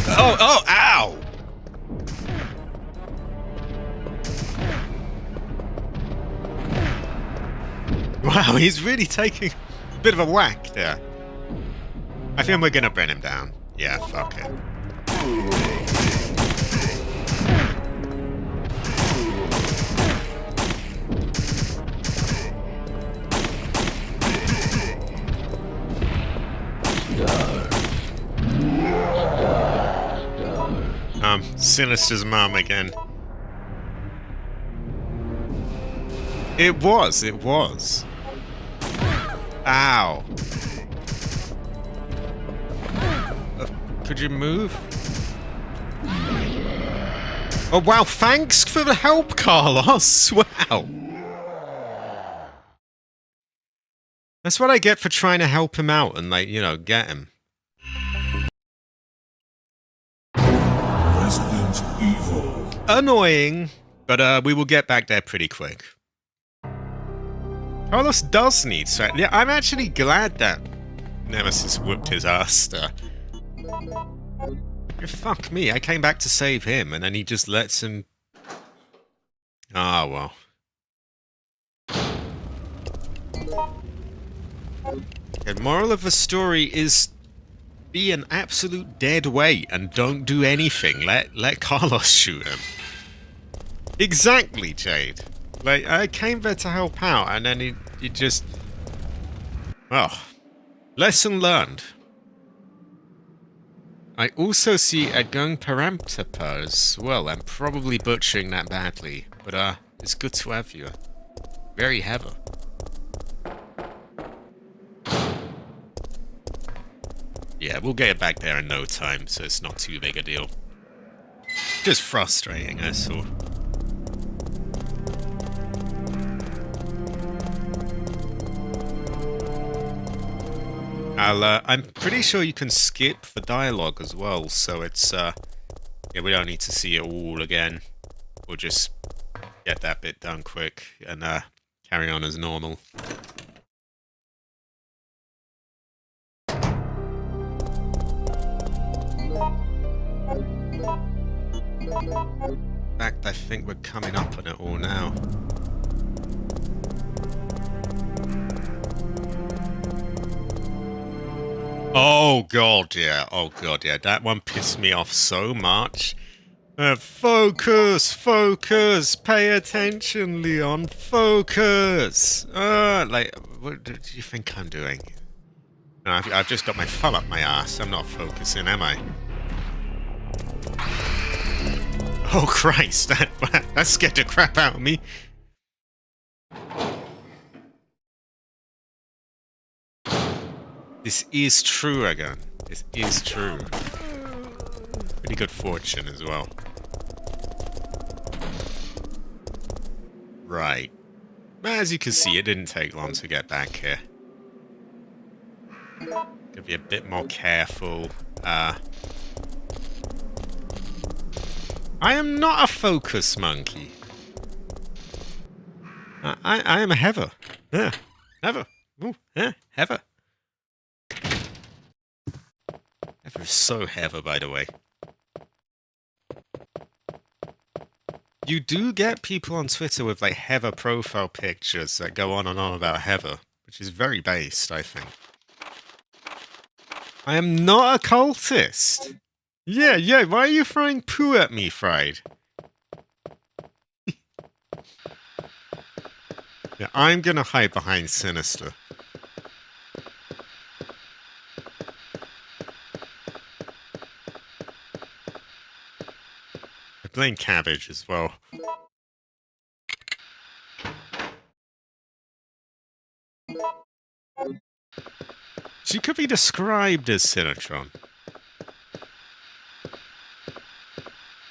Oh, ow! Wow, he's really taking a bit of a whack there. I think we're gonna burn him down. Yeah, fuck it. Sinister's mom again. It was. Ow. Could you move? Oh wow, thanks for the help, Carlos. Wow. That's what I get for trying to help him out and, like, you know, get him. Resident Evil. Annoying, but we will get back there pretty quick. Carlos does need sweat. Yeah, I'm actually glad that Nemesis whooped his ass there. Fuck me, I came back to save him, and then he just lets him... Ah, well. The moral of the story is... be an absolute dead weight and don't do anything. Let Carlos shoot him. Exactly, Jade. Like, I came there to help out, and then he just... Well, lesson learned. I also see a gung paramptapa as well. I'm probably butchering that badly, but it's good to have you. Very heavy. Yeah, we'll get it back there in no time, so it's not too big a deal. Just frustrating, that's all. I'm pretty sure you can skip the dialogue as well, so it's, yeah, we don't need to see it all again. We'll just get that bit done quick and, carry on as normal. In fact, I think we're coming up on it all now. Oh god, yeah. Oh god, yeah. That one pissed me off so much. Focus! Focus! Pay attention, Leon! Focus! Like, what do you think I'm doing? No, I've just got my thumb up my ass. I'm not focusing, am I? Oh Christ, that scared the crap out of me. This is true again. This is true. Pretty good fortune as well. Right. As you can see, it didn't take long to get back here. Gotta be a bit more careful. I am not a focus monkey. I am a heaver. Yeah, heaver. Ooh, yeah, heaver. Heaver is so heaver, by the way. You do get people on Twitter with like heaver profile pictures that go on and on about heaver, which is very based, I think. I am not a cultist. Yeah, why are you throwing poo at me, Fried? Yeah, I'm gonna hide behind Sinister. I blame Cabbage as well. She could be described as Sinatron.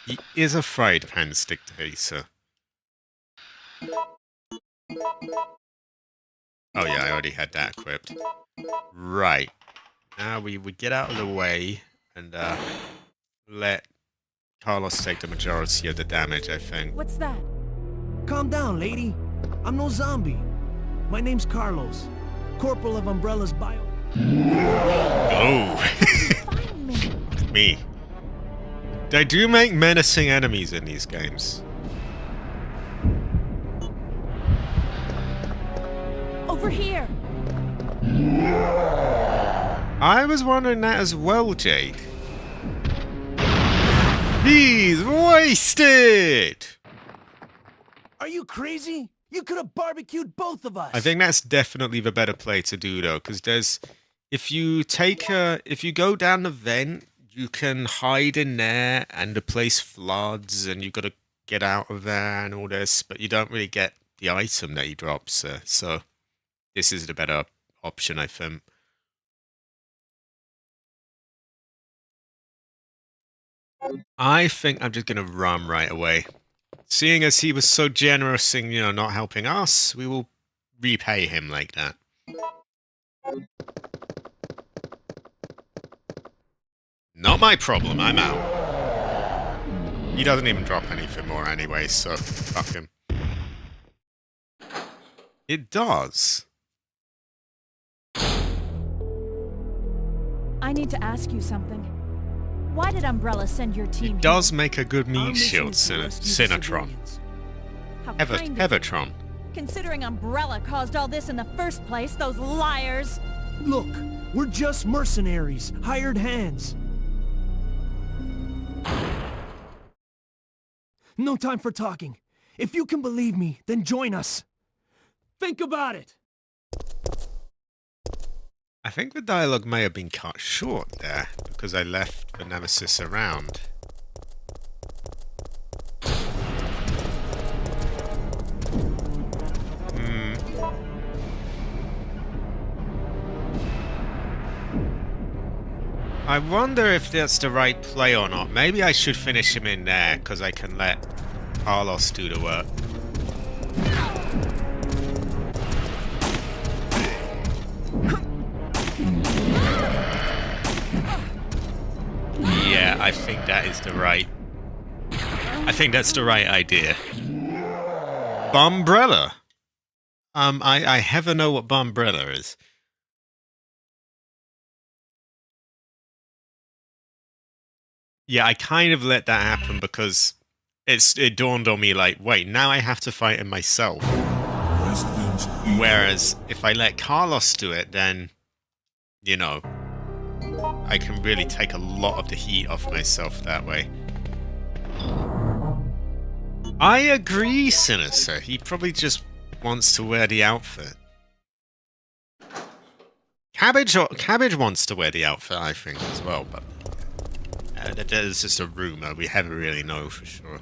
He is a fried pan dictator. Oh yeah, I already had that equipped. Right. Now we would get out of the way and let Carlos take the majority of the damage, I think. What's that? Calm down, lady. I'm no zombie. My name's Carlos, Corporal of Umbrella's bio... Oh! Find me. Me. They do make menacing enemies in these games. Over here. I was wondering that as well, Jade. He's wasted! Are you crazy? You could have barbecued both of us. I think that's definitely the better play to do, though, because there's... If you go down the vent, you can hide in there, and the place floods, and you've got to get out of there and all this, but you don't really get the item that he drops there, so this is the better option, I think. I think I'm just going to run right away. Seeing as he was so generous in, not helping us, we will repay him like that. Not my problem, I'm out. He doesn't even drop anything more anyway, so fuck him. It does. I need to ask you something. Why did Umbrella send your team It here? does make a good Our meat mission shield, is to rescue the Sinatron. civilians. How kind of you. Hevertron. Considering Umbrella caused all this in the first place, those liars. Look, we're just mercenaries, hired hands. No time for talking. If you can believe me, then join us. Think about it. I think the dialogue may have been cut short there, because I left the Nemesis around. I wonder if that's the right play or not. Maybe I should finish him in there, because I can let Carlos do the work. Yeah, I think that is the right... I think that's the right idea. Bombrella! I heaven know what Bombrella is. Yeah, I kind of let that happen because it dawned on me like, wait, now I have to fight him myself. Resident Evil. Whereas if I let Carlos do it, then, I can really take a lot of the heat off myself that way. I agree, Sinister. He probably just wants to wear the outfit. Cabbage wants to wear the outfit, I think, as well, but... There's just a rumor. We never really know for sure.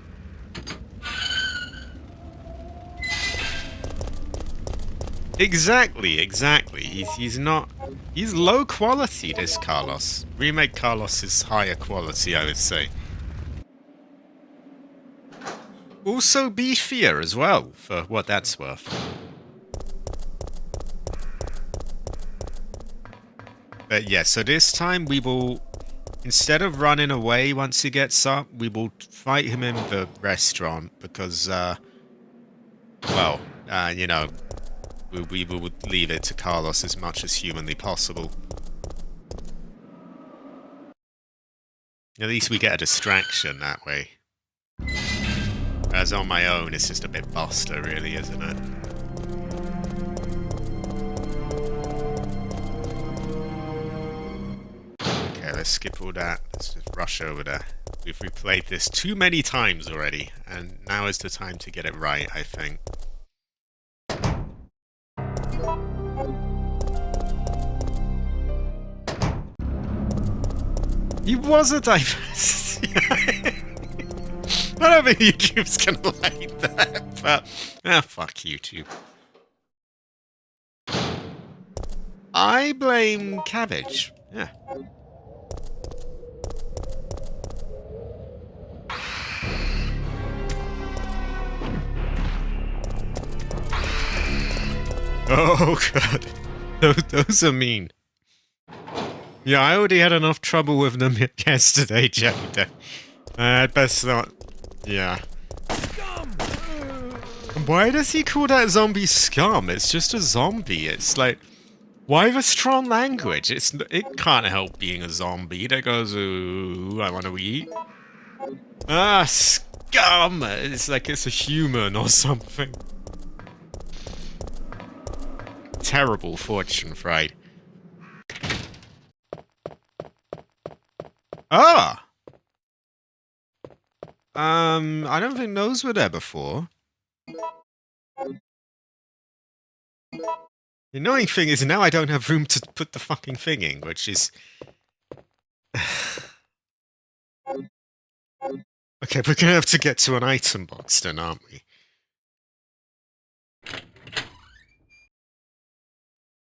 Exactly. He's not... He's low quality, this Carlos. Remake Carlos is higher quality, I would say. Also beefier as well, for what that's worth. But yeah, so this time we will... Instead of running away once he gets up, we will fight him in the restaurant because, well, you know, we would leave it to Carlos as much as humanly possible. At least we get a distraction that way. As on my own, it's just a bit buster, really, isn't it? Okay, let's skip all that. Let's just rush over there. We've replayed this too many times already, and now is the time to get it right, I think. He was a diversity. I don't think YouTube's gonna like that, but fuck YouTube. I blame cabbage. Yeah. Oh god, those are mean. Yeah, I already had enough trouble with them yesterday, Jada. I'd best not. Yeah. Why does he call that zombie scum? It's just a zombie. It's like, why the strong language? It can't help being a zombie that goes, ooh, I want to eat. Ah, scum! It's like it's a human or something. Terrible fortune, fried. Ah! I don't think those were there before. The annoying thing is now I don't have room to put the fucking thing in, which is... Okay, we're gonna have to get to an item box then, aren't we?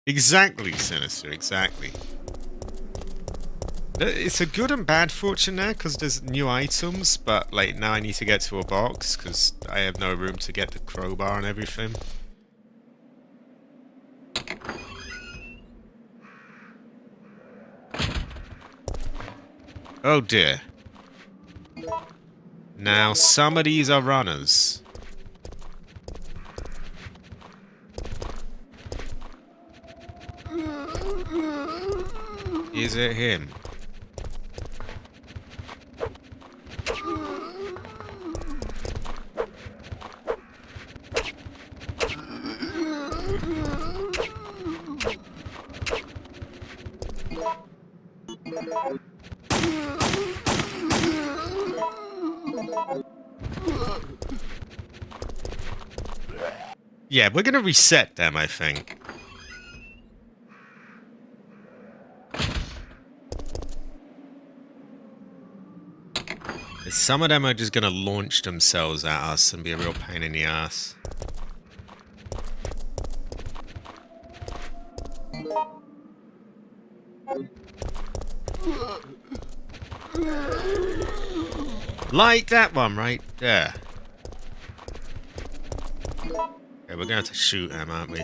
Exactly, Sinister, exactly. It's a good and bad fortune there, because there's new items, but like now I need to get to a box, because I have no room to get the crowbar and everything. Oh dear. Now some of these are runners. Is it him? Yeah, we're gonna reset them, I think. Some of them are just gonna launch themselves at us and be a real pain in the ass. Like that one right there. Okay, we're gonna have to shoot them, aren't we?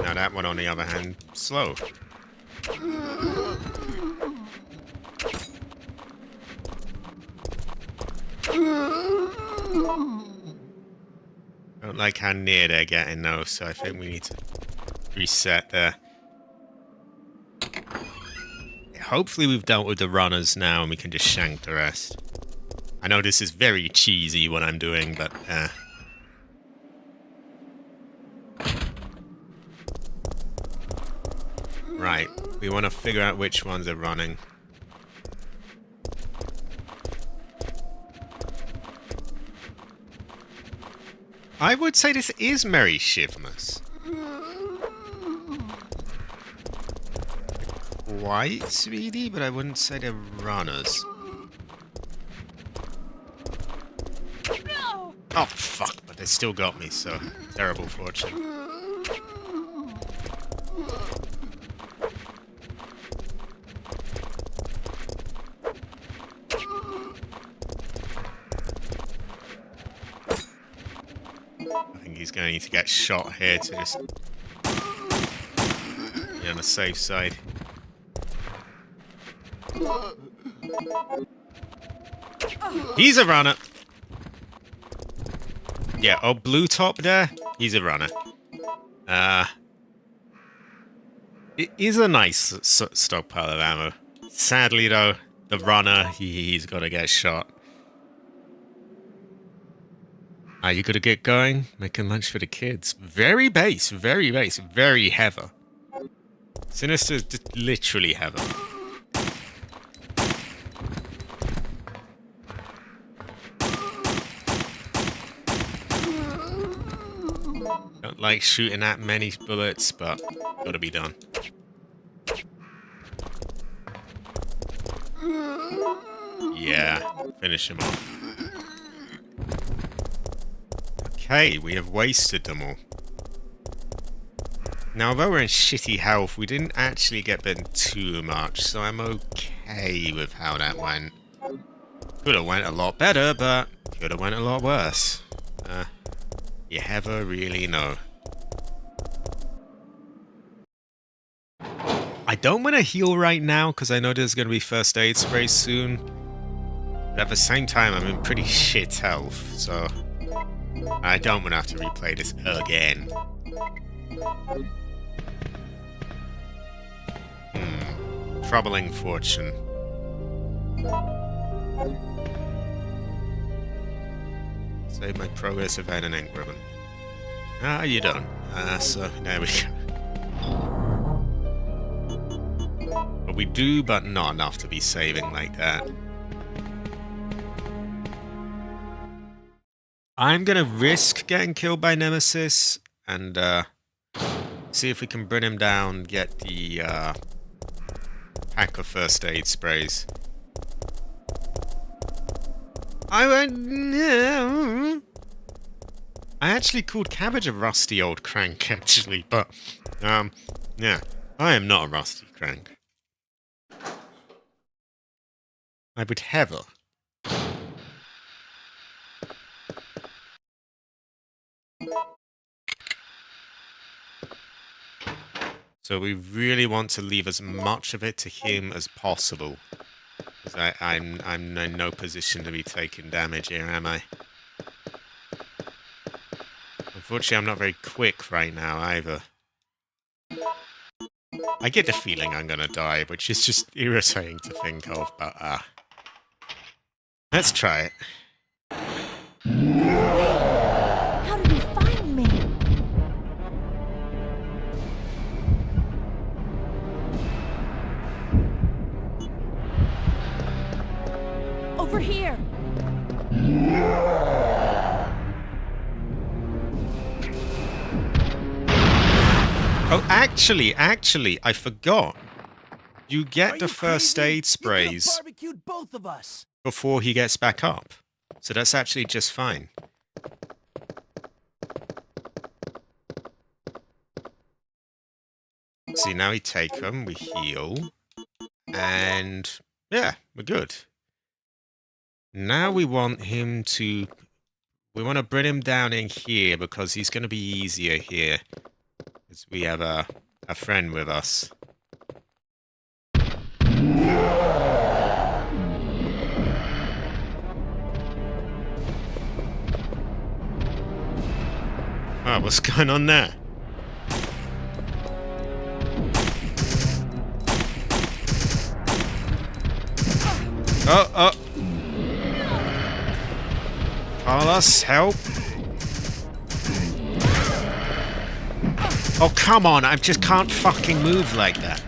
Now that one, on the other hand, slow. Don't like how near they're getting though, so I think we need to reset there. Yeah, hopefully we've dealt with the runners now and we can just shank the rest. I know this is very cheesy what I'm doing, but Right, we want to figure out which ones are running. I would say this is Merry Shivmas. Quite speedy, but I wouldn't say they're runners. Oh, fuck, but they still got me, so terrible fortune. I think he's going to need to get shot here to just be on the safe side. He's a runner! Yeah, oh, blue top there, he's a runner. It is a nice stockpile of ammo. Sadly, though, the runner, he's got to get shot. Are you gonna get going? Making lunch for the kids. Very base, very heavy. Sinister's just literally heavy. Don't like shooting at many bullets, but gotta be done. Yeah, finish him off. Okay, we have wasted them all. Now, although we're in shitty health, we didn't actually get bitten too much, so I'm okay with how that went. Could have went a lot better, but could have went a lot worse. You never really know. I don't want to heal right now, because I know there's going to be first aid spray soon. But at the same time, I'm in pretty shit health, so I don't want to have to replay this again. Troubling fortune. Save my progress event and ink ribbon. Ah, you don't. So there we go. But we do, but not enough to be saving like that. I'm gonna risk getting killed by Nemesis and see if we can bring him down, get the pack of first aid sprays. I actually called Cabbage a rusty old crank, actually, but yeah, I am not a rusty crank. I would never. So we really want to leave as much of it to him as possible. Because I'm in no position to be taking damage here, am I? Unfortunately, I'm not very quick right now, either. I get the feeling I'm gonna die, which is just irritating to think of, but let's try it. How did you find me? Over here. Oh, actually, I forgot. You get the first aid sprays Barbecued both of us. before he gets back up. So that's actually just fine. See, now we take them, we heal, and yeah, we're good. Now we want him to... We want to bring him down in here because he's going to be easier here. Because we have a friend with us. Oh, what's going on there? Oh. Carlos, help. Oh, come on. I just can't fucking move like that.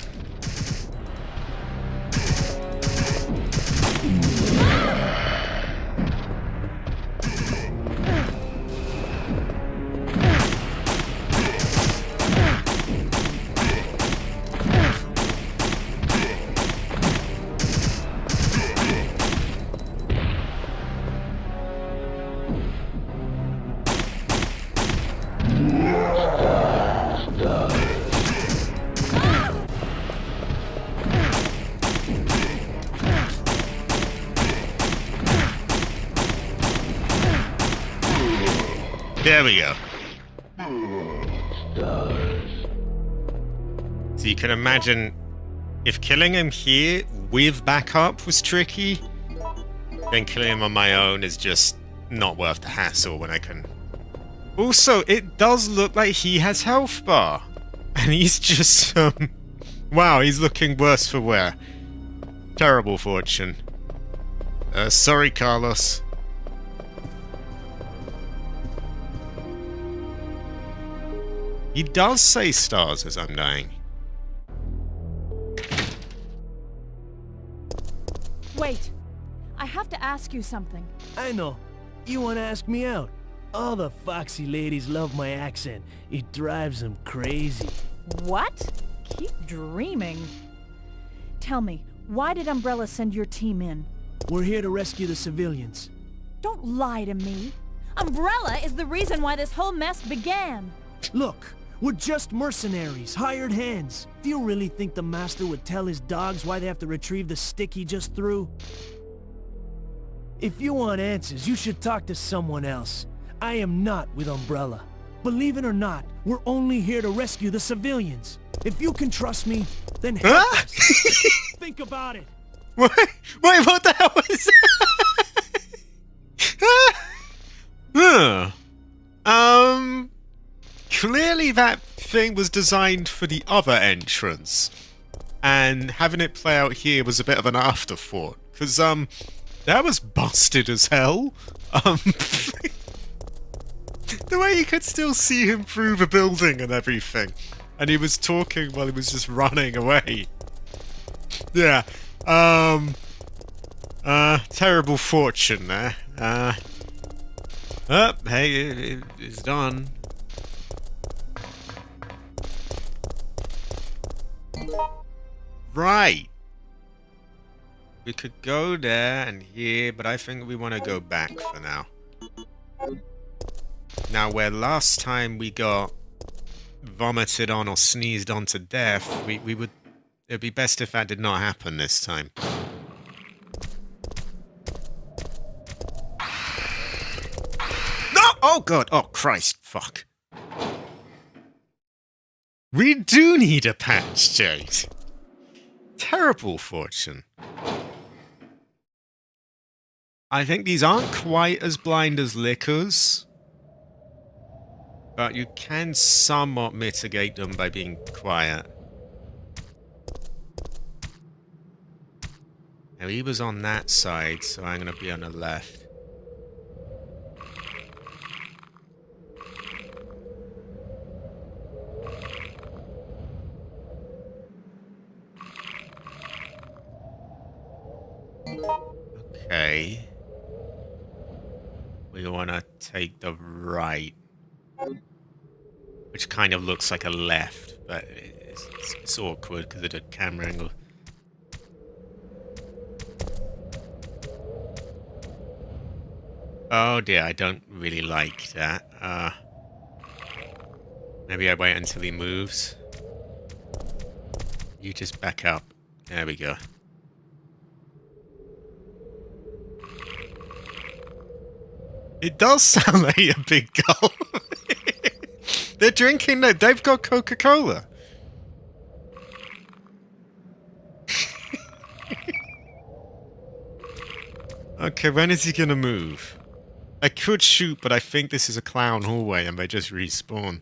There we go. So you can imagine if killing him here with backup was tricky, then killing him on my own is just not worth the hassle when I can... Also, it does look like he has health bar. And he's just, wow, he's looking worse for wear. Terrible fortune. Sorry, Carlos. He does say stars as I'm dying. Wait. I have to ask you something. I know. You want to ask me out? All the foxy ladies love my accent. It drives them crazy. What? Keep dreaming. Tell me, why did Umbrella send your team in? We're here to rescue the civilians. Don't lie to me. Umbrella is the reason why this whole mess began. Look, we're just mercenaries, hired hands. Do you really think the master would tell his dogs why they have to retrieve the stick he just threw? If you want answers, you should talk to someone else. I am not with Umbrella. Believe it or not, we're only here to rescue the civilians. If you can trust me, then help us. Think about it. What? Wait, what the hell was that? Clearly that thing was designed for the other entrance. And having it play out here was a bit of an afterthought. Because, that was busted as hell. The way you could still see him through the building and everything. And he was talking while he was just running away. Yeah. Terrible fortune there. Hey, it's done. Right. We could go there and here, but I think we want to go back for now. Now, where last time we got vomited on or sneezed on to death, we would... It'd be best if that did not happen this time. No! Oh, God! Oh, Christ. Fuck. We do need a patch, Jade. Terrible fortune. I think these aren't quite as blind as liquors. But you can somewhat mitigate them by being quiet. Now he was on that side, so I'm going to be on the left. Okay. We want to take the right. Which kind of looks like a left, but it's awkward because of the camera angle. Oh dear, I don't really like that. Maybe I wait until he moves. You just back up. There we go. It does sound like a big gulp. They're drinking, they've got Coca-Cola. Okay, when is he gonna move? I could shoot, but I think this is a clown hallway and they just respawn.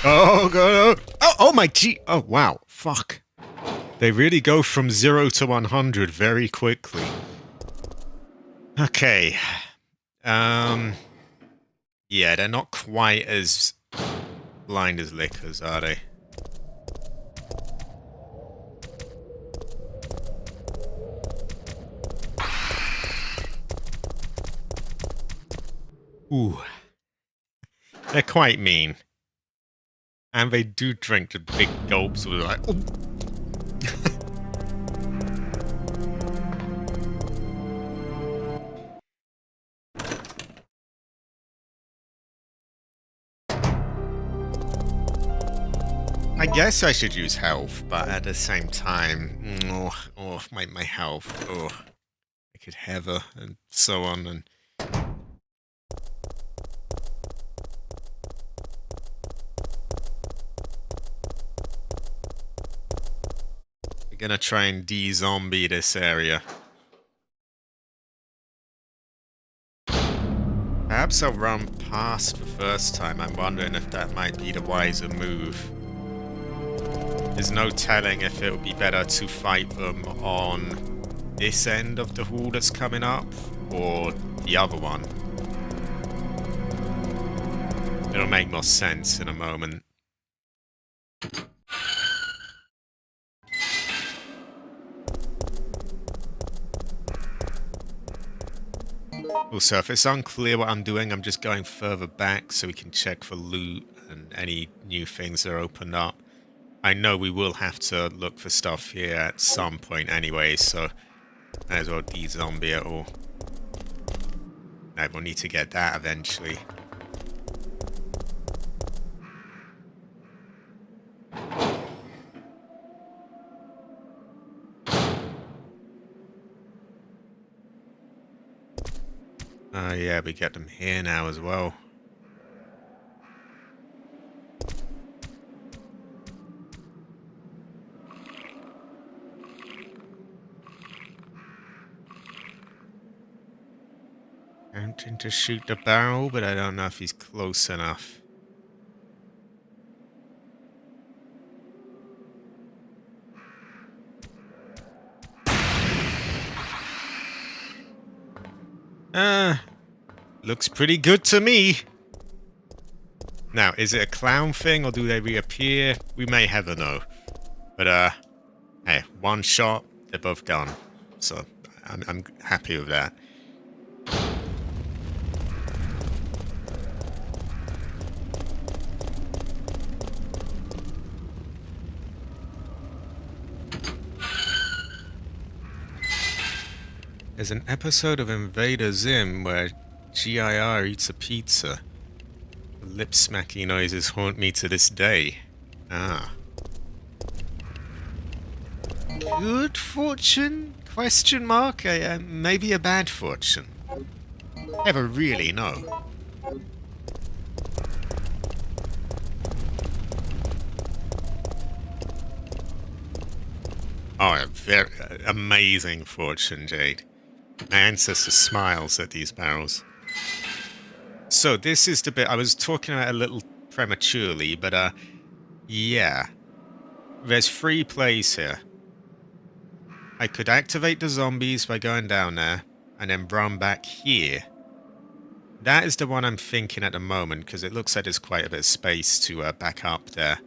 Oh god! Oh my gee! Oh wow! Fuck! They really go from 0 to 100 very quickly. Okay. Yeah, they're not quite as blind as liquors, are they? Ooh. They're quite mean. And they do drink the big gulps with like... Oh. I guess I should use health, but at the same time, my health. Oh, I could have her, and so on, and we're gonna try and de-zombie this area. Perhaps I'll run past the first time. I'm wondering if that might be the wiser move. There's no telling if it'll be better to fight them on this end of the hall that's coming up, or the other one. It'll make more sense in a moment. Also, if it's unclear what I'm doing, I'm just going further back so we can check for loot and any new things that are opened up. I know we will have to look for stuff here at some point anyway, so might as well de-zombie it all. No, we'll need to get that eventually. Oh yeah, we get them here now as well. Attempting to shoot the barrel, but I don't know if he's close enough. Looks pretty good to me. Now, is it a clown thing or do they reappear? We may never know. But, hey, one shot, they're both done. So, I'm happy with that. There's an episode of Invader Zim where GIR eats a pizza. The lip-smacking noises haunt me to this day. Ah. Good fortune? Question mark? Maybe a bad fortune. Never really know. Oh, a very amazing fortune, Jade. My ancestor smiles at these barrels. So this is the bit I was talking about a little prematurely, but yeah. There's 3 plays here. I could activate the zombies by going down there, and then run back here. That is the one I'm thinking at the moment, because it looks like there's quite a bit of space to back up there.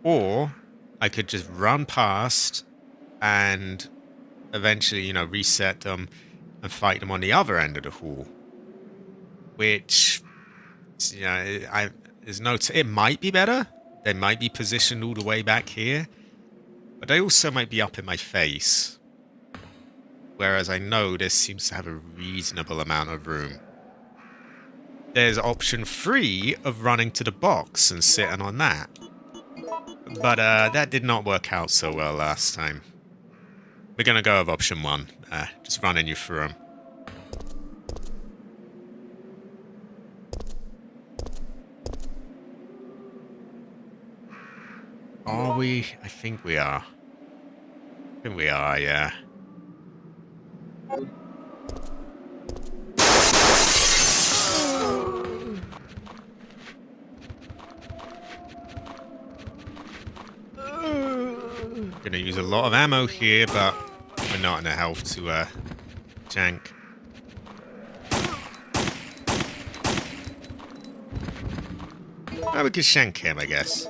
Or I could just run past and eventually, you know, reset them and fight them on the other end of the hall. Which, you know, there's no... it might be better. They might be positioned all the way back here. But they also might be up in my face. Whereas I know this seems to have a reasonable amount of room. There's option 3 of running to the box and sitting on that. But that did not work out so well last time. We're going to go with option 1. Just running you through them. Are we? I think we are. I think we are, yeah. Gonna use a lot of ammo here, but we're not in a health to jank. Oh, we could shank him, I guess.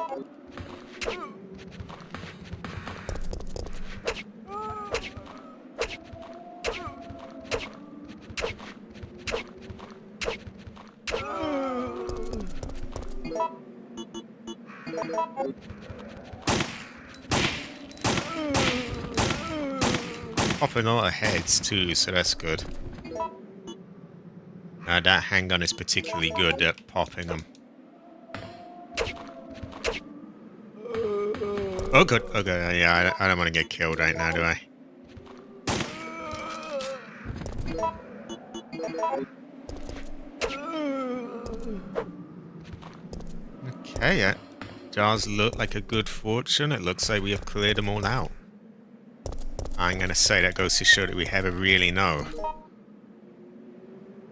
Popping a lot of heads too, so that's good. That handgun is particularly good at popping them. Oh good, okay, yeah, I don't want to get killed right now, do I? Okay, it does look like a good fortune. It looks like we have cleared them all out. I'm gonna say that goes to show that we never really know.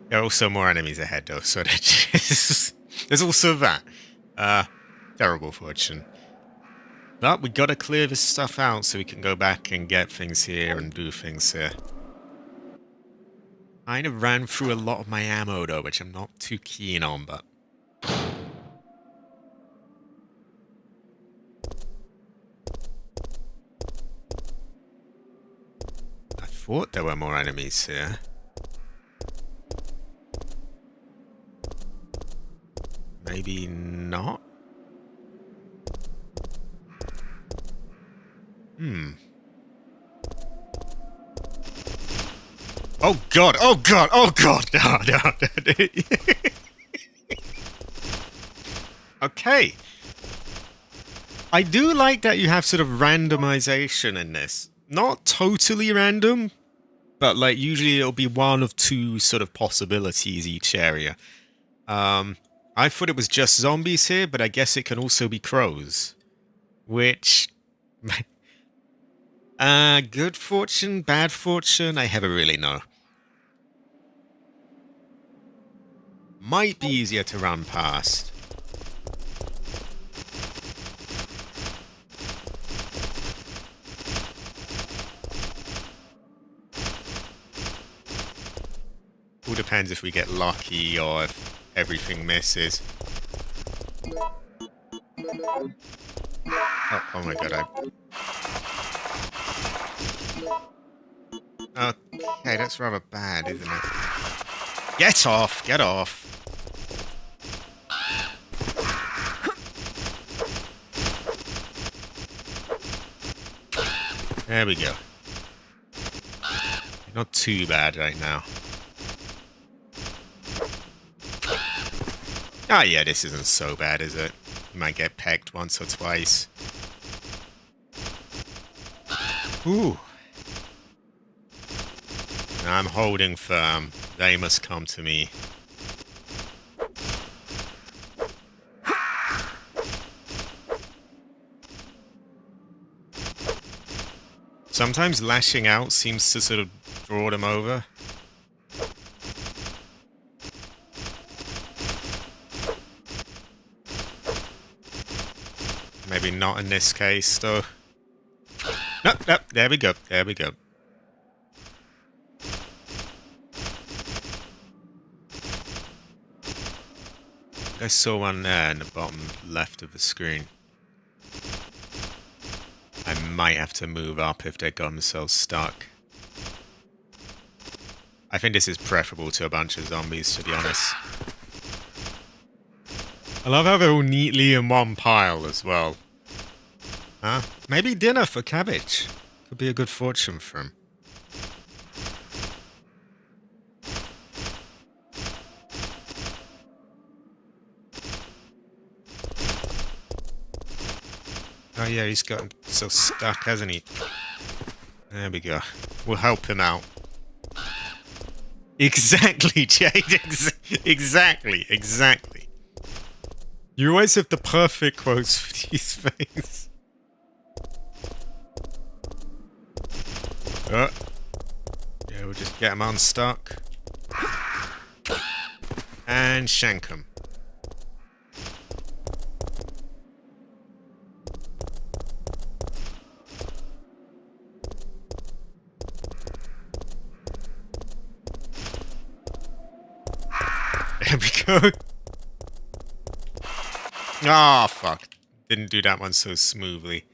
There are also more enemies ahead though, so there's also that. Terrible fortune. But we gotta clear this stuff out so we can go back and get things here and do things here. Kind of ran through a lot of my ammo though, which I'm not too keen on, but... I thought there were more enemies here. Maybe not? Oh god, oh god, oh god! No, no. Okay. I do like that you have sort of randomization in this. Not totally random, but like usually it'll be one of two sort of possibilities each area. I thought it was just zombies here, but I guess it can also be crows. Which... good fortune, bad fortune, I never really know. Might be easier to run past. All depends if we get lucky or if everything misses. Oh my god, Okay, that's rather bad, isn't it? Get off! Get off! There we go. Not too bad right now. Ah, yeah, this isn't so bad, is it? You might get pecked once or twice. Ooh. I'm holding firm. They must come to me. Sometimes lashing out seems to sort of draw them over. Maybe not in this case, though. Nope, nope, there we go, there we go. I saw one there in the bottom left of the screen. I might have to move up if they got themselves stuck. I think this is preferable to a bunch of zombies, to be honest. I love how they're all neatly in one pile as well. Huh? Maybe dinner for Cabbage. Could be a good fortune for him. Oh yeah, he's got so stuck, hasn't he? There we go. We'll help him out. Exactly, Jade. Exactly, exactly. You always have the perfect quotes for these things. Yeah, we'll just get him unstuck. And shank him. There we go. Ah, oh, fuck. Didn't do that one so smoothly.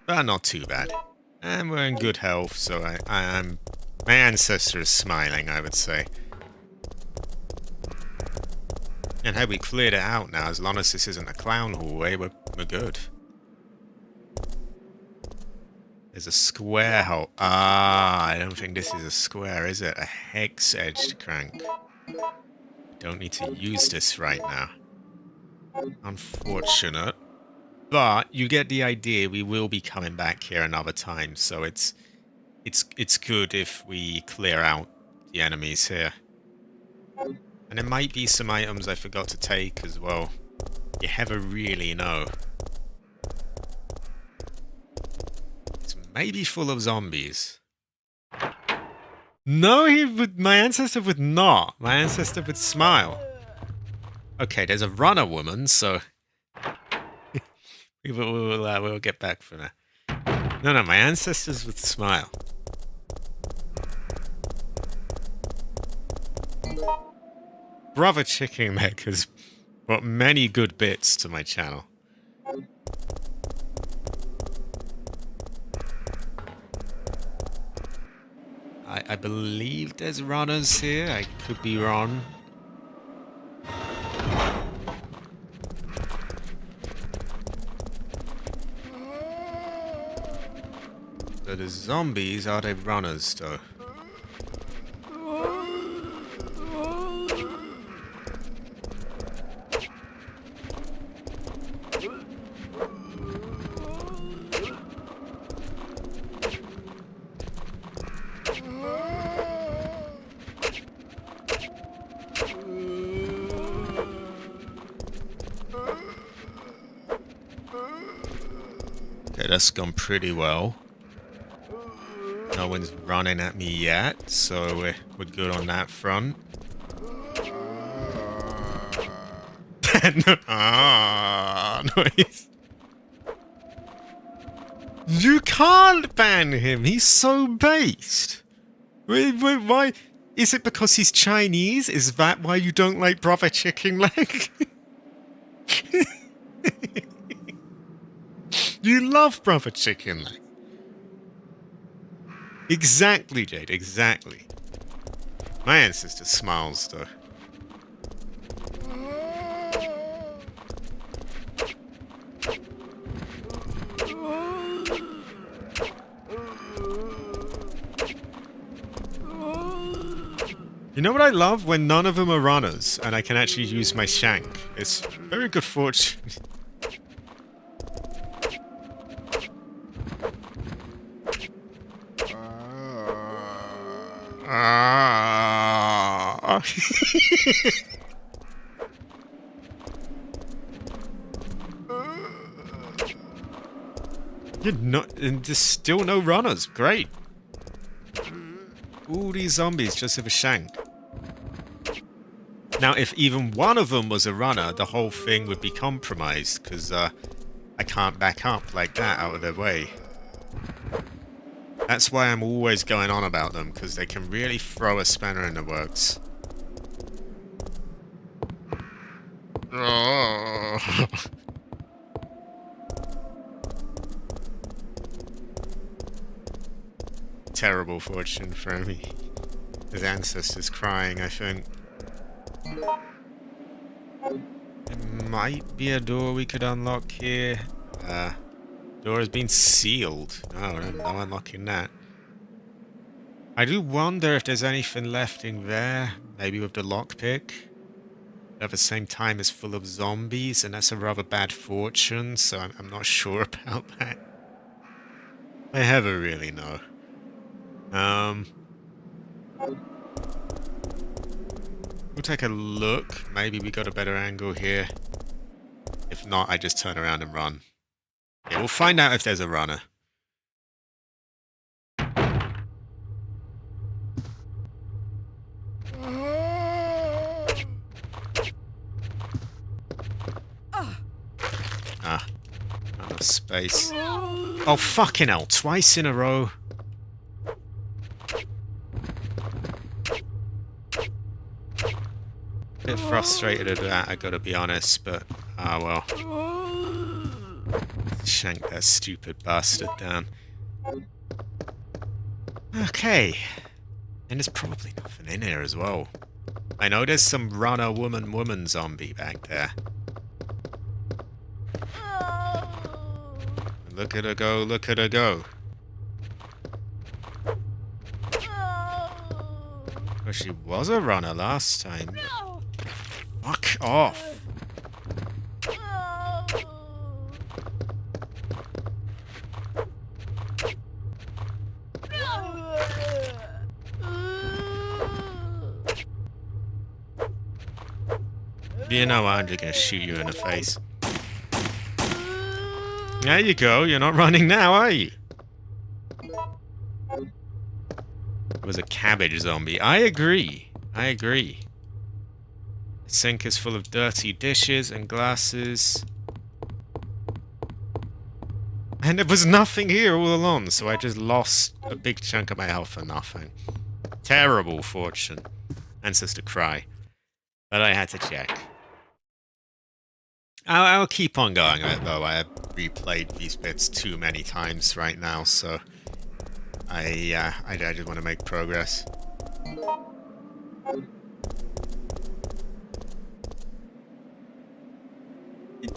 But not too bad. And we're in good health, so I'm... My ancestor is smiling, I would say. And hey, we cleared it out now. As long as this isn't a clown hallway, we're good. There's a square hole. Ah, I don't think this is a square, is it? A hex-edged crank. Don't need to use this right now. Unfortunate. But you get the idea. We will be coming back here another time, so it's good if we clear out the enemies here. And there might be some items I forgot to take as well. You never really know. It's maybe full of zombies. No, my ancestor would not. My ancestor would smile. Okay, there's a runner woman, so we'll get back for that. No, my ancestors would smile. Brother Chicken Leg has brought many good bits to my channel. I believe there's runners here. I could be wrong. So the zombies, are they runners though? Okay, that's gone pretty well. No one's running at me yet, so we're good on that front. Noise. You can't ban him. He's so based. Wait, why? Is it because he's Chinese? Is that why you don't like Brother Chicken Leg? You love Brother Chicken Leg. Exactly, Jade, exactly. My ancestor smiles, though. You know what I love? When none of them are runners, and I can actually use my shank. It's very good fortune. You're not, and there's still no runners. Great. All these zombies just have a shank. Now, if even one of them was a runner, the whole thing would be compromised, because I can't back up like that out of their way. That's why I'm always going on about them, because they can really throw a spanner in the works. Oh. Terrible fortune for me. His ancestors crying, I think. There might be a door we could unlock here. Door has been sealed. No unlocking that. I do wonder if there's anything left in there. Maybe with the lockpick. At the same time, it's full of zombies, and that's a rather bad fortune, so I'm not sure about that. I never really know. We'll take a look. Maybe we got a better angle here. If not, I just turn around and run. Yeah, we'll find out if there's a runner. Not enough space. Oh, fucking hell. Twice in a row. Bit frustrated at that, I gotta be honest, but well. Shank that stupid bastard down. Okay. And there's probably nothing in here as well. I know there's some runner woman zombie back there. Look at her go, look at her go. Well, she was a runner last time. Fuck off. You know what, I'm just gonna shoot you in the face. There you go, you're not running now, are you? It was a cabbage zombie. I agree. I agree. The sink is full of dirty dishes and glasses. And there was nothing here all along, so I just lost a big chunk of my health for nothing. Terrible fortune. Ancestor cry. But I had to check. I'll keep on going with it, though. I have replayed these bits too many times right now, so I just want to make progress.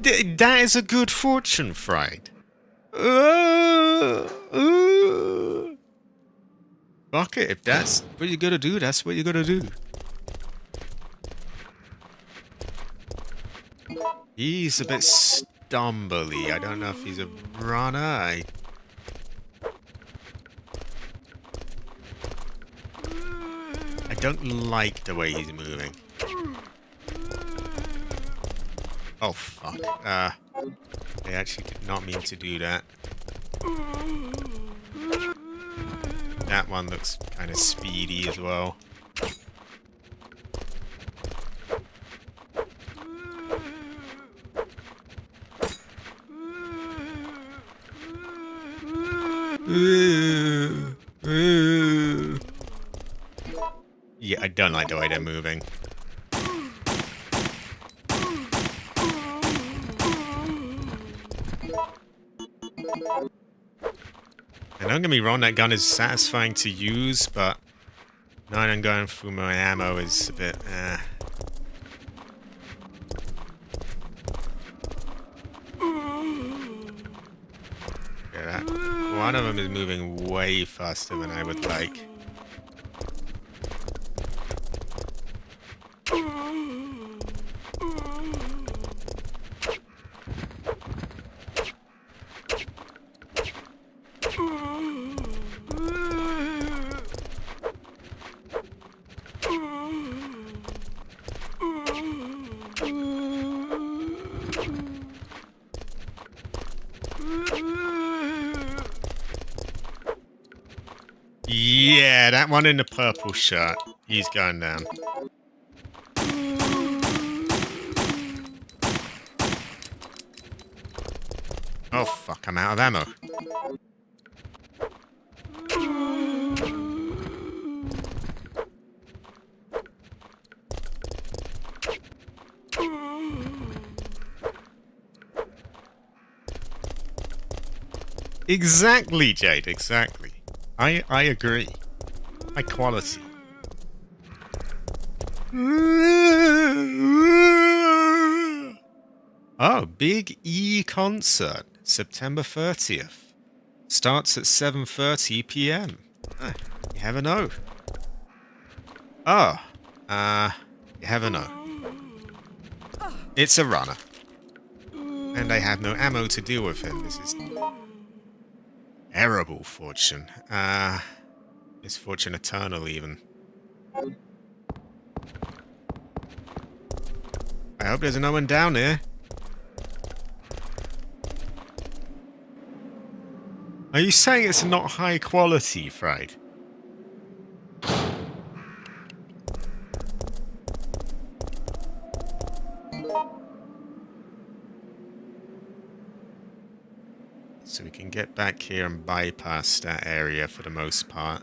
That is a good fortune, Fried. Fuck it, if that's what you gotta do, that's what you gotta do. He's a bit stumbly. I don't know if he's a runner. I don't like the way he's moving. Oh, fuck. I actually did not mean to do that. That one looks kind of speedy as well. Yeah, I don't like the way they're moving. And don't get me wrong, that gun is satisfying to use, but now I'm going through my ammo is a bit, Yeah, one of them is moving way faster than I would like. Yeah, that one in the purple shirt. He's going down. Oh fuck, I'm out of ammo. Exactly, Jade, exactly. I agree. High quality. Oh, Big E concert, September 30th. Starts at 7:30 p.m. You never know. Oh, you never know. It's a runner. And I have no ammo to deal with him. This is terrible fortune. Misfortune eternal, even. I hope there's no one down here. Are you saying it's not high quality, Fried? So we can get back here and bypass that area for the most part.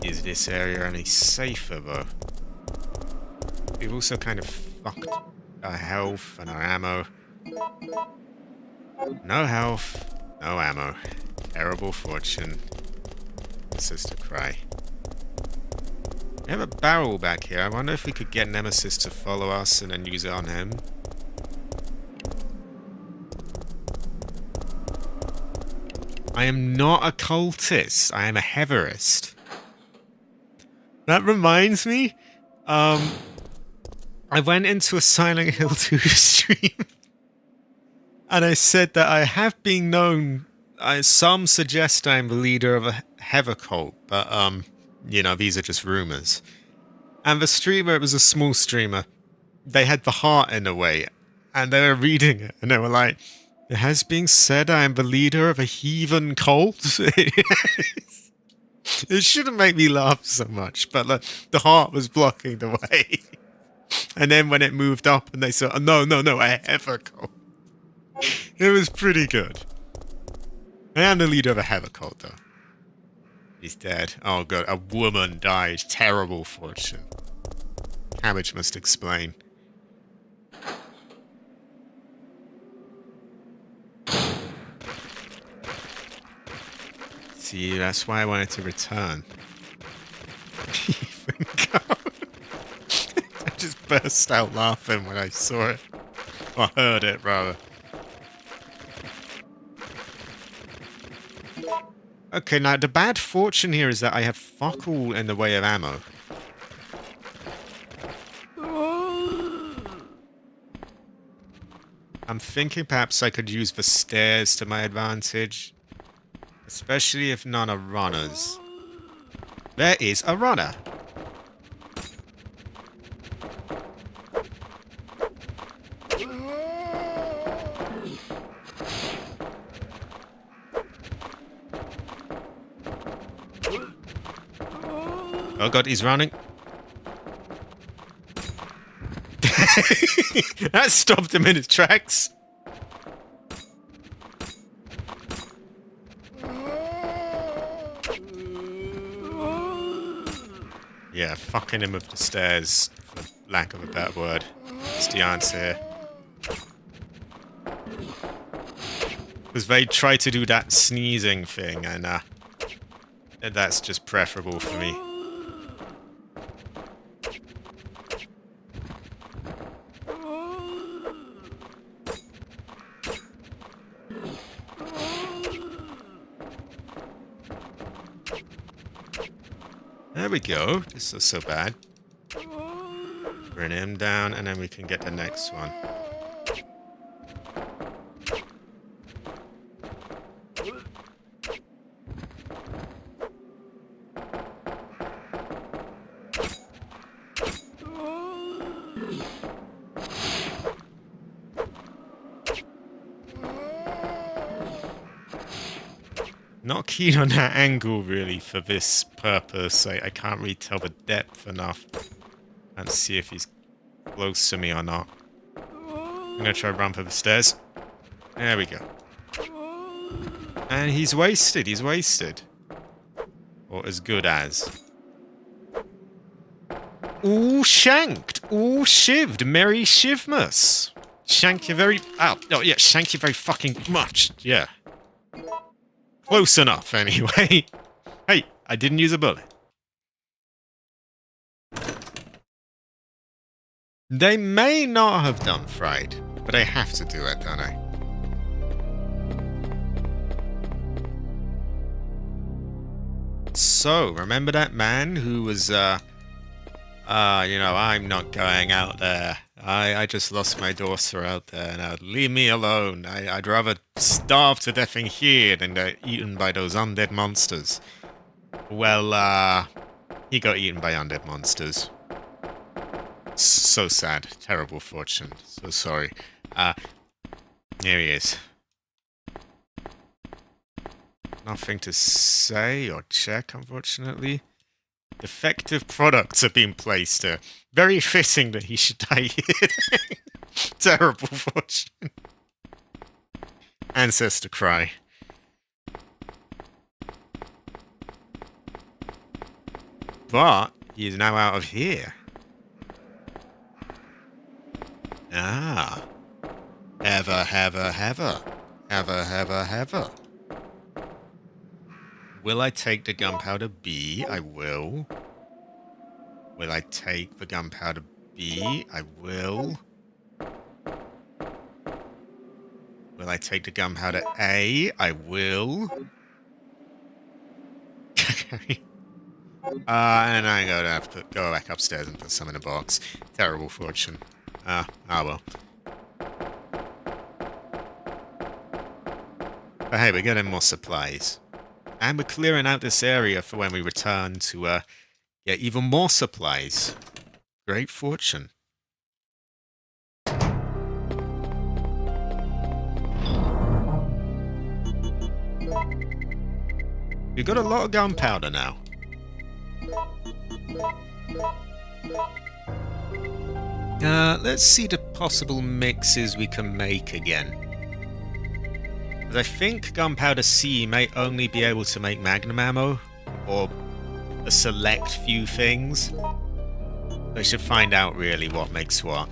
Is this area any safer, though? We've also kind of fucked our health and our ammo. No health, no ammo. Terrible fortune. Sister cry. We have a barrel back here. I wonder if we could get Nemesis to follow us and then use it on him. I am not a cultist. I am a heverist. That reminds me, I went into a Silent Hill 2 stream and I said that I have been known, some suggest I'm the leader of a hever cult, but, you know, these are just rumors. And the streamer, it was a small streamer. They had the heart in a way, and they were reading it, and they were like, "It has been said I am the leader of a heathen cult." It shouldn't make me laugh so much, but the heart was blocking the way. And then when it moved up and they said, oh, no, a heather cult. It was pretty good. I am the leader of a heather cult, though. He's dead. Oh god, a woman died. Terrible fortune. Cabbage must explain. See, that's why I wanted to return. Even God. I just burst out laughing when I saw it. Or heard it, rather. Okay, now the bad fortune here is that I have fuck all in the way of ammo. I'm thinking perhaps I could use the stairs to my advantage. Especially if none are runners. There is a runner. Oh god, he's running. That stopped him in his tracks. Yeah, fucking him with the stairs, for lack of a better word. It's the answer here. Because they try to do that sneezing thing, and that's just preferable for me. There we go. This is so bad. Bring him down, and then we can get the next one. Not keen on that angle, really, for this purpose. I can't really tell the depth enough. And see if he's close to me or not. I'm gonna try to run for the stairs. There we go. And he's wasted, he's wasted. Or as good as. Ooh, shanked! Ooh, shivved! Merry Shivmas! Shank you very... Oh, yeah, shank you very fucking much. Yeah. Close enough, anyway. Hey, I didn't use a bullet. They may not have done fried, but I have to do it, don't I? So, remember that man who was, you know, I'm not going out there. I just lost my daughter out there. Now, leave me alone. I'd rather starve to death in here than get eaten by those undead monsters. Well, he got eaten by undead monsters. So sad. Terrible fortune. So sorry. Here he is. Nothing to say or check, unfortunately. Defective products are being placed here. Very fitting that he should die here. Terrible fortune. Ancestor cry. But he is now out of here. Ah. Heather. Will I take the gunpowder B? I will. Will I take the gunpowder B? I will. Will I take the gunpowder A? I will. Okay. And I'm going to have to go back upstairs and put some in a box. Terrible fortune. Well. But hey, we're getting more supplies. And we're clearing out this area for when we return to Get even more supplies. Great fortune. We've got a lot of gunpowder now. Let's see the possible mixes we can make again. As I think Gunpowder C may only be able to make magnum ammo, or a select few things. I should find out really what makes what.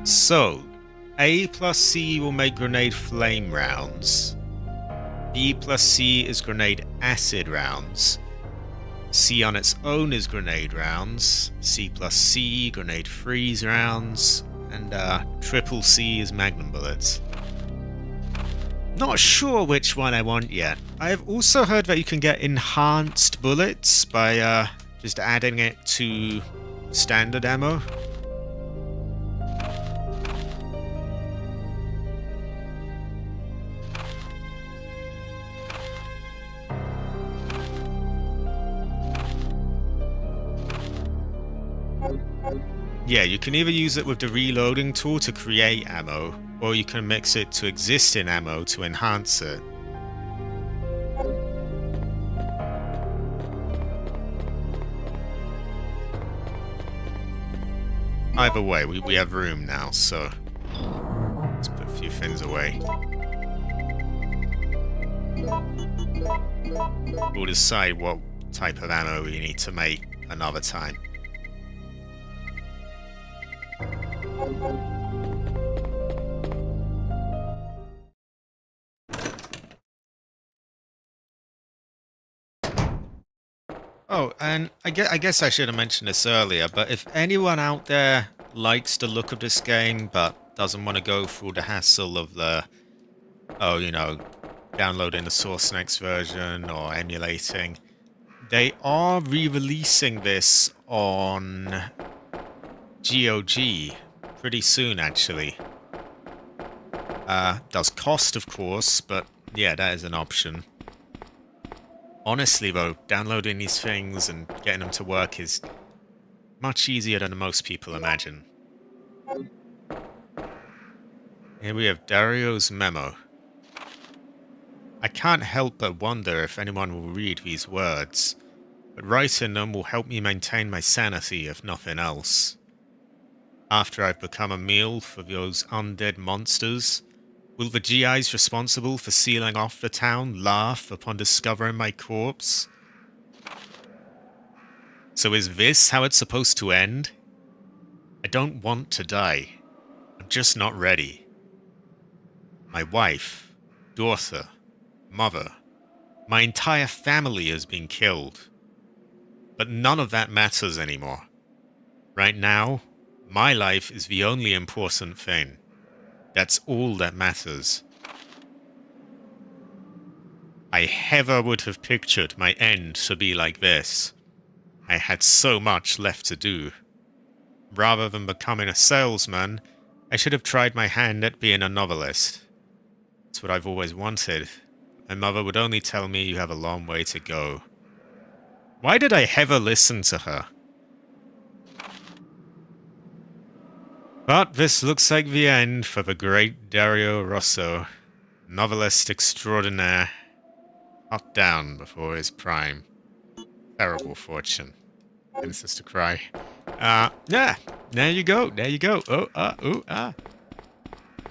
So, A plus C will make grenade flame rounds. B plus C is grenade acid rounds. C on its own is grenade rounds. C plus C, grenade freeze rounds. And triple C is magnum bullets. Not sure which one I want yet. I have also heard that you can get enhanced bullets by just adding it to standard ammo. Yeah, you can either use it with the reloading tool to create ammo, or you can mix it to existing ammo to enhance it. Either way, we have room now, so let's put a few things away. We'll decide what type of ammo we need to make another time. Oh, and I guess I should have mentioned this earlier, but if anyone out there likes the look of this game but doesn't want to go through the hassle of the, downloading the Source Next version or emulating, they are re-releasing this on GOG pretty soon, actually. Does cost, of course, but yeah, that is an option. Honestly, though, downloading these things and getting them to work is much easier than most people imagine. Here we have Dario's memo. I can't help but wonder if anyone will read these words, but writing them will help me maintain my sanity, if nothing else. After I've become a meal for those undead monsters, will the GIs responsible for sealing off the town laugh upon discovering my corpse? So is this how it's supposed to end? I don't want to die. I'm just not ready. My wife, daughter, mother, my entire family has been killed. But none of that matters anymore. Right now, my life is the only important thing. That's all that matters. I never would have pictured my end to be like this. I had so much left to do. Rather than becoming a salesman, I should have tried my hand at being a novelist. It's what I've always wanted. My mother would only tell me you have a long way to go. Why did I ever listen to her? But this looks like the end for the great Dario Rosso, novelist extraordinaire, cut down before his prime. Terrible fortune. Nemesis to cry. Yeah, there you go, there you go.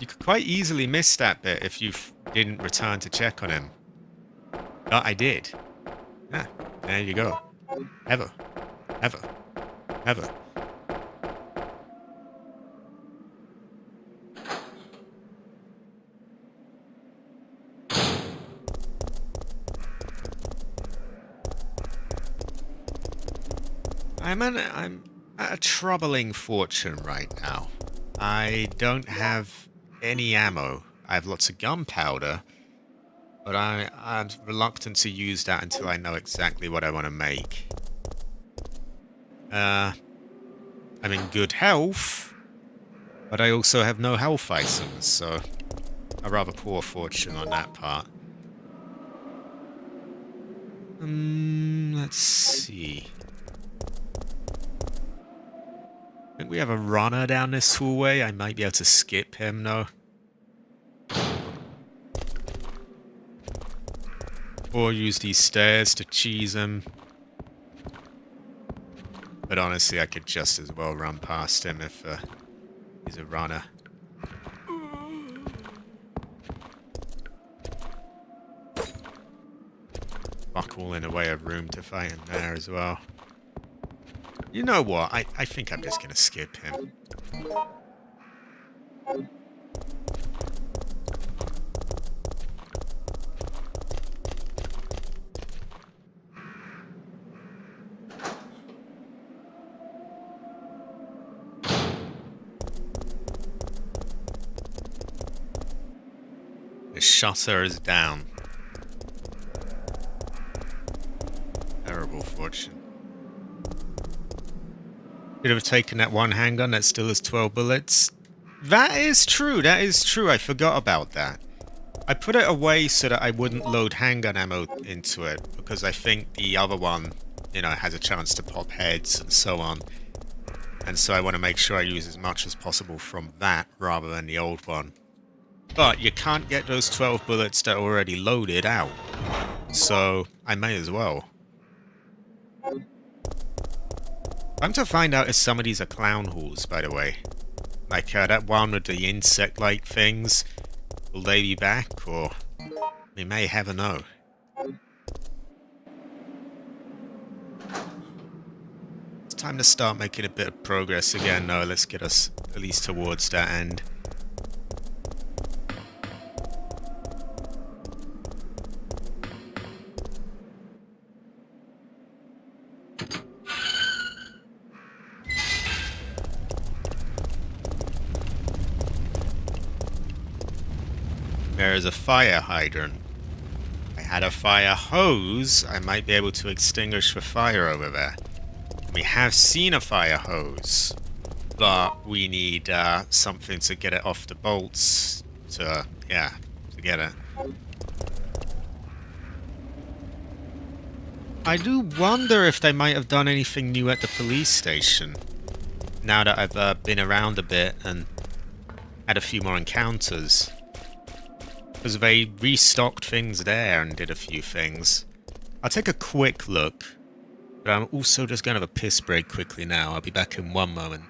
You could quite easily miss that bit if you didn't return to check on him. But I did. Yeah, there you go. Ever. I'm at a troubling fortune right now. I don't have any ammo. I have lots of gunpowder, but I'm reluctant to use that until I know exactly what I want to make. I'm in good health, but I also have no health items, so a rather poor fortune on that part. Let's see. I think we have a runner down this hallway. I might be able to skip him, though. Or use these stairs to cheese him. But honestly, I could just as well run past him if he's a runner. Fuck all in a way of room to fight him there as well. You know what? I think I'm just gonna skip him. The shutter is down. Terrible fortune. Could have taken that one handgun that still has 12 bullets. That is true, that is true. I forgot about that. I put it away so that I wouldn't load handgun ammo into it, because I think the other one, you know, has a chance to pop heads and so on. And so I want to make sure I use as much as possible from that rather than the old one. But you can't get those 12 bullets that are already loaded out. So I may as well. I'm to find out if some of these are clown halls, by the way. Like that one with the insect-like things. Will they be back, or we may never know. It's time to start making a bit of progress again, though. Let's get us at least towards that end. There is a fire hydrant. If I had a fire hose, I might be able to extinguish the fire over there. We have seen a fire hose, but we need something to get it off the bolts to get it. I do wonder if they might have done anything new at the police station. Now that I've been around a bit and had a few more encounters. Because they restocked things there and did a few things. I'll take a quick look. But I'm also just going to have a piss break quickly now. I'll be back in one moment.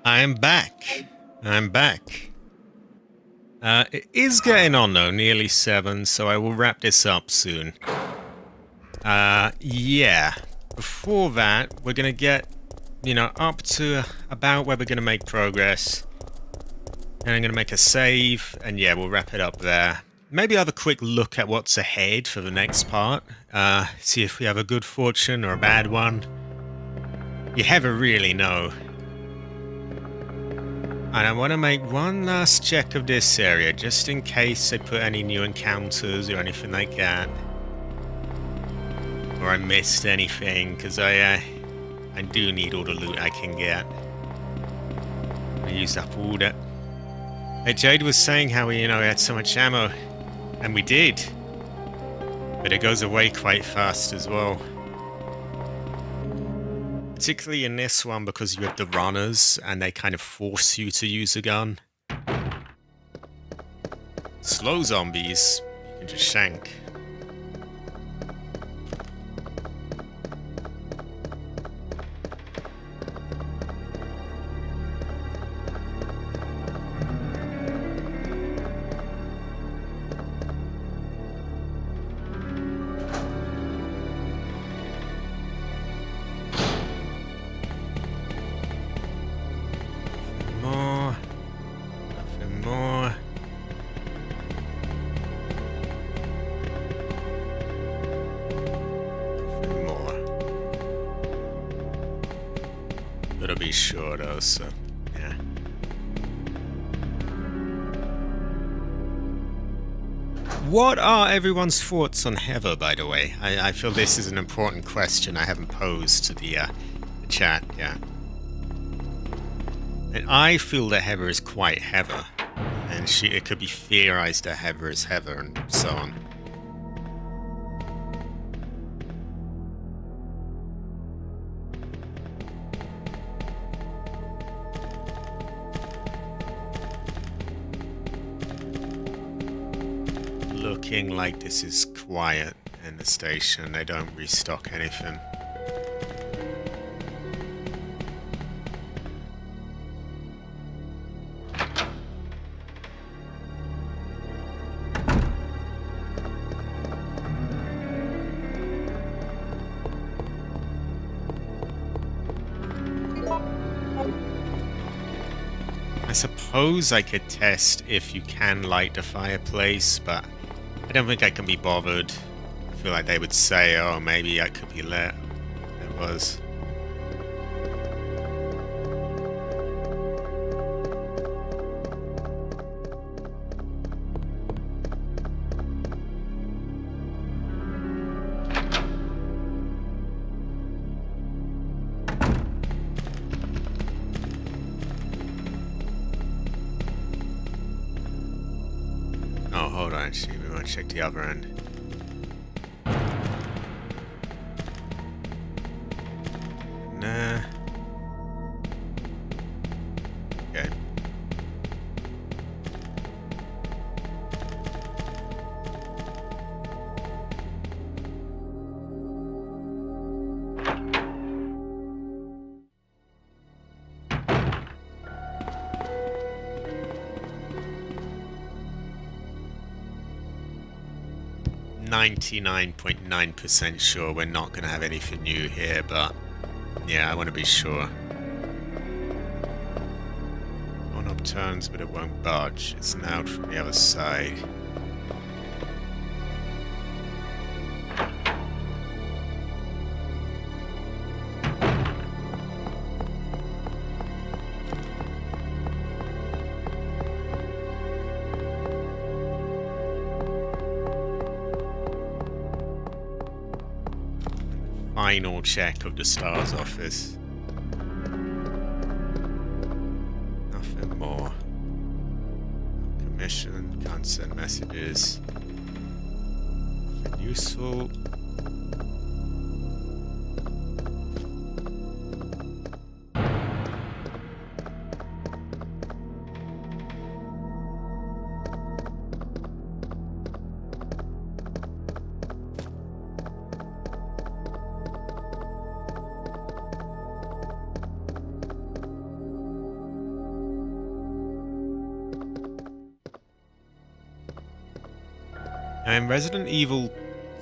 I'm back. I'm back. It is getting on though, nearly 7, so I will wrap this up soon. Yeah. Before that, we're gonna get, up to about where we're gonna make progress. And I'm gonna make a save, and yeah, we'll wrap it up there. Maybe have a quick look at what's ahead for the next part. See if we have a good fortune or a bad one. You never really know. And I want to make one last check of this area, just in case they put any new encounters or anything like that. Or I missed anything, because I do need all the loot I can get. I used up all that. Hey, Jade was saying how we, had so much ammo. And we did. But it goes away quite fast as well. Particularly in this one because you have the runners and they kind of force you to use a gun. Slow zombies, you can just shank. Gotta be sure though, so yeah. What are everyone's thoughts on Heather, by the way? I feel this is an important question I haven't posed to the chat, yeah. And I feel that Heather is quite Heather, and it could be theorized that Heather is Heather, and so on. Looking like this is quiet in the station. They don't restock anything. I suppose I could test if you can light the fireplace, but I don't think I can be bothered. I feel like they would say, oh, maybe I could be lit. It was. Oh, hold on, actually, we want to check the other end. Nah. Okay. .9% sure we're not going to have anything new here, but yeah, I want to be sure. One up turns, but it won't budge. It's now out from the other side. Final check of the STARS office. Nothing more. Commission, can't send messages. Nothing useful. And Resident Evil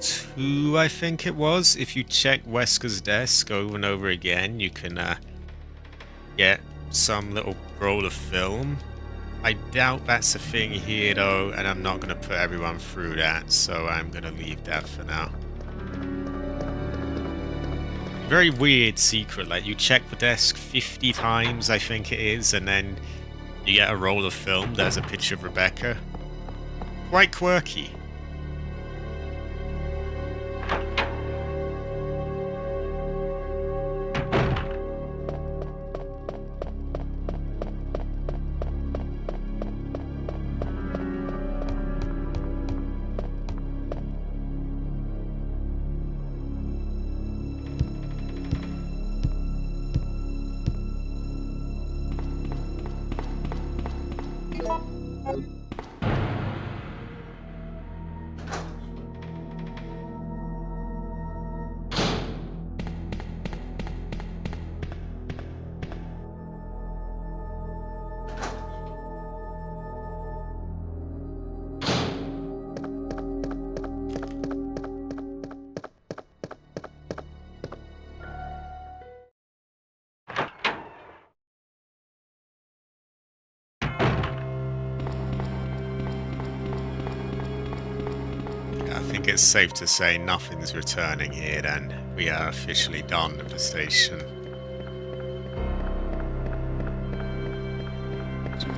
2, I think it was, if you check Wesker's desk over and over again, you can get some little roll of film. I doubt that's a thing here though, and I'm not going to put everyone through that, so I'm going to leave that for now. Very weird secret, like you check the desk 50 times, I think it is, and then you get a roll of film, there's a picture of Rebecca. Quite quirky. I think it's safe to say nothing's returning here then. We are officially done at the station.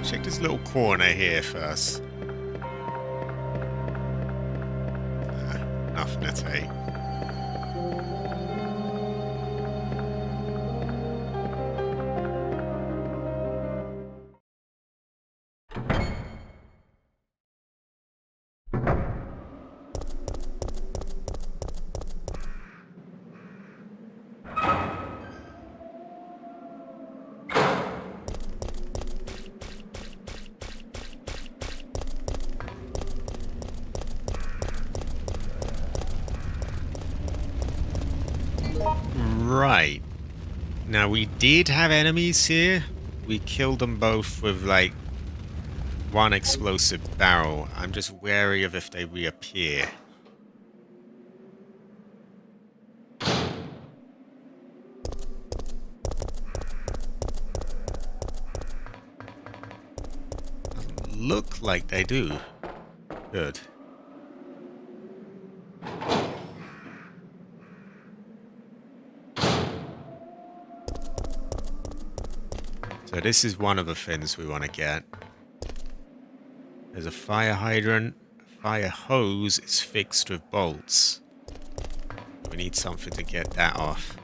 Check this little corner here first. Nothing to take. Right. Now we did have enemies here. We killed them both with like one explosive barrel. I'm just wary of if they reappear. Doesn't look like they do. Good. So this is one of the things we want to get. There's a fire hydrant. A fire hose is fixed with bolts. We need something to get that off.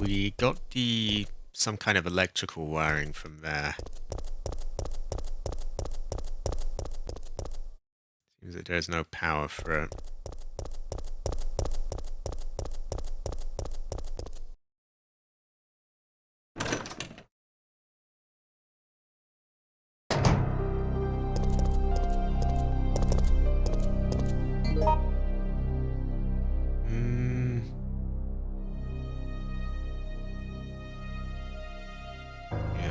We got some kind of electrical wiring from there. Seems that there's no power for it.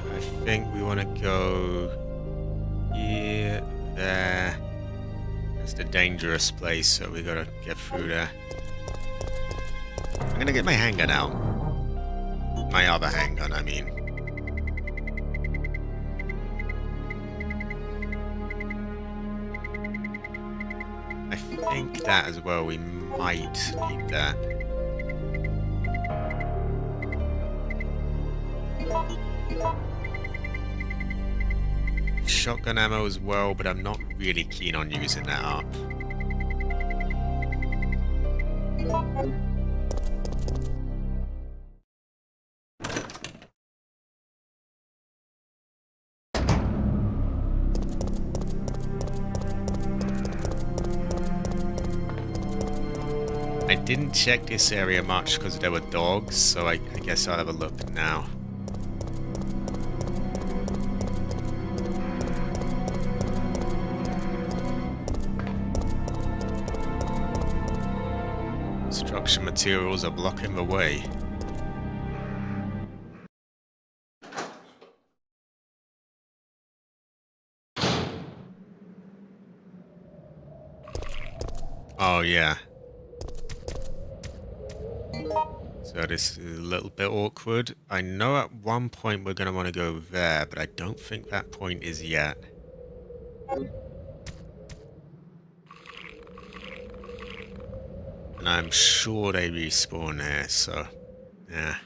I think we want to go here, there. It's the dangerous place, so we gotta get through there. I'm gonna get my handgun out. My other handgun, I mean. I think that as well, we might need that. Shotgun ammo as well, but I'm not really keen on using that up. I didn't check this area much because there were dogs, so I guess I'll have a look now. Construction materials are blocking the way. Oh yeah. So this is a little bit awkward. I know at one point we're going to want to go there, but I don't think that point is yet. And I'm sure they respawn here, so yeah.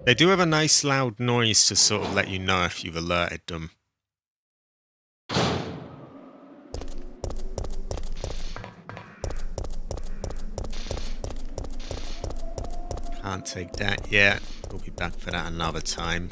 They do have a nice loud noise to sort of let you know if you've alerted them. Can't take that yet. We'll be back for that another time.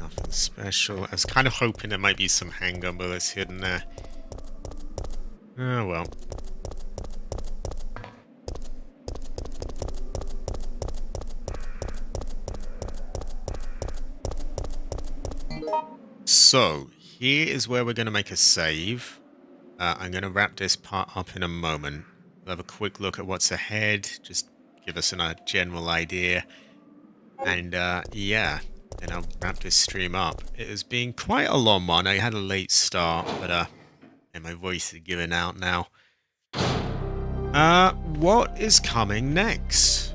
Nothing special. I was kind of hoping there might be some handgun bullets hidden there. Oh well. So, here is where we're going to make a save. I'm going to wrap this part up in a moment. We'll have a quick look at what's ahead, just give us a general idea. And yeah, then I'll wrap this stream up. It has been quite a long one. I had a late start, but and my voice is giving out now. What is coming next?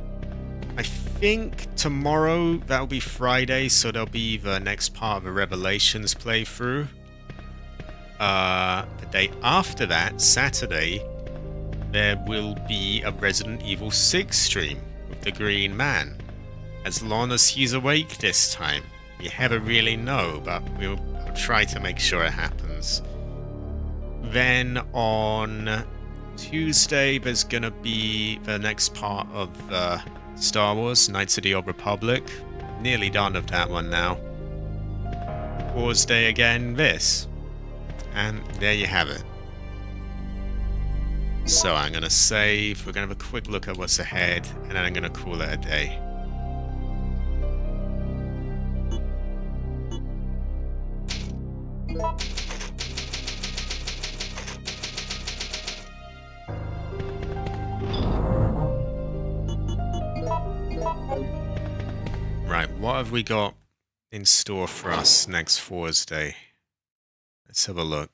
I think tomorrow, that'll be Friday, so there'll be the next part of a Revelations playthrough. The day after that, Saturday, there will be a Resident Evil 6 stream with the Green Man. As long as he's awake this time. You never really know, but we'll try to make sure it happens. Then on Tuesday, there's gonna be the next part of Star Wars, Knights of the Old Republic. Nearly done with that one now. Thursday again, this. And there you have it. So I'm gonna save, we're gonna have a quick look at what's ahead, and then I'm gonna call it a day. Right, what have we got in store for us next Thursday? Let's have a look.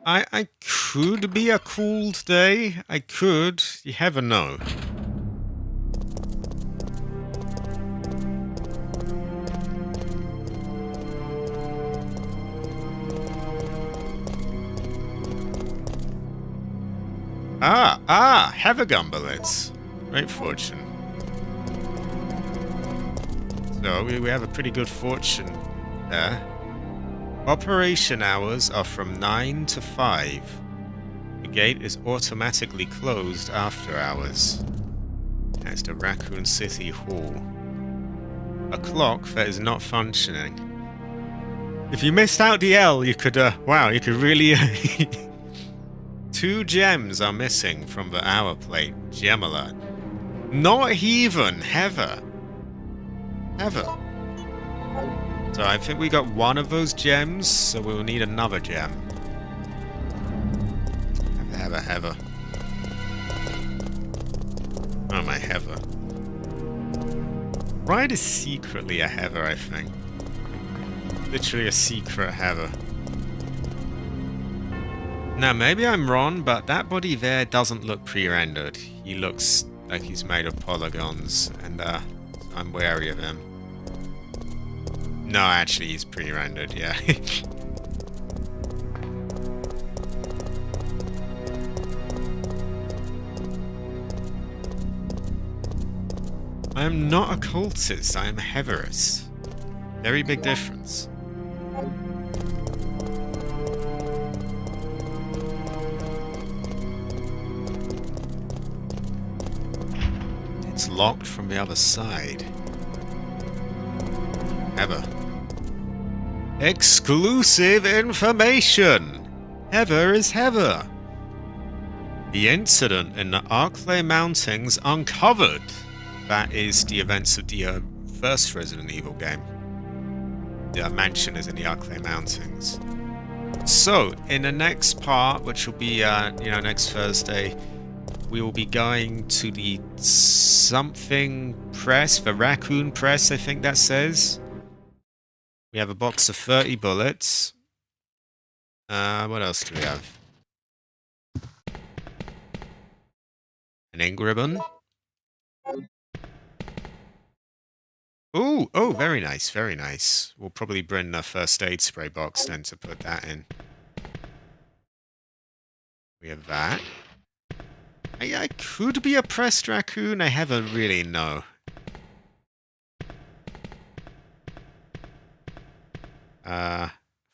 I could be a cold day. I could. You never know. Heavy gun bullets. Great fortune. So we have a pretty good fortune there. Operation hours are from 9 to 5. The gate is automatically closed after hours. That's the Raccoon City Hall. A clock that is not functioning. If you missed out the L, you could, wow, you could really... 2 gems are missing from the hour plate. Gemala. Not even Heather. Heather. So I think we got one of those gems, so we'll need another gem. Heather. Oh, my Heather. Ride is secretly a Heather, I think. Literally a secret Heather. Now, maybe I'm wrong, but that body there doesn't look pre-rendered. He looks like he's made of polygons, and I'm wary of him. No, actually, he's pre-rendered, yeah. I am not a cultist, I am a Heatherist. Very big difference. It's locked from the other side. Heather. Exclusive information! Heather is Heather. The incident in the Arklay Mountains uncovered. That is the events of the first Resident Evil game. The mansion is in the Arklay Mountains. So, in the next part, which will be, next Thursday, we will be going to the something press, the raccoon press, I think that says. We have a box of 30 bullets. What else do we have? An ink ribbon. Ooh, oh, very nice, very nice. We'll probably bring a first aid spray box then to put that in. We have that. I could be a pressed raccoon, I haven't really know.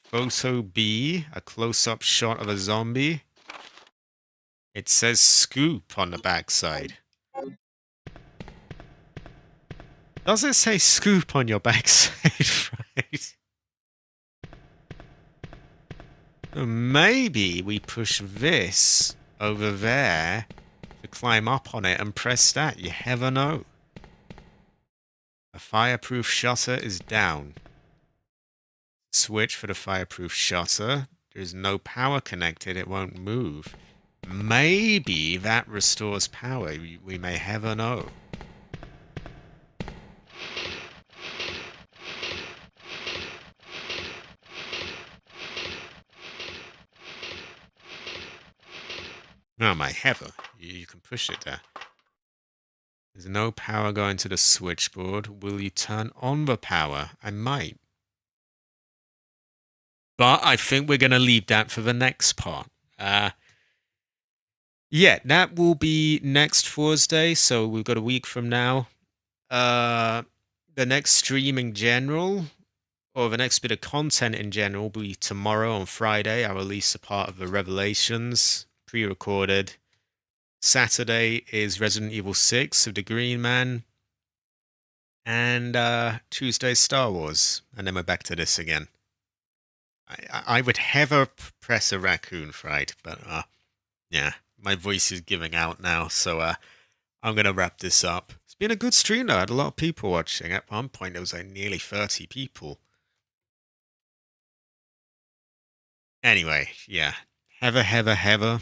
Photo B, a close-up shot of a zombie. It says scoop on the backside. Does it say scoop on your backside, right? Maybe we push this over there to climb up on it and press that. You never know. A fireproof shutter is down. Switch for the fireproof shutter. There's no power connected. It won't move. Maybe that restores power. We may never know. Oh my Heather, you can push it there. There's no power going to the switchboard. Will you turn on the power? I might. But I think we're going to leave that for the next part. Yeah, that will be next Thursday, so we've got a week from now. The next stream in general, or the next bit of content in general, will be tomorrow on Friday. I'll release a part of the Revelations, pre-recorded. Saturday is Resident Evil 6 of the Green Man. And Tuesday, Star Wars. And then we're back to this again. I would never press a raccoon fright, but yeah, my voice is giving out now, so I'm going to wrap this up. It's been a good stream though. I had a lot of people watching. At one point, there was like nearly 30 people. Anyway, yeah. Heather.